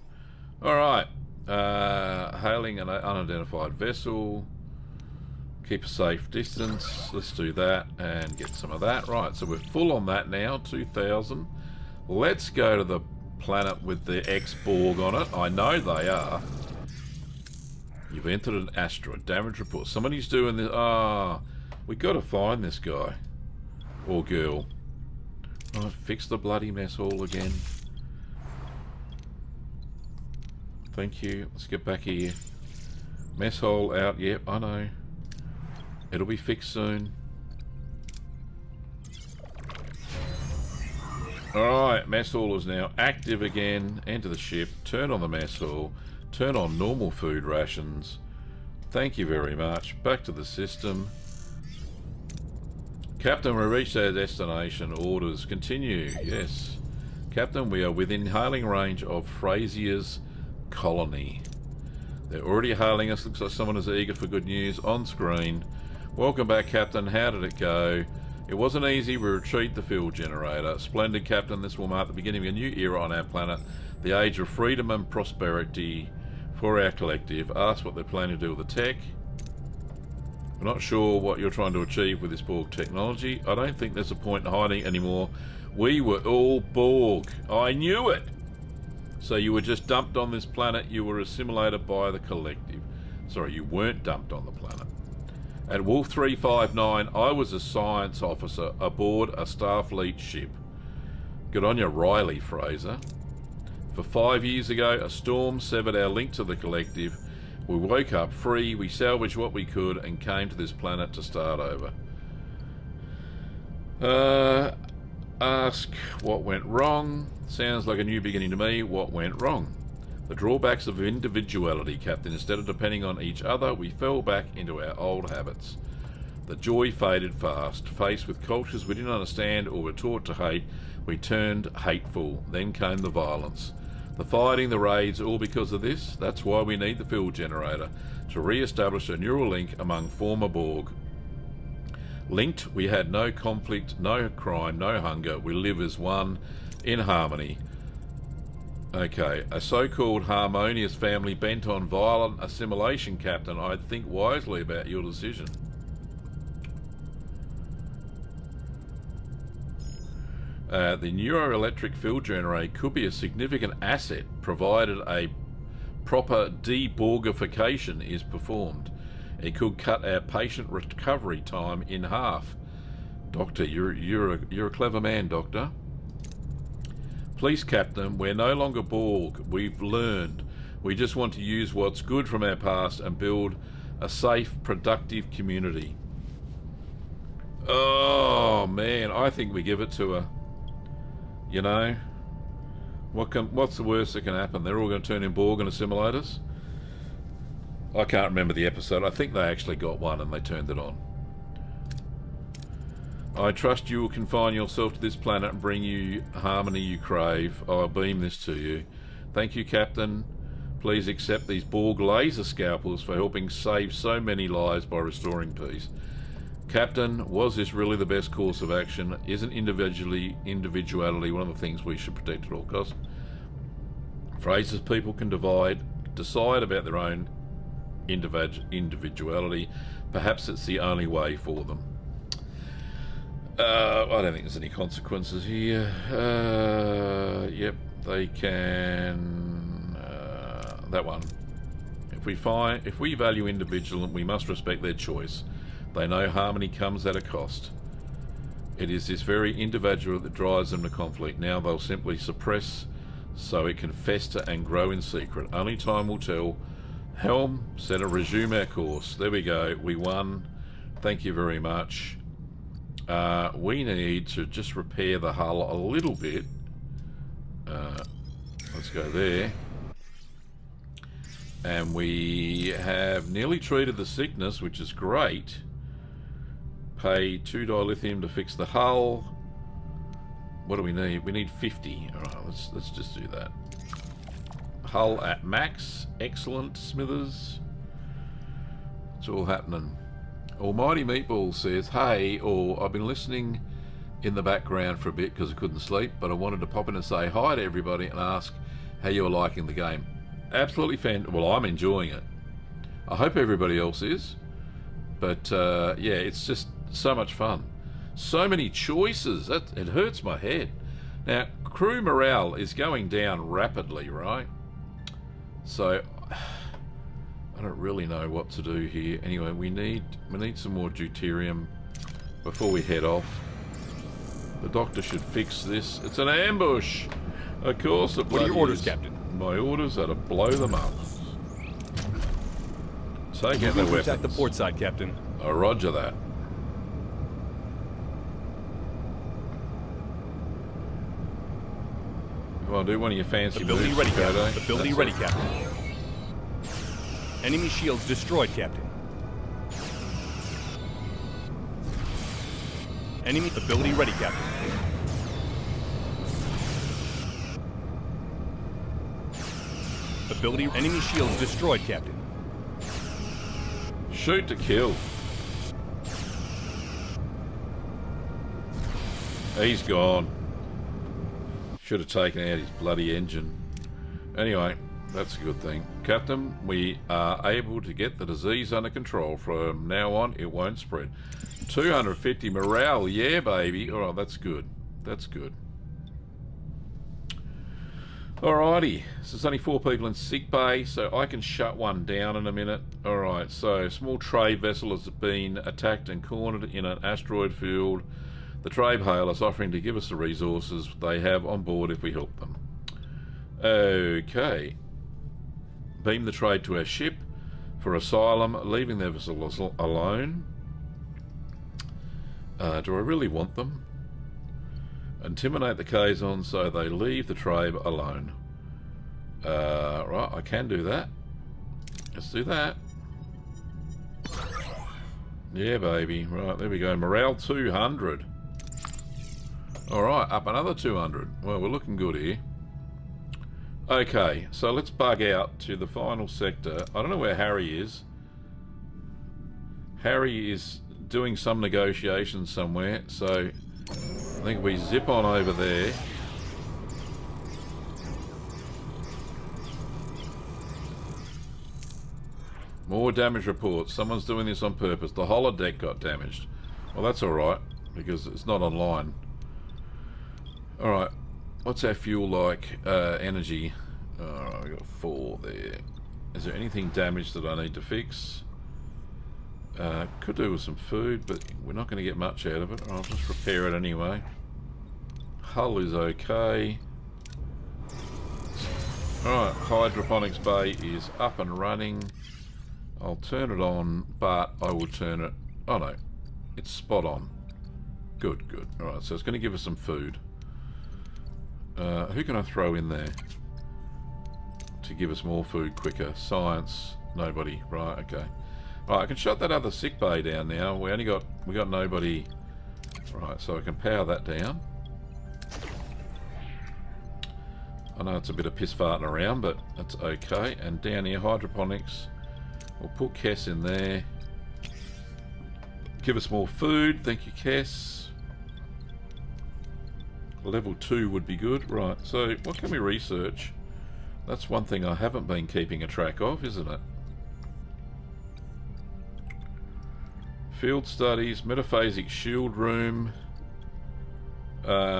Alright, hailing an unidentified vessel. Keep a safe distance. Let's do that and get some of that. Right, so we're full on that now, 2,000. Let's go to the planet with the ex-Borg on it. I know they are. You've entered an asteroid. Damage report. Somebody's doing this. Ah, we got to find this guy. Or girl. Right, fix the bloody mess hall again. Thank you. Let's get back here. Mess hole out. Yep, I know. It'll be fixed soon. Alright, mess hall is now active again. Enter the ship. Turn on the mess hall. Turn on normal food rations. Thank you very much. Back to the system. Captain, we reached our destination. Orders continue. Yes. Captain, we are within hailing range of Frazier's colony. They're already hailing us. Looks like someone is eager for good news. On screen. Welcome back, Captain. How did it go? It wasn't easy. We retrieved the fuel generator. Splendid, Captain. This will mark the beginning of a new era on our planet. The age of freedom and prosperity for our collective. Ask what they're planning to do with the tech. We're not sure what you're trying to achieve with this Borg technology. I don't think there's a point in hiding anymore. We were all Borg. I knew it! So you were just dumped on this planet. You were assimilated by the collective. Sorry, you weren't dumped on the planet. At Wolf 359, I was a science officer aboard a Starfleet ship. Good on you, Riley Fraser. For 5 years ago, a storm severed our link to the collective. We woke up free, we salvaged what we could, and came to this planet to start over. Ask what went wrong. Sounds like a new beginning to me. What went wrong? The drawbacks of individuality, Captain. Instead of depending on each other, we fell back into our old habits. The joy faded fast. Faced with cultures we didn't understand or were taught to hate, we turned hateful. Then came the violence. The fighting, the raids, all because of this. That's why we need the field generator, to re-establish a neural link among former Borg. Linked, we had no conflict, no crime, no hunger. We live as one, in harmony. Okay, a so-called harmonious family bent on violent assimilation, Captain. I'd think wisely about your decision. The neuroelectric field generator could be a significant asset, provided a proper de-Borgification is performed. It could cut our patient recovery time in half. Doctor, you're a clever man, Doctor. Please, Captain, we're no longer Borg. We've learned. We just want to use what's good from our past and build a safe, productive community. Oh, man, I think we give it to her. You know? What's the worst that can happen? They're all going to turn in Borg and assimilate us? I can't remember the episode. I think they actually got one and they turned it on. I trust you will confine yourself to this planet and bring you harmony you crave. I'll beam this to you. Thank you, Captain. Please accept these Borg laser scalpels for helping save so many lives by restoring peace. Captain, was this really the best course of action? Isn't individuality one of the things we should protect at all costs? Phrases people can decide about their own individuality. Perhaps it's the only way for them. I don't think there's any consequences here. Yep, they can. That one. If we value individual, we must respect their choice. They know harmony comes at a cost. It is this very individual that drives them to conflict. Now they'll simply suppress so it can fester and grow in secret. Only time will tell. Helm, set a resume our course. There we go. We won. Thank you very much. We need to just repair the hull a little bit. Let's go there. And we have nearly treated the sickness, which is great. Pay 2 dilithium to fix the hull. What do we need? We need 50. Alright, let's just do that. Hull at max. Excellent, Smithers. It's all happening. Almighty Meatball says, hey, or I've been listening in the background for a bit because I couldn't sleep, but I wanted to pop in and say hi to everybody and ask how you were liking the game. Absolutely well, I'm enjoying it. I hope everybody else is. But, yeah, it's just so much fun. So many choices. It hurts my head. Now, crew morale is going down rapidly, right? So, I don't really know what to do here. Anyway, we need some more deuterium before we head off. The doctor should fix this. It's an ambush! Of course it bloody What are your orders, is. Captain? My orders are to blow them up. Take out their weapons. Attack the port side, Captain. Oh, roger that. Come on, do one of your fancy Ability moves, ready, Kodo. Captain. Ability ready, Captain. Enemy shields destroyed, Captain. Enemy ability ready, Captain. Ability enemy shields destroyed, Captain. Shoot to kill. He's gone. Should have taken out his bloody engine. Anyway, that's a good thing. Captain, we are able to get the disease under control. From now on, it won't spread. 250 morale, yeah, baby. All right, that's good. That's good. Alrighty, so there's only 4 people in sick bay, so I can shut one down in a minute. Alright, so a small trade vessel has been attacked and cornered in an asteroid field. The trade hail is offering to give us the resources they have on board if we help them. Okay. Beam the trade to our ship for asylum, leaving their vessel alone. Do I really want them? Intimidate the Kazon so they leave the trade alone. Right, I can do that. Let's do that. Yeah, baby. Right, there we go. Morale 200. Alright, up another 200. Well, we're looking good here. Okay, so let's bug out to the final sector. I don't know where Harry is. Harry is doing some negotiations somewhere, so I think we zip on over there. More damage reports. Someone's doing this on purpose. The holodeck got damaged. Well, that's alright, because it's not online. Alright, what's our fuel like? Energy. Alright, we got 4 there. Is there anything damaged that I need to fix? Could do with some food, but we're not going to get much out of it. I'll just repair it anyway. Hull is okay. Alright, hydroponics bay is up and running. I'll turn it on, but I will turn it... Oh no, it's spot on. Good, good. Alright, so it's going to give us some food. Who can I throw in there to give us more food quicker? Science, nobody. Right, okay. Right, I can shut that other sick bay down now. We got nobody. Right, so I can power that down. I know it's a bit of piss farting around, but that's okay. And down here, hydroponics. We'll put Kess in there. Give us more food. Thank you, Kess. Level 2 would be good. Right, so what can we research? That's one thing I haven't been keeping a track of, isn't it? Field studies, metaphasic shield room,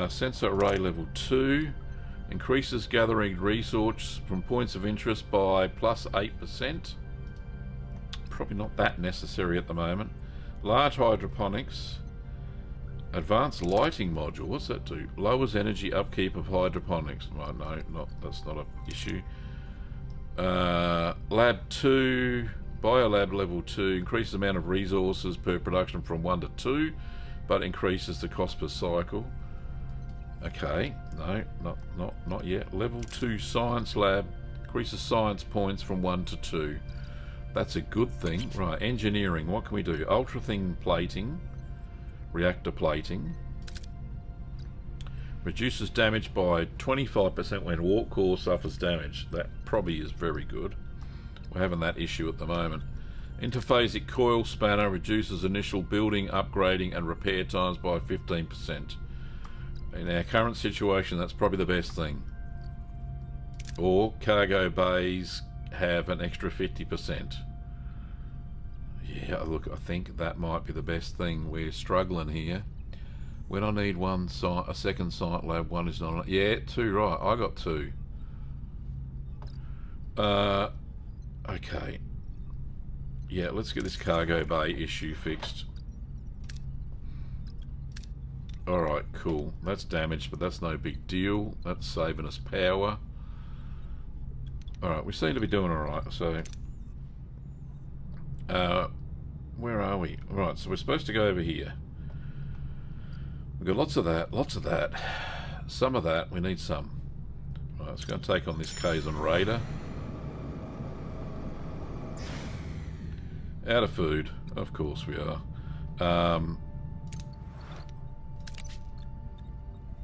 sensor array level 2, increases gathering resource from points of interest by plus 8%. Probably not that necessary at the moment. Large hydroponics, advanced lighting module. What's that do? Lowers energy upkeep of hydroponics. Well, no, that's not an issue. Lab 2. Biolab level 2 increases the amount of resources per production from 1 to 2, but increases the cost per cycle. Okay, no, not yet. Level 2 science lab increases science points from 1 to 2. That's a good thing. Right, engineering, what can we do? Ultra thin plating, reactor plating. Reduces damage by 25% when warp core suffers damage. That probably is very good. We're having that issue at the moment. Interphasic coil spanner reduces initial building, upgrading and repair times by 15%. In our current situation, that's probably the best thing. Or cargo bays have an extra 50%. Yeah, look, I think that might be the best thing. We're struggling here. When I need a second site lab, one is not... Yeah, 2, right. I got 2. Okay. Yeah, let's get this cargo bay issue fixed. Alright, cool. That's damaged, but that's no big deal. That's saving us power. Alright, we seem to be doing alright, so... where are we? Right, so we're supposed to go over here. We've got lots of that, lots of that. Some of that, we need some. Right, it's going to take on this Kazon Raider. Out of food, of course we are.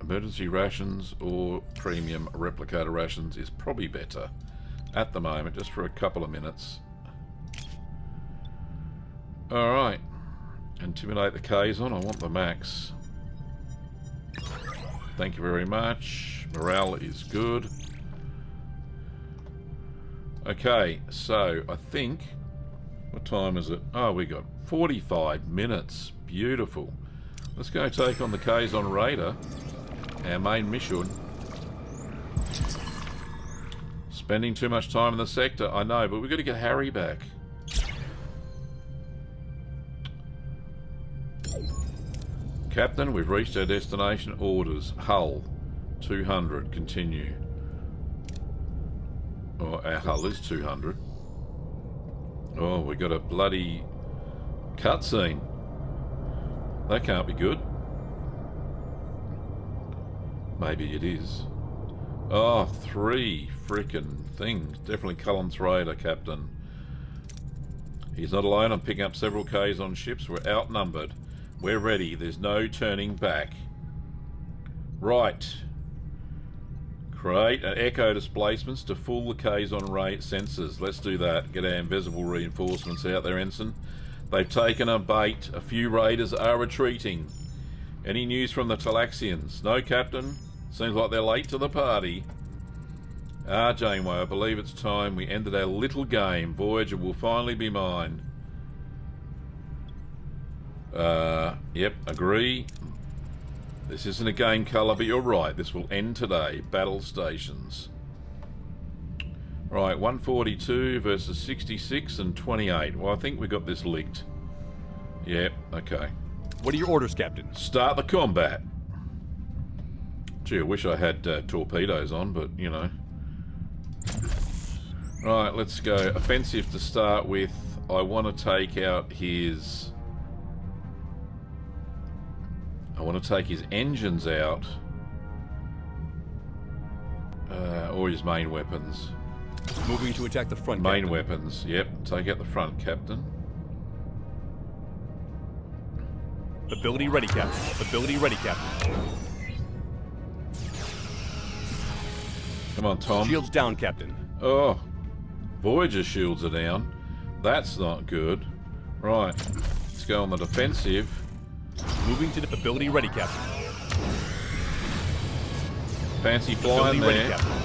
Emergency rations or premium replicator rations is probably better at the moment, just for a couple of minutes. Alright. Intimidate the Kazon. I want the max. Thank you very much. Morale is good. Okay, so I think... What time is it? Oh, we got 45 minutes. Beautiful. Let's go take on the Kazon Raider. Our main mission. Spending too much time in the sector, I know, but we've got to get Harry back. Captain, we've reached our destination. Orders. Hull. 200. Continue. Oh, our hull is 200. Oh, we got a bloody cutscene. That can't be good. Maybe it is. Oh, 3 frickin' things. Definitely Cullen's Raider, Captain. He's not alone. I'm picking up several Ks on ships. We're outnumbered. We're ready. There's no turning back. Right. Create an echo displacements to fool the Ks on sensors. Let's do that. Get our invisible reinforcements out there, Ensign. They've taken a bait. A few raiders are retreating. Any news from the Talaxians? No, Captain. Seems like they're late to the party. Ah, Janeway, I believe it's time we ended our little game. Voyager will finally be mine. Yep, agree. This isn't a game colour, but you're right. This will end today. Battle stations. Right, 142 versus 66 and 28. Well, I think we got this leaked. Yep, okay. What are your orders, Captain? Start the combat. Gee, I wish I had torpedoes on, but, you know. Right, let's go. Offensive to start with. I want to take out his... I want to take his engines out. Or his main weapons. Moving to attack the front, Main Captain. weapons, yep. Take out the front, Captain. Ability ready, Captain. Ability ready, Captain. Come on, Tom. Shields down, Captain. Oh, Voyager shields are down. That's not good. Right, let's go on the defensive. Moving to the ability ready, Captain. Fancy flying Ability there. ready, Captain.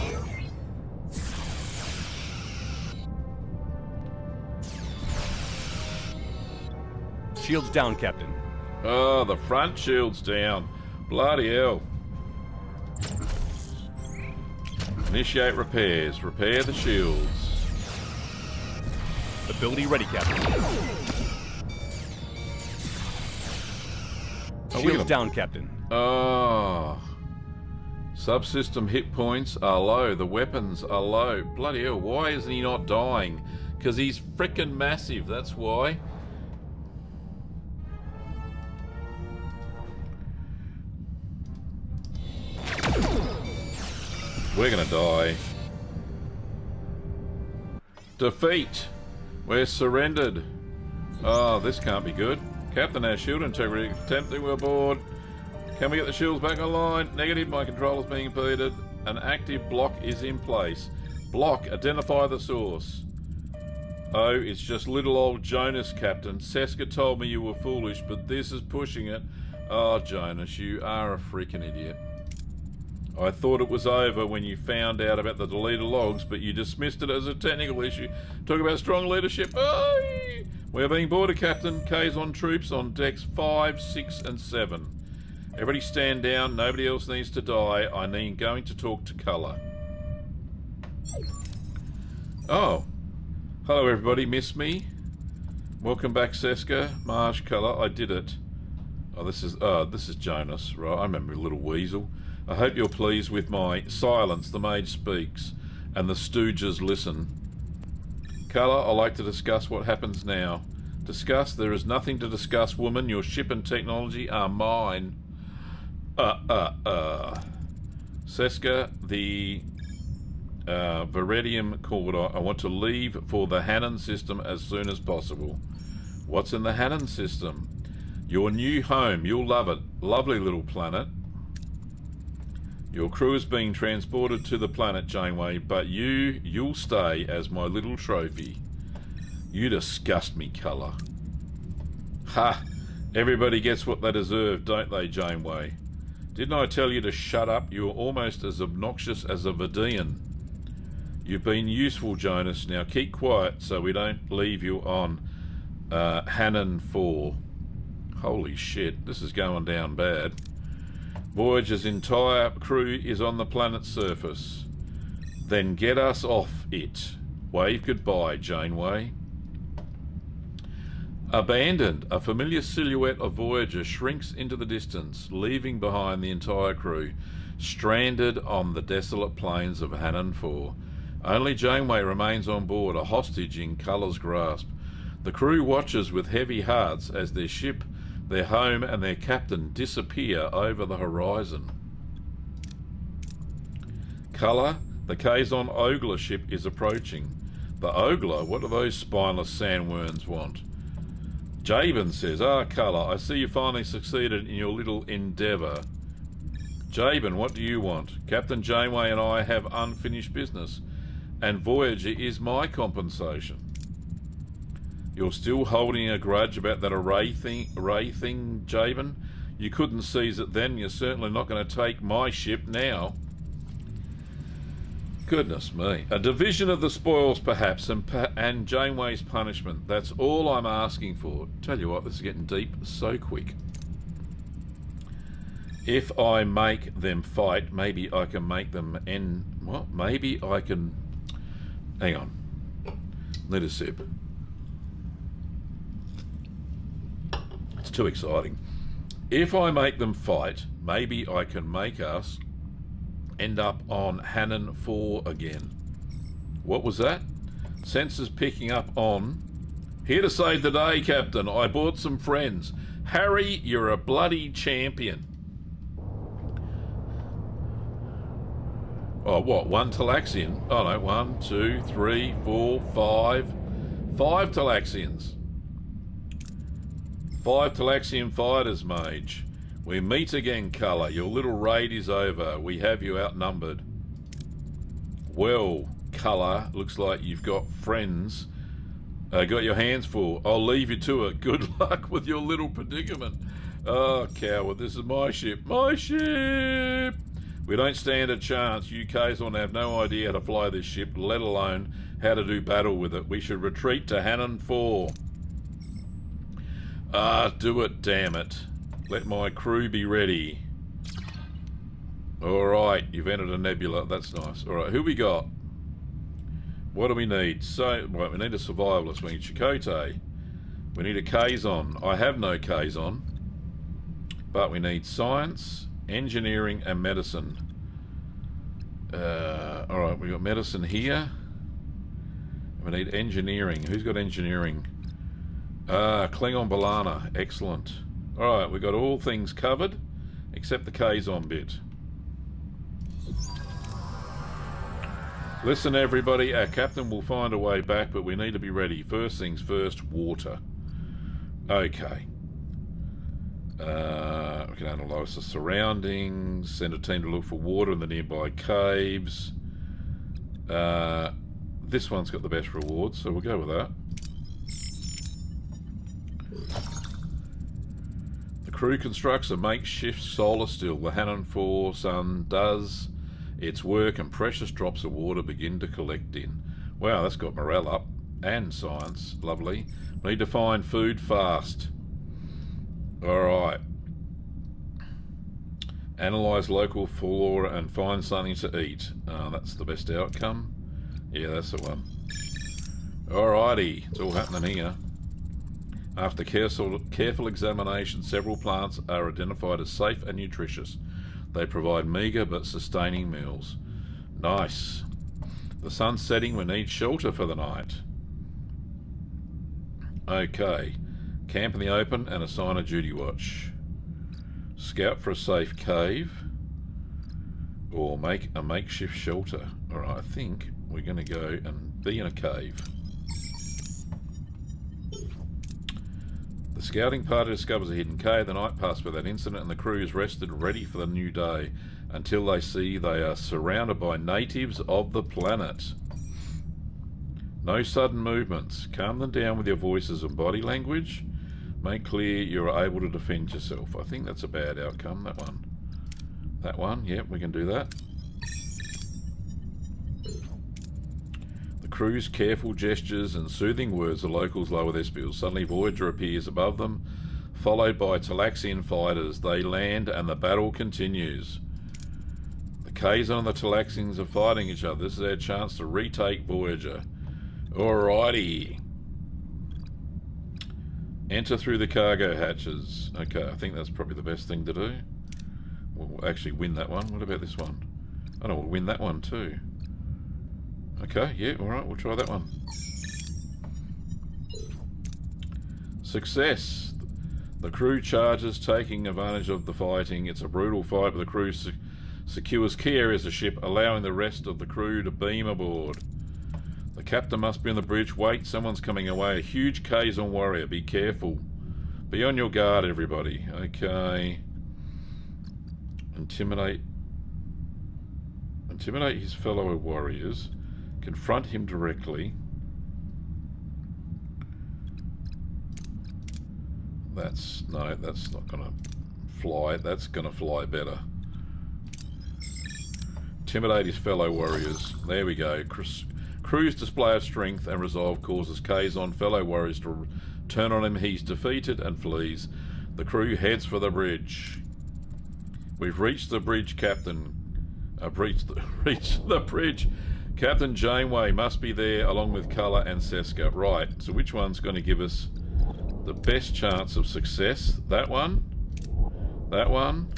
Shields down, Captain. Oh, the front shield's down. Bloody hell. Initiate repairs. Repair the shields. Ability ready, Captain. Oh, look at Shields them. down, Captain. Oh. Subsystem hit points are low. The weapons are low. Bloody hell, why isn't he not dying? Because he's frickin' massive, that's why. We're gonna die. Defeat. We're surrendered. Oh, this can't be good. Captain, our shield integrity attempting we're aboard. Can we get the shields back online? Negative, my control is being impeded. An active block is in place. Block, identify the source. Oh, it's just little old Jonas, Captain. Seska told me you were foolish, but this is pushing it. Oh, Jonas, you are a freaking idiot. I thought it was over when you found out about the deleted logs, but you dismissed it as a technical issue. Talk about strong leadership. Aye! We're being boarded, Captain. K's on troops on decks 5, 6 and 7. Everybody stand down. Nobody else needs to die. I need going to talk to Colour. Oh. Hello, everybody. Miss me? Welcome back, Seska. Marsh, Colour. I did it. Oh, this is Jonas. Right, I remember Little Weasel. I hope you're pleased with my silence. The mage speaks, and the stooges listen. Colour, I'd like to discuss what happens now. Discuss? There is nothing to discuss, woman. Your ship and technology are mine. Seska, the Viridium core. I want to leave for the Hannon system as soon as possible. What's in the Hannon system? Your new home. You'll love it. Lovely little planet. Your crew is being transported to the planet, Janeway, but you'll stay as my little trophy. You disgust me, Colour. Ha! Everybody gets what they deserve, don't they, Janeway? Didn't I tell you to shut up? You're almost as obnoxious as a Vidian. You've been useful, Jonas. Now keep quiet so we don't leave you on Hannon 4. Holy shit, this is going down bad. Voyager's entire crew is on the planet's surface. Then get us off it. Wave goodbye, Janeway. Abandoned. A familiar silhouette of Voyager shrinks into the distance, leaving behind the entire crew, stranded on the desolate plains of Hannon 4. Only Janeway remains on board, a hostage in Culler's grasp. The crew watches with heavy hearts as their ship, their home, and their captain disappear over the horizon. Culler, the Kazon Ogler ship is approaching. The Ogler? What do those spineless sandworms want? Jabin says, Culler, I see you finally succeeded in your little endeavour. Jabin, what do you want? Captain Janeway and I have unfinished business, and Voyager is my compensation. You're still holding a grudge about that array thing, Jabin? You couldn't seize it then, you're certainly not going to take my ship now. Goodness me. A division of the spoils, perhaps, and Janeway's punishment. That's all I'm asking for. Tell you what, this is getting deep so quick. If I make them fight, maybe I can make them end... What? Maybe I can... Hang on. Need a sip. It's too exciting. If I make them fight, maybe I can make us end up on Hannon 4 again. What was that? Sensors picking up on... Here to save the day, Captain. I brought some friends. Harry, you're a bloody champion. Oh, what? One Talaxian? Oh, no. 1, 2, 3, 4, 5. 5 Talaxians. 5 Talaxian fighters, Mage. We meet again, Culler. Your little raid is over. We have you outnumbered. Well, Culler, looks like you've got friends. Got your hands full. I'll leave you to it. Good luck with your little predicament. Oh, coward, this is my ship. My ship! We don't stand a chance. You Kazon have no idea how to fly this ship, let alone how to do battle with it. We should retreat to Hannon 4. Do it, damn it. Let my crew be ready. Alright, you've entered a nebula. That's nice. Alright, who we got? What do we need? So, well, we need a survivalist. We need Chakotay. We need a Kazon. I have no Kazon. But we need science, engineering, and medicine. Alright, we got medicine here. We need engineering. Who's got engineering? Klingon Balana. Excellent. Alright, we've got all things covered, except the Kazon bit. Listen, everybody, our captain will find a way back, but we need to be ready. First things first, water. Okay. We can analyse the surroundings, send a team to look for water in the nearby caves. This one's got the best rewards, so we'll go with that. Crew constructs a makeshift solar still. The Hannon 4 sun does its work and precious drops of water begin to collect in. Wow, that's got morale up. And science. Lovely. We need to find food fast. Alright. Analyse local flora and find something to eat. That's the best outcome. Yeah, that's the one. Alrighty. It's all happening here. After careful examination, several plants are identified as safe and nutritious. They provide meagre but sustaining meals. Nice. The sun's setting, we need shelter for the night. Okay. Camp in the open and assign a duty watch. Scout for a safe cave. Or make a makeshift shelter. Alright, I think we're going to go and be in a cave. The scouting party discovers a hidden cave. The night passes without incident and the crew is rested, ready for the new day, until they see they are surrounded by natives of the planet. No sudden movements. Calm them down with your voices and body language. Make clear you are able to defend yourself. I think that's a bad outcome, that one. That one, yep, we can do that. Crew's careful gestures and soothing words, the locals lower their spills. Suddenly Voyager appears above them, followed by Talaxian fighters. They land and the battle continues. The Kazon and the Talaxians are fighting each other. This is our chance to retake Voyager. Alrighty. Enter through the cargo hatches. Okay, I think that's probably the best thing to do. We'll actually win that one. What about this one? I know we'll win that one too. Okay, yeah, alright, we'll try that one. Success. The crew charges, taking advantage of the fighting. It's a brutal fight, but the crew secures key areas of the ship, allowing the rest of the crew to beam aboard. The captain must be on the bridge. Wait, someone's coming away. A huge Kazon warrior. Be careful. Be on your guard, everybody. Okay. Intimidate his fellow warriors. Confront him directly. That's not gonna fly. That's gonna fly better. Intimidate his fellow warriors. There we go. Crew's display of strength and resolve causes Kazon fellow warriors to turn on him. He's defeated and flees. The crew heads for the bridge. We've reached the bridge, Captain. Reached the bridge. Captain Janeway must be there along with Cullen and Seska. Right, so which one's going to give us the best chance of success? That one? That one?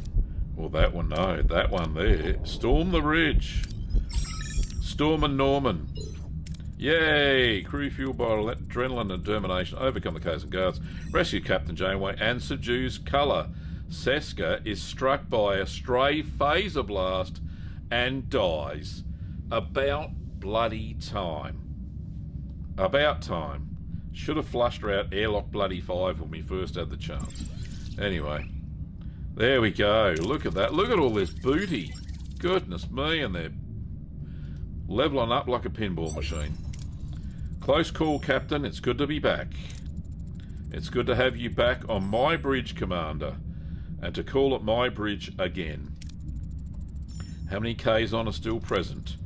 Or that one? No, that one there. Storm the bridge. Storm and Norman. Yay! Crew fueled by adrenaline and determination overcome the Kazon guards, rescue Captain Janeway and subdues Cullen. Seska is struck by a stray phaser blast and dies. About bloody time. About time. Should have flushed her out airlock bloody 5 when we first had the chance. Anyway. There we go. Look at that. Look at all this booty. Goodness me, and they're leveling up like a pinball machine. Close call, Captain. It's good to be back. It's good to have you back on my bridge, Commander. And to call it my bridge again. How many Kazon are still present?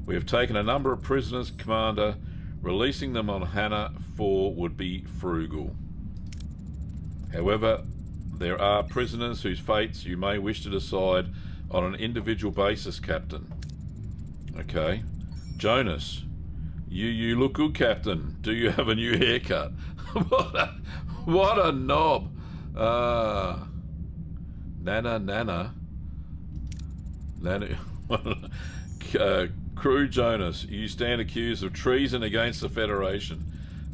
We have taken a number of prisoners, Commander. Releasing them on Hannon 4 would be frugal. However, there are prisoners whose fates you may wish to decide on an individual basis, Captain. Okay. Jonas. You look good, Captain. Do you have a new haircut? What a knob. Nana. Crew Jonas, you stand accused of treason against the Federation.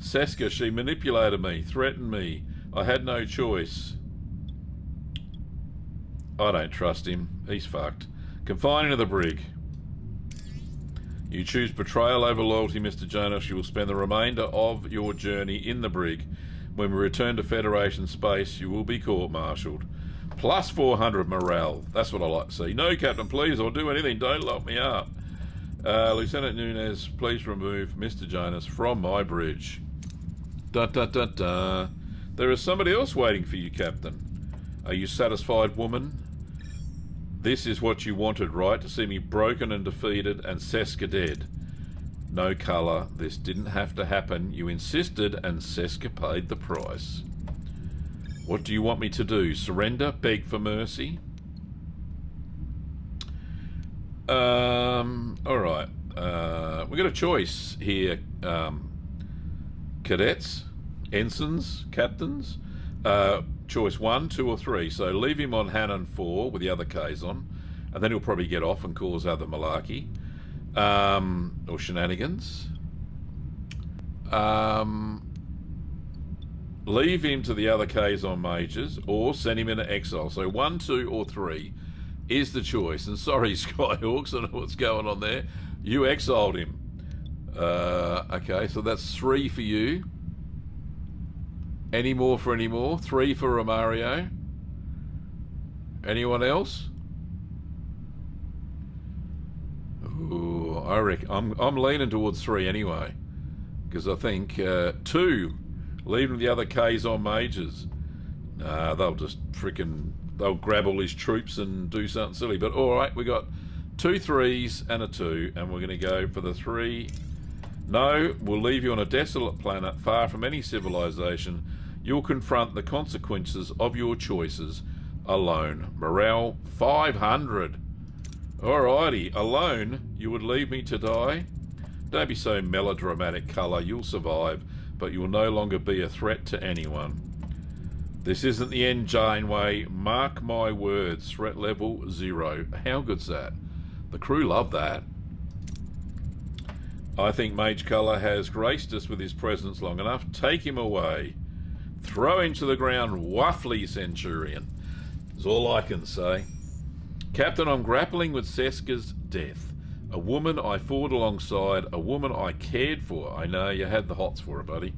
Seska, she manipulated me, threatened me. I had no choice. I don't trust him. He's fucked. Confined to the brig. You choose betrayal over loyalty, Mr. Jonas. You will spend the remainder of your journey in the brig. When we return to Federation space, you will be court-martialed. Plus 400 morale. That's what I like to see. No, Captain, please. I'll do anything. Don't lock me up. Lieutenant Nunez, please remove Mr. Jonas from my bridge. Dun dun dun dun. There is somebody else waiting for you, Captain. Are you satisfied, woman? This is what you wanted, right? To see me broken and defeated and Seska dead. No, Cullen. This didn't have to happen. You insisted and Seska paid the price. What do you want me to do? Surrender? Beg for mercy? Alright. We've got a choice here. Cadets? Ensigns? Captains? Choice 1, 2 or 3. So leave him on Hannon 4 with the other Kazon. And then he'll probably get off and cause other malarkey. Or shenanigans. Leave him to the other Kazon majors, or send him into exile. So 1, 2, or 3 is the choice. And sorry, Skyhawks, I don't know what's going on there. You exiled him. Okay, so that's 3 for you. Any more for any more? 3 for Romario. Anyone else? Ooh, I reckon I'm leaning towards 3 anyway, because I think 2. Leaving the other Kazon majors. Nah, they'll just they'll grab all his troops and do something silly. But alright, we got 2 3s and a 2, and we're going to go for the 3. No, we'll leave you on a desolate planet, far from any civilization. You'll confront the consequences of your choices alone. Morale 500. Alrighty, alone, you would leave me to die? Don't be so melodramatic, Colour. You'll survive, but you will no longer be a threat to anyone. This isn't the end, Janeway. Mark my words. Threat level 0. How good's that? The crew love that. I think Mage Colour has graced us with his presence long enough. Take him away. Throw him to the ground, waffly Centurion. That's all I can say. Captain, I'm grappling with Seska's death. A woman I fought alongside, a woman I cared for. I know you had the hots for her, buddy.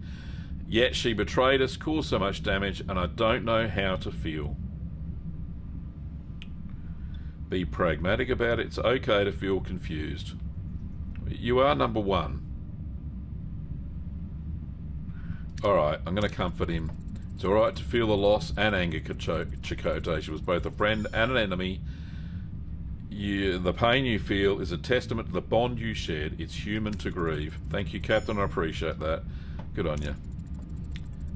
Yet she betrayed us, caused so much damage, and I don't know how to feel. Be pragmatic about it. It's okay to feel confused. You are number one. Alright, I'm going to comfort him. It's alright to feel the loss and anger, Chakotay. She was both a friend and an enemy. The pain you feel is a testament to the bond you shared. It's human to grieve. Thank you, Captain. I appreciate that. Good on you.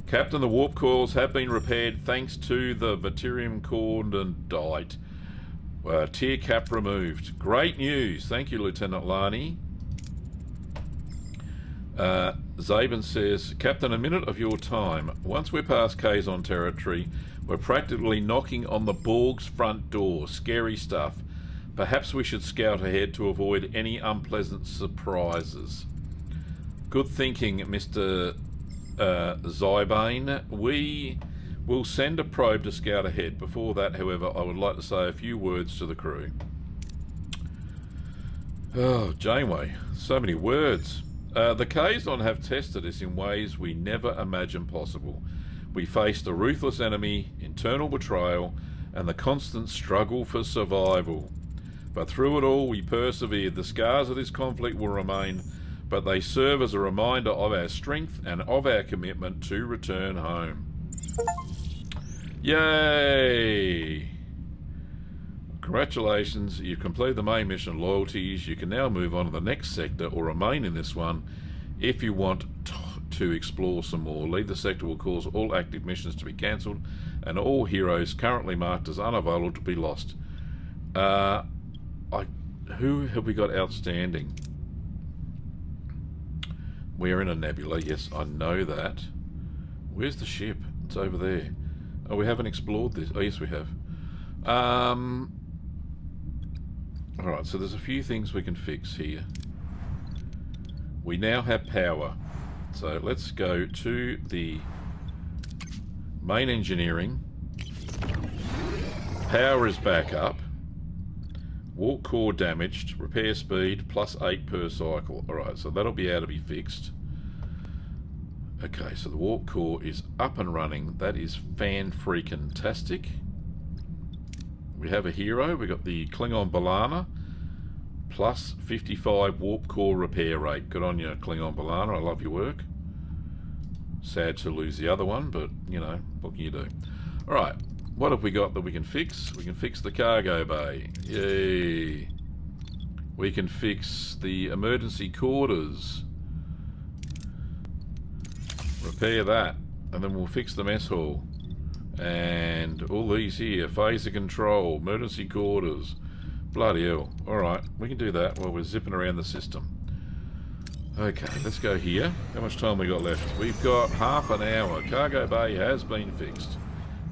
Captain, the warp coils have been repaired thanks to the Veterium Coordinate. Tier cap removed. Great news. Thank you, Lieutenant Lani. Zaben says, Captain, a minute of your time. Once we're past Kazon territory, we're practically knocking on the Borg's front door. Scary stuff. Perhaps we should scout ahead to avoid any unpleasant surprises. Good thinking, Mr. Zybane. We will send a probe to scout ahead. Before that, however, I would like to say a few words to the crew. Oh, Janeway. So many words. The Kazon have tested us in ways we never imagined possible. We faced a ruthless enemy, internal betrayal, and the constant struggle for survival. But through it all, we persevered. The scars of this conflict will remain, but they serve as a reminder of our strength and of our commitment to return home. Yay! Congratulations, you've completed the main mission loyalties. You can now move on to the next sector or remain in this one if you want to explore some more. Leave the sector will cause all active missions to be cancelled and all heroes currently marked as unavailable to be lost. Who have we got outstanding? We're in a nebula, yes, I know that. Where's the ship? It's over there. Oh, we haven't explored this. Oh, yes, we have. Alright, so there's a few things we can fix here. We now have power. So let's go to the main engineering. Power is back up. Warp core damaged. Repair speed +8 per cycle. Alright, so that'll be able to be fixed. Okay, so the warp core is up and running. That is fan-freaking-tastic. We have a hero. We got the Klingon Balana. +55 warp core repair rate. Good on you, Klingon Balana. I love your work. Sad to lose the other one, but, you know, what can you do? Alright, what have we got that we can fix? We can fix the cargo bay. Yay! We can fix the emergency quarters. Repair that. And then we'll fix the mess hall. And all these here. Phaser control. Emergency quarters. Bloody hell. Alright, we can do that while we're zipping around the system. Okay, let's go here. How much time we got left? We've got half an hour. Cargo bay has been fixed.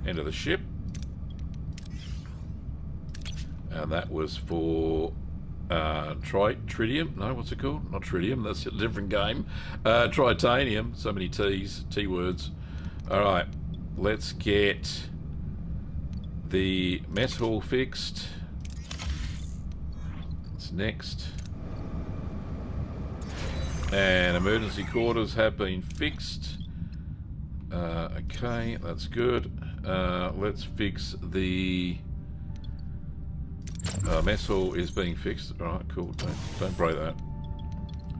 Enter the ship. And that was for tritium. No, what's it called? Not tritium, that's a different game. Tritanium. So many T's, T words. Alright, let's get the mess hall fixed. What's next? And emergency quarters have been fixed. Okay, that's good. Let's fix the mess hall is being fixed. Alright, cool. Don't break that.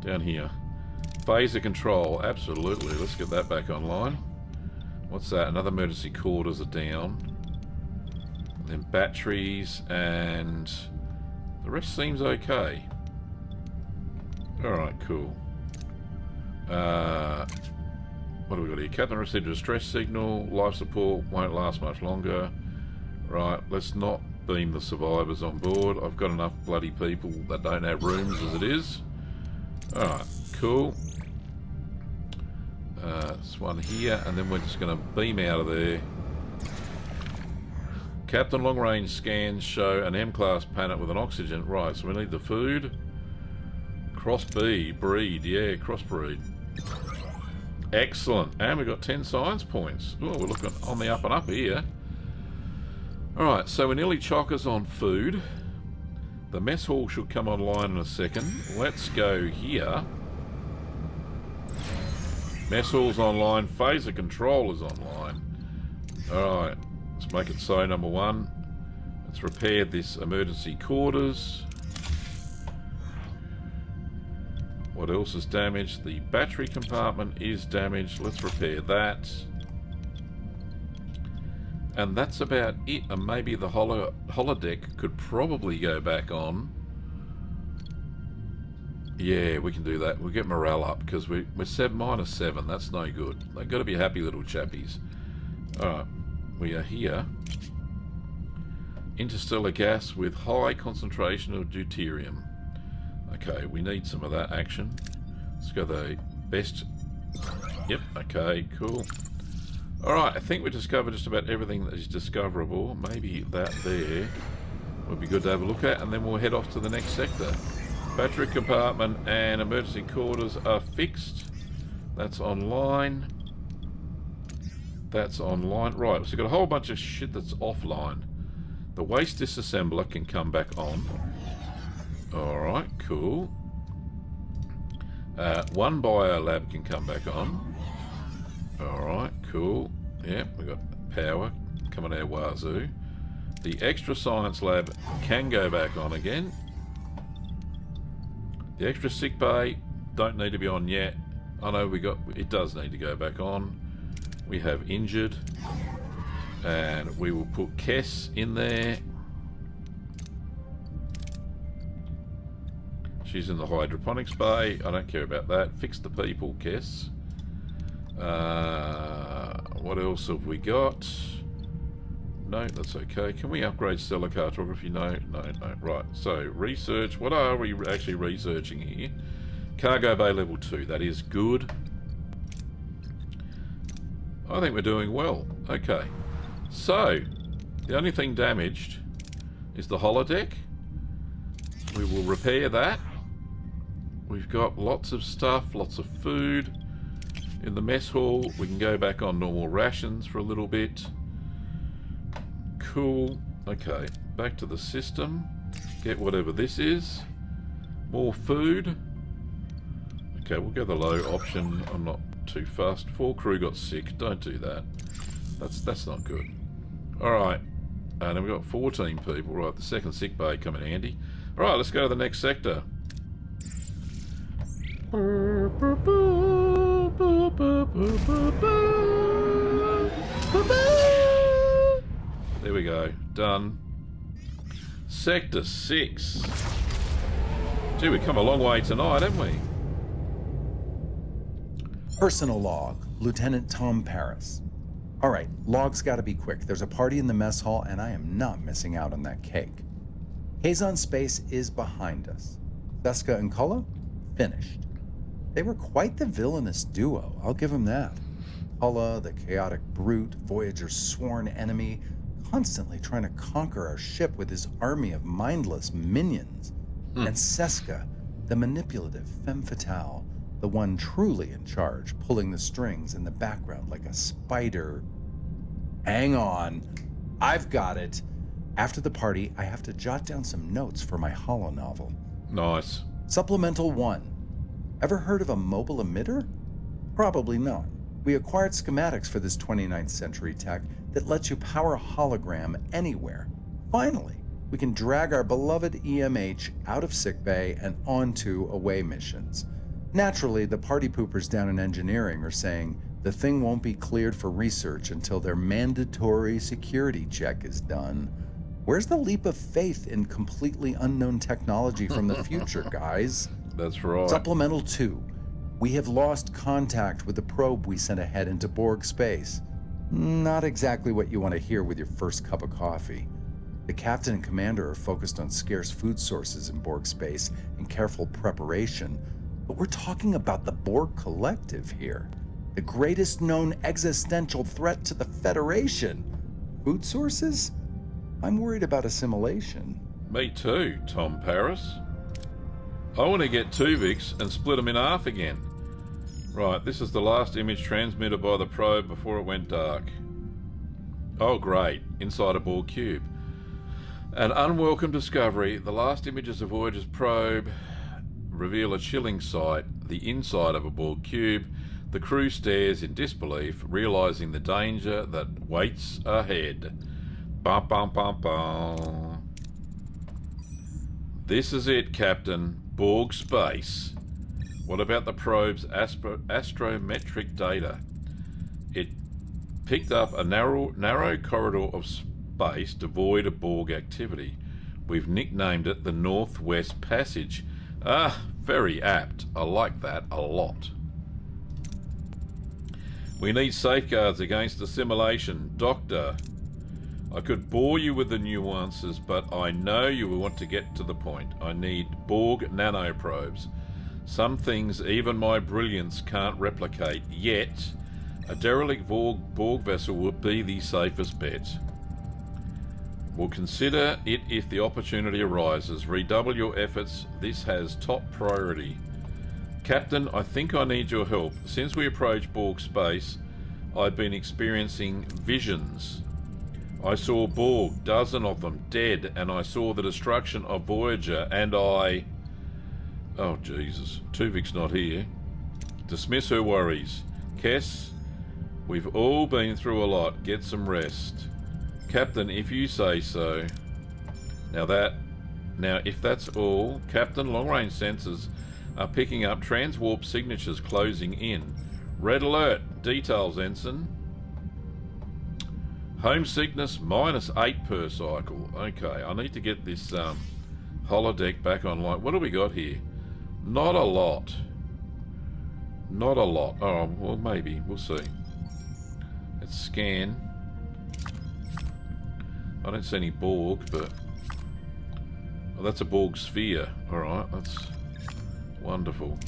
Down here. Phaser control, absolutely. Let's get that back online. What's that? Another emergency quarters are down. And then batteries and the rest seems okay. Alright, cool. What do we got here? Captain received a distress signal. Life support won't last much longer. Right, let's not beam the survivors on board. I've got enough bloody people that don't have rooms as it is. Alright, cool. This one here, and then we're just going to beam out of there. Captain, long-range scans show an M-class planet with an oxygen. Right, so we need the food. Breed, yeah, crossbreed. Excellent. And we've got 10 science points. Oh, we're looking on the up and up here. Alright, so we're nearly chockers on food. The mess hall should come online in a second. Let's go here. Mess hall's online. Phaser control is online. Alright, let's make it so, number one. Let's repair this emergency quarters. What else is damaged? The battery compartment is damaged. Let's repair that. And that's about it. And maybe the holodeck could probably go back on. Yeah, we can do that. We'll get morale up because we're -7. That's no good. They've got to be happy little chappies. Alright, we are here. Interstellar gas with high concentration of deuterium. Okay, we need some of that action. Let's go the best. Yep, okay, cool. Alright, I think we discovered just about everything that is discoverable. Maybe that there would be good to have a look at, and then we'll head off to the next sector. Battery compartment and emergency quarters are fixed. That's online. That's online. Right, so we've got a whole bunch of shit that's offline. The waste disassembler can come back on. Alright, cool. One bio lab can come back on. Alright, cool. Yep, we've got power coming out wazoo. The extra science lab can go back on again. The extra sick bay don't need to be on yet. I know it does need to go back on. We have injured. And we will put Kess in there. She's in the hydroponics bay. I don't care about that. Fix the people, Kess. What else have we got? No, that's okay. Can we upgrade stellar cartography? No. Right, so research. What are we actually researching here? Cargo bay level 2. That is good. I think we're doing well. Okay. So, the only thing damaged is the holodeck. We will repair that. We've got lots of stuff, lots of food. In the mess hall, we can go back on normal rations for a little bit. Cool. Okay, back to the system. Get whatever this is. More food. Okay, we'll go the low option. I'm not too fast. 4 crew got sick. Don't do that. That's not good. Alright. And then we've got 14 people. Right, the second sick bay come in handy. Alright, let's go to the next sector. There we go. Done. Sector 6. Gee, we've come a long way tonight, haven't we? Personal log, Lieutenant Tom Paris. All right, log's got to be quick. There's a party in the mess hall, and I am not missing out on that cake. Kazon space is behind us. Seska and Kulla, finished. They were quite the villainous duo, I'll give them that. Kulla, the chaotic brute, Voyager's sworn enemy, constantly trying to conquer our ship with his army of mindless minions. And Seska, the manipulative femme fatale, the one truly in charge, pulling the strings in the background like a spider. Hang on, I've got it. After the party, I have to jot down some notes for my holo novel. Nice. Supplemental 1. Ever heard of a mobile emitter? Probably not. We acquired schematics for this 29th century tech that lets you power a hologram anywhere. Finally, we can drag our beloved EMH out of sickbay and onto away missions. Naturally, the party poopers down in engineering are saying the thing won't be cleared for research until their mandatory security check is done. Where's the leap of faith in completely unknown technology from the future, guys? That's right. Supplemental 2. We have lost contact with the probe we sent ahead into Borg space. Not exactly what you want to hear with your first cup of coffee. The captain and commander are focused on scarce food sources in Borg space and careful preparation, but we're talking about the Borg Collective here, the greatest known existential threat to the Federation. Food sources? I'm worried about assimilation. Me too, Tom Paris. I want to get Tuvix and split them in half again. Right, this is the last image transmitted by the probe before it went dark. Oh great, inside a Borg cube. An unwelcome discovery. The last images of Voyager's probe reveal a chilling sight. The inside of a Borg cube. The crew stares in disbelief, realizing the danger that waits ahead. Bum bum bum bum. This is it, Captain. Borg space. What about the probe's astrometric data? It picked up a narrow corridor of space devoid of Borg activity. We've nicknamed it the Northwest Passage. Ah, very apt. I like that a lot. We need safeguards against assimilation. Doctor, I could bore you with the nuances, but I know you will want to get to the point. I need Borg nanoprobes. Some things even my brilliance can't replicate, yet a derelict Borg vessel would be the safest bet. We'll consider it if the opportunity arises. Redouble your efforts. This has top priority. Captain, I think I need your help. Since we approached Borg space, I've been experiencing visions. I saw Borg, dozen of them, dead, and I saw the destruction of Voyager, and I... Oh, Jesus. Tuvix not here. Dismiss her worries. Kess, we've all been through a lot. Get some rest. Captain, if you say so. Now, if that's all, Captain, long-range sensors are picking up transwarp signatures closing in. Red alert. Details, Ensign. Homesickness -8 per cycle. Okay, I need to get this holodeck back online. What do we got here? Not a lot. Not a lot. Oh, well, maybe. We'll see. Let's scan. I don't see any Borg, but... Oh, that's a Borg sphere. Alright, that's wonderful.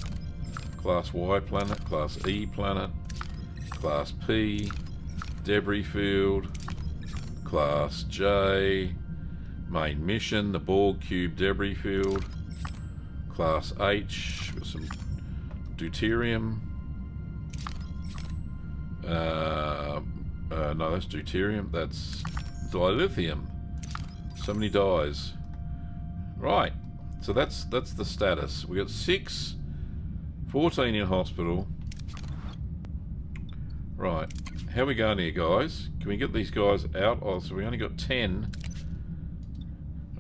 Class Y planet, Class E planet, Class P, debris field, Class J, main mission, the Borg cube debris field, Class H, got some deuterium. No, that's deuterium. That's dilithium. So many dyes. Right. So that's the status. We got 6, 14 in hospital. Right. How are we going here, guys? Can we get these guys out? Oh, so we only got 10.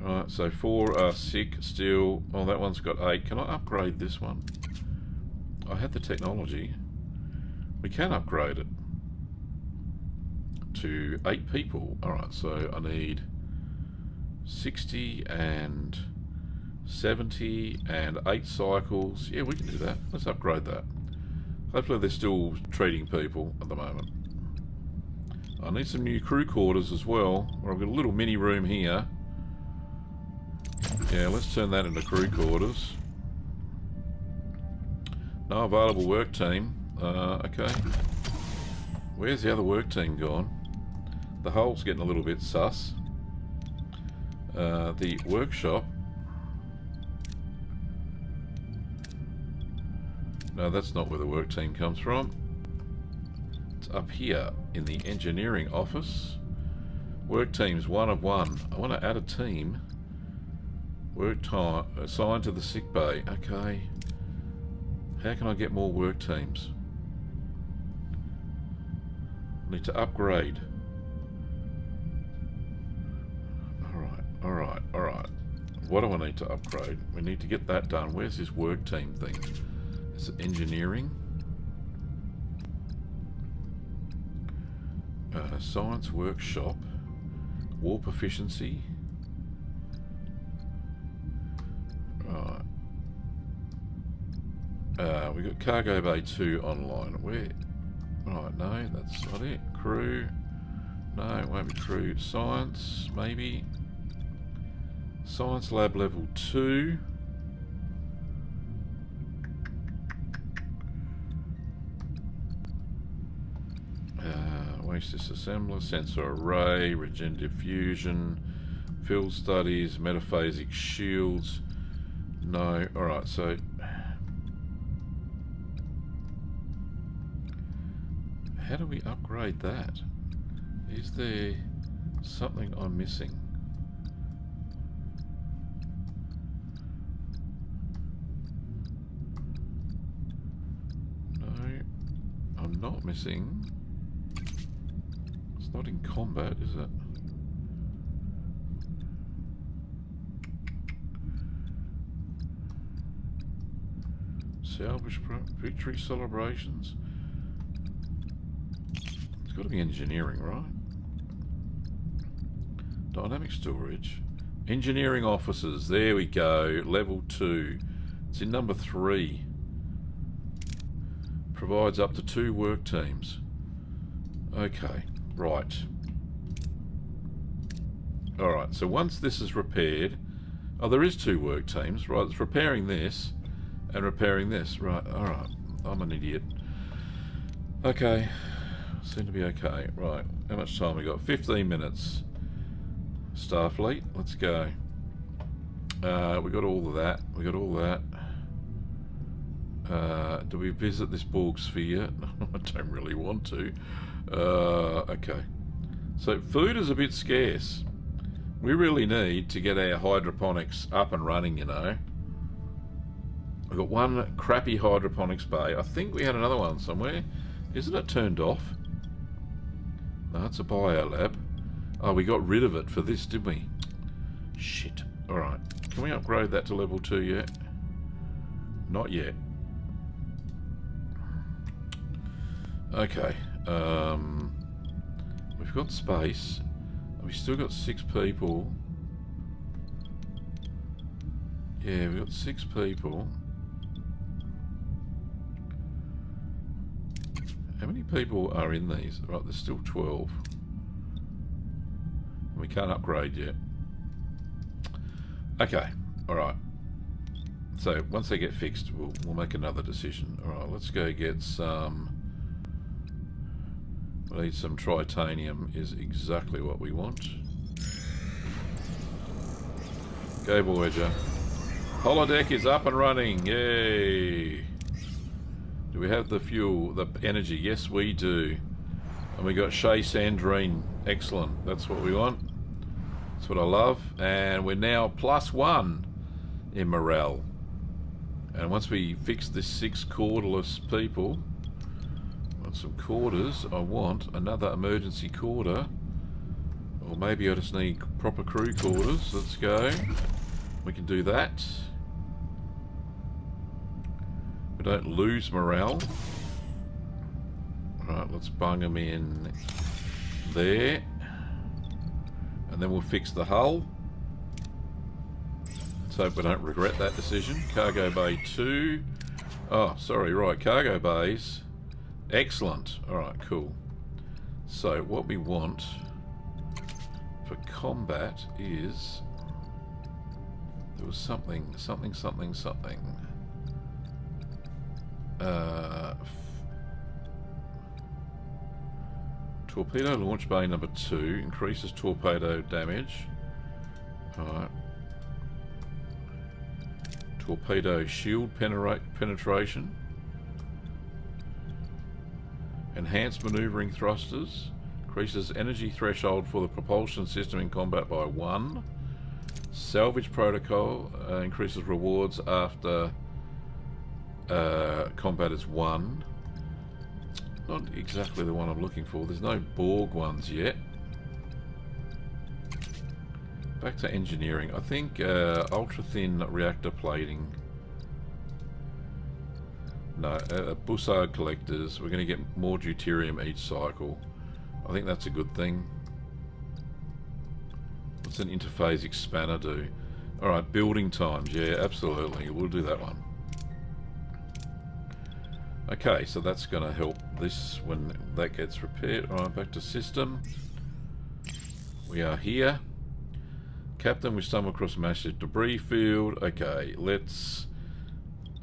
Alright, so 4 are sick still. Oh, that one's got 8. Can I upgrade this one? I had the technology. We can upgrade it to 8 people. Alright, so I need 60 and 70 and 8 cycles. Yeah, we can do that. Let's upgrade that. Hopefully they're still treating people at the moment. I need some new crew quarters as well. I've got a little mini room here. Yeah, let's turn that into crew quarters. No available work team. Okay. Where's the other work team gone? The hull's getting a little bit sus. The workshop. No, that's not where the work team comes from. It's up here in the engineering office. Work team's 1 of 1. I want to add a team. Work time assigned to the sick bay. Okay. How can I get more work teams? I need to upgrade. Alright. What do I need to upgrade? We need to get that done. Where's this work team thing? Is it engineering? Science workshop. Warp efficiency. Right. We got cargo bay 2 online. Where? Right, no, that's not it. Crew. No, it won't be crew. Science, maybe. Science lab level 2. Waste disassembler, sensor array, regenerative fusion, field studies, metaphasic shields. No. Alright, so how do we upgrade that? Is there something I'm missing? No, I'm not missing. It's not in combat, is it? Salvage victory celebrations. It's got to be engineering, right? Dynamic storage. Engineering officers. There we go. Level 2. It's in number 3. Provides up to 2 work teams. Okay. Right. Alright, so once this is repaired... Oh, there is 2 work teams. Right, it's repairing this and repairing this. Right, alright. I'm an idiot. Okay. Seem to be okay. Right, how much time we got? 15 minutes. Starfleet, let's go. We got all of that. We got all that. Do we visit this Borg sphere? I don't really want to. Okay. So food is a bit scarce. We really need to get our hydroponics up and running, you know. We've got one crappy hydroponics bay. I think we had another one somewhere. Isn't it turned off? No, it's a biolab. Oh, we got rid of it for this, didn't we? Shit. Alright. Can we upgrade that to level 2 yet? Not yet. Okay. We've got space. We've still got 6 people. Yeah, we've got 6 people. How many people are in these? Right, there's still 12. We can't upgrade yet. Okay, alright. So, once they get fixed, we'll make another decision. Alright, let's go get some... We need some tritanium, is exactly what we want. Go Voyager. Holodeck is up and running, yay! Do we have the fuel, the energy? Yes, we do. And we got Shay Sandrine. Excellent. That's what we want. That's what I love. And we're now +1 in morale. And once we fix this 6 corderless people, want some quarters. I want another emergency quarter. Or maybe I just need proper crew quarters. Let's go. We can do that. We don't lose morale. Alright, let's bung them in there. And then we'll fix the hull. Let's hope we don't regret that decision. Cargo bay 2. Oh, sorry, right. Cargo bays. Excellent. Alright, cool. So, what we want for combat is... There was something. Torpedo launch bay number 2 increases torpedo damage. Alright. Torpedo shield penetration. Enhanced maneuvering thrusters. Increases energy threshold for the propulsion system in combat by 1. Salvage protocol increases rewards after combat is 1. Not exactly the one I'm looking for. There's no Borg ones yet. Back to engineering. I think ultra-thin reactor plating. No, Bussard collectors. We're going to get more deuterium each cycle. I think that's a good thing. What's an interphasic spanner do? Alright, building times. Yeah, absolutely. We'll do that one. Okay, so that's going to help this when that gets repaired. Alright, back to system. We are here. Captain, we stumbled across a massive debris field. Okay, let's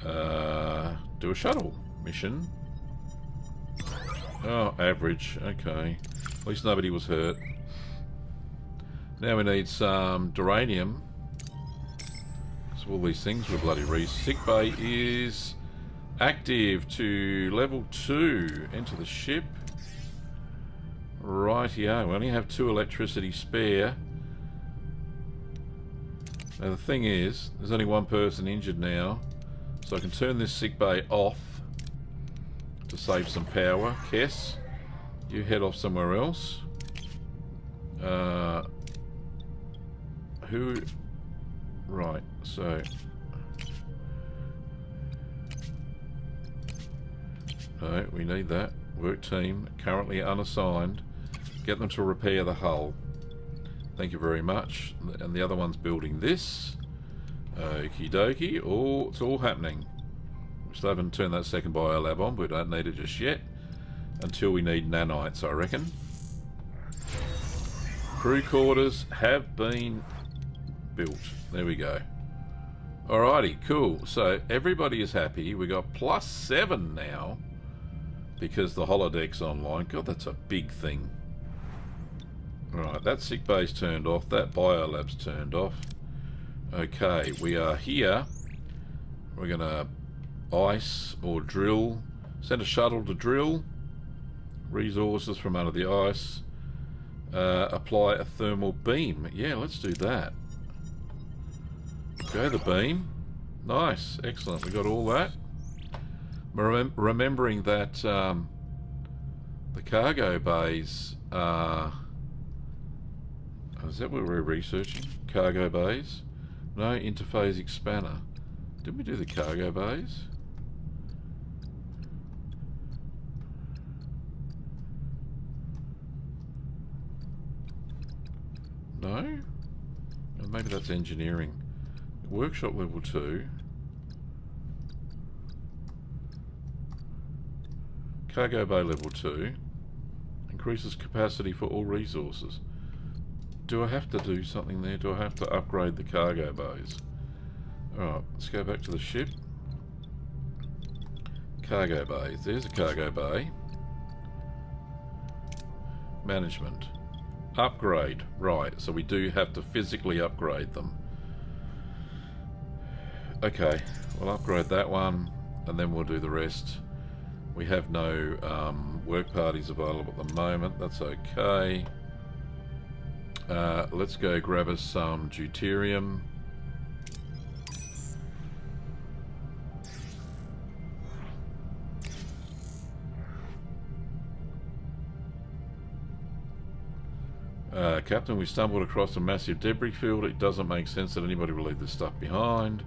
do a shuttle mission. Oh, average. Okay. At least nobody was hurt. Now we need some duranium. So all these things were bloody sickbay is active to level 2. Enter the ship. Rightio. We only have 2 electricity spare. Now the thing is, there's only 1 person injured now. So I can turn this sickbay off to save some power. Kess, you head off somewhere else. Who? Right, so... No, we need that. Work team, currently unassigned. Get them to repair the hull. Thank you very much. And the other one's building this. Okie dokie. Oh, it's all happening. We still haven't turned that second biolab on, but we don't need it just yet. Until we need nanites, I reckon. Crew quarters have been built. There we go. Alrighty, cool. So everybody is happy. We got +7 now because the holodeck's online. God, that's a big thing. Right, that sick bay's turned off. That biolab's turned off. Okay, we are here. We're gonna ice or drill. Send a shuttle to drill. Resources from under the ice. Apply a thermal beam. Yeah, let's do that. Go the beam. Nice, excellent. We got all that. Remembering that the cargo bays are... is that what we're researching? Cargo bays? No, interphasic spanner. Did we do the cargo bays? No? Oh, maybe that's engineering. Workshop level 2. Cargo bay level 2. Increases capacity for all resources. Do I have to do something there? Do I have to upgrade the cargo bays? Alright, let's go back to the ship. Cargo bays. There's a cargo bay. Management. Upgrade. Right, so we do have to physically upgrade them. Okay, we'll upgrade that one and then we'll do the rest. We have no work parties available at the moment. That's okay. Let's go grab us some deuterium. Captain, we stumbled across a massive debris field. It doesn't make sense that anybody will leave this stuff behind.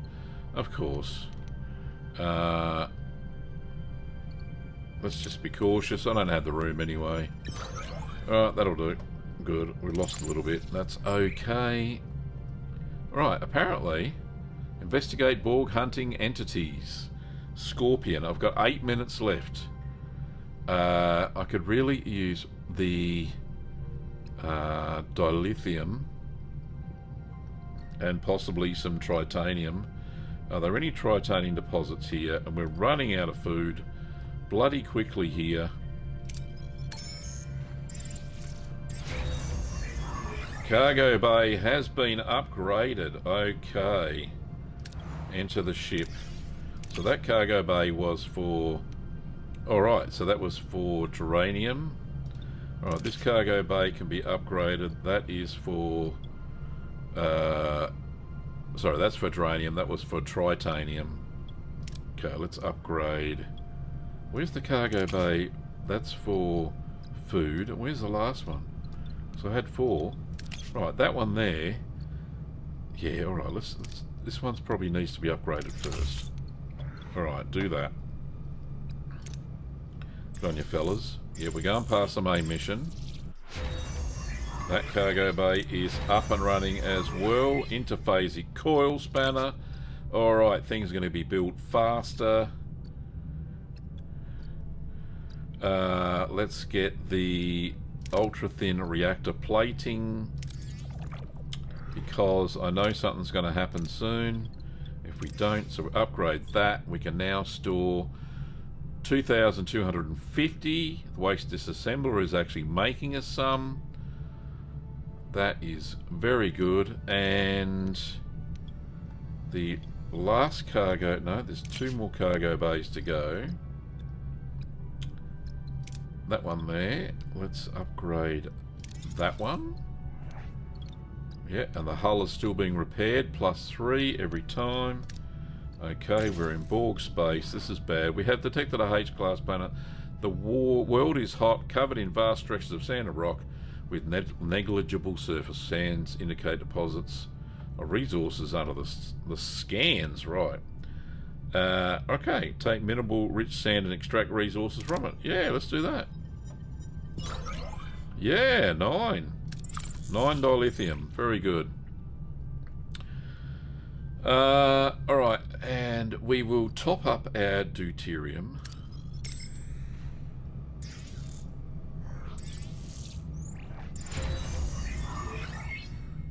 Of course. Let's just be cautious. I don't have the room anyway. Alright, that'll do. Good. We lost a little bit. That's okay. Right, apparently, investigate Borg hunting entities. Scorpion. I've got 8 minutes left. I could really use the dilithium and possibly some tritanium. Are there any tritanium deposits here? And we're running out of food bloody quickly here. Cargo bay has been upgraded. Okay. Enter the ship. So that cargo bay was for... Alright, so that was for geranium. Alright, this cargo bay can be upgraded. That is for... sorry, that's for geranium. That was for tritanium. Okay, let's upgrade. Where's the cargo bay? That's for food. And where's the last one? So I had 4. Right, that one there. Yeah, alright, let's this one's probably needs to be upgraded first. Alright, do that. Good on you, fellas. Yeah, we're going past the main mission. That cargo bay is up and running as well. Interphasic coil spanner. Alright, things are going to be built faster. Let's get the ultra-thin reactor plating. because I know something's going to happen soon if we don't. So we upgrade that. We can now store 2,250. The waste disassembler is actually making us some. That is very good. And the last cargo, no, there's 2 more cargo bays to go. That one there, let's upgrade that one. Yeah, and the hull is still being repaired, +3 every time. Okay, we're in Borg space. This is bad. We have detected a H-class planet. The world is hot, covered in vast stretches of sand and rock with negligible surface. Sands indicate deposits of resources under the scans, right. Okay, take mineral rich sand and extract resources from it. Yeah, let's do that. Yeah, 9 dilithium, very good. Alright, and we will top up our deuterium.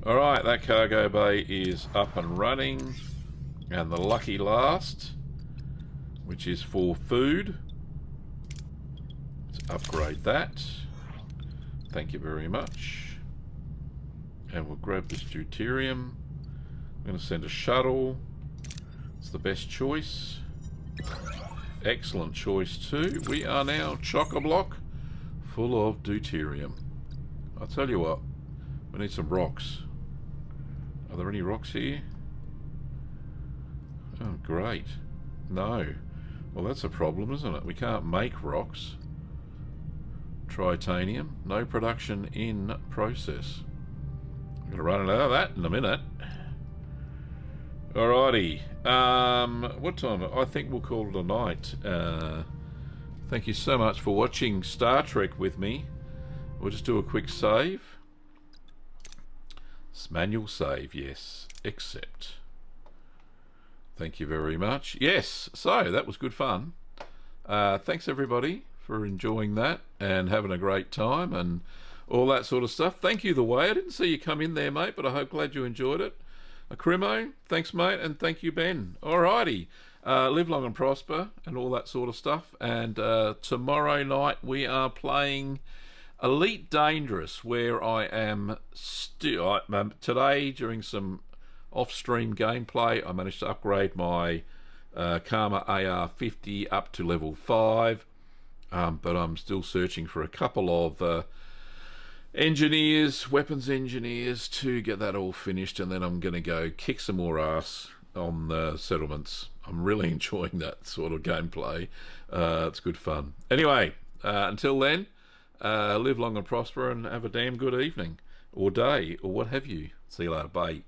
Alright, that cargo bay is up and running. And the lucky last, which is for food. Let's upgrade that. Thank you very much. And we'll grab this deuterium. I'm going to send a shuttle. It's the best choice. Excellent choice too. We are now chock-a-block full of deuterium. I'll tell you what, we need some rocks. Are there any rocks here? Oh, great. No. Well, that's a problem, isn't it? We can't make rocks. Tritanium. No production in process. I'm going to run out of that in a minute. Alrighty. What time? I think we'll call it a night. Thank you so much for watching Star Trek with me. We'll just do a quick save. Manual save, yes. Accept. Thank you very much. Yes, so that was good fun. Thanks everybody for enjoying that and having a great time and all that sort of stuff. Thank you, The Way. I didn't see you come in there, mate, but I hope glad you enjoyed it. Crimo, thanks, mate, and thank you, Ben. Alrighty. Live long and prosper and all that sort of stuff. And tomorrow night we are playing Elite Dangerous, where I am still... today, during some off-stream gameplay, I managed to upgrade my Karma AR-50 up to level 5. But I'm still searching for a couple of engineers, weapons engineers, to get that all finished, and then I'm going to go kick some more ass on the settlements. I'm really enjoying that sort of gameplay. It's good fun. Anyway, until then, live long and prosper and have a damn good evening or day or what have you. See you later. Bye.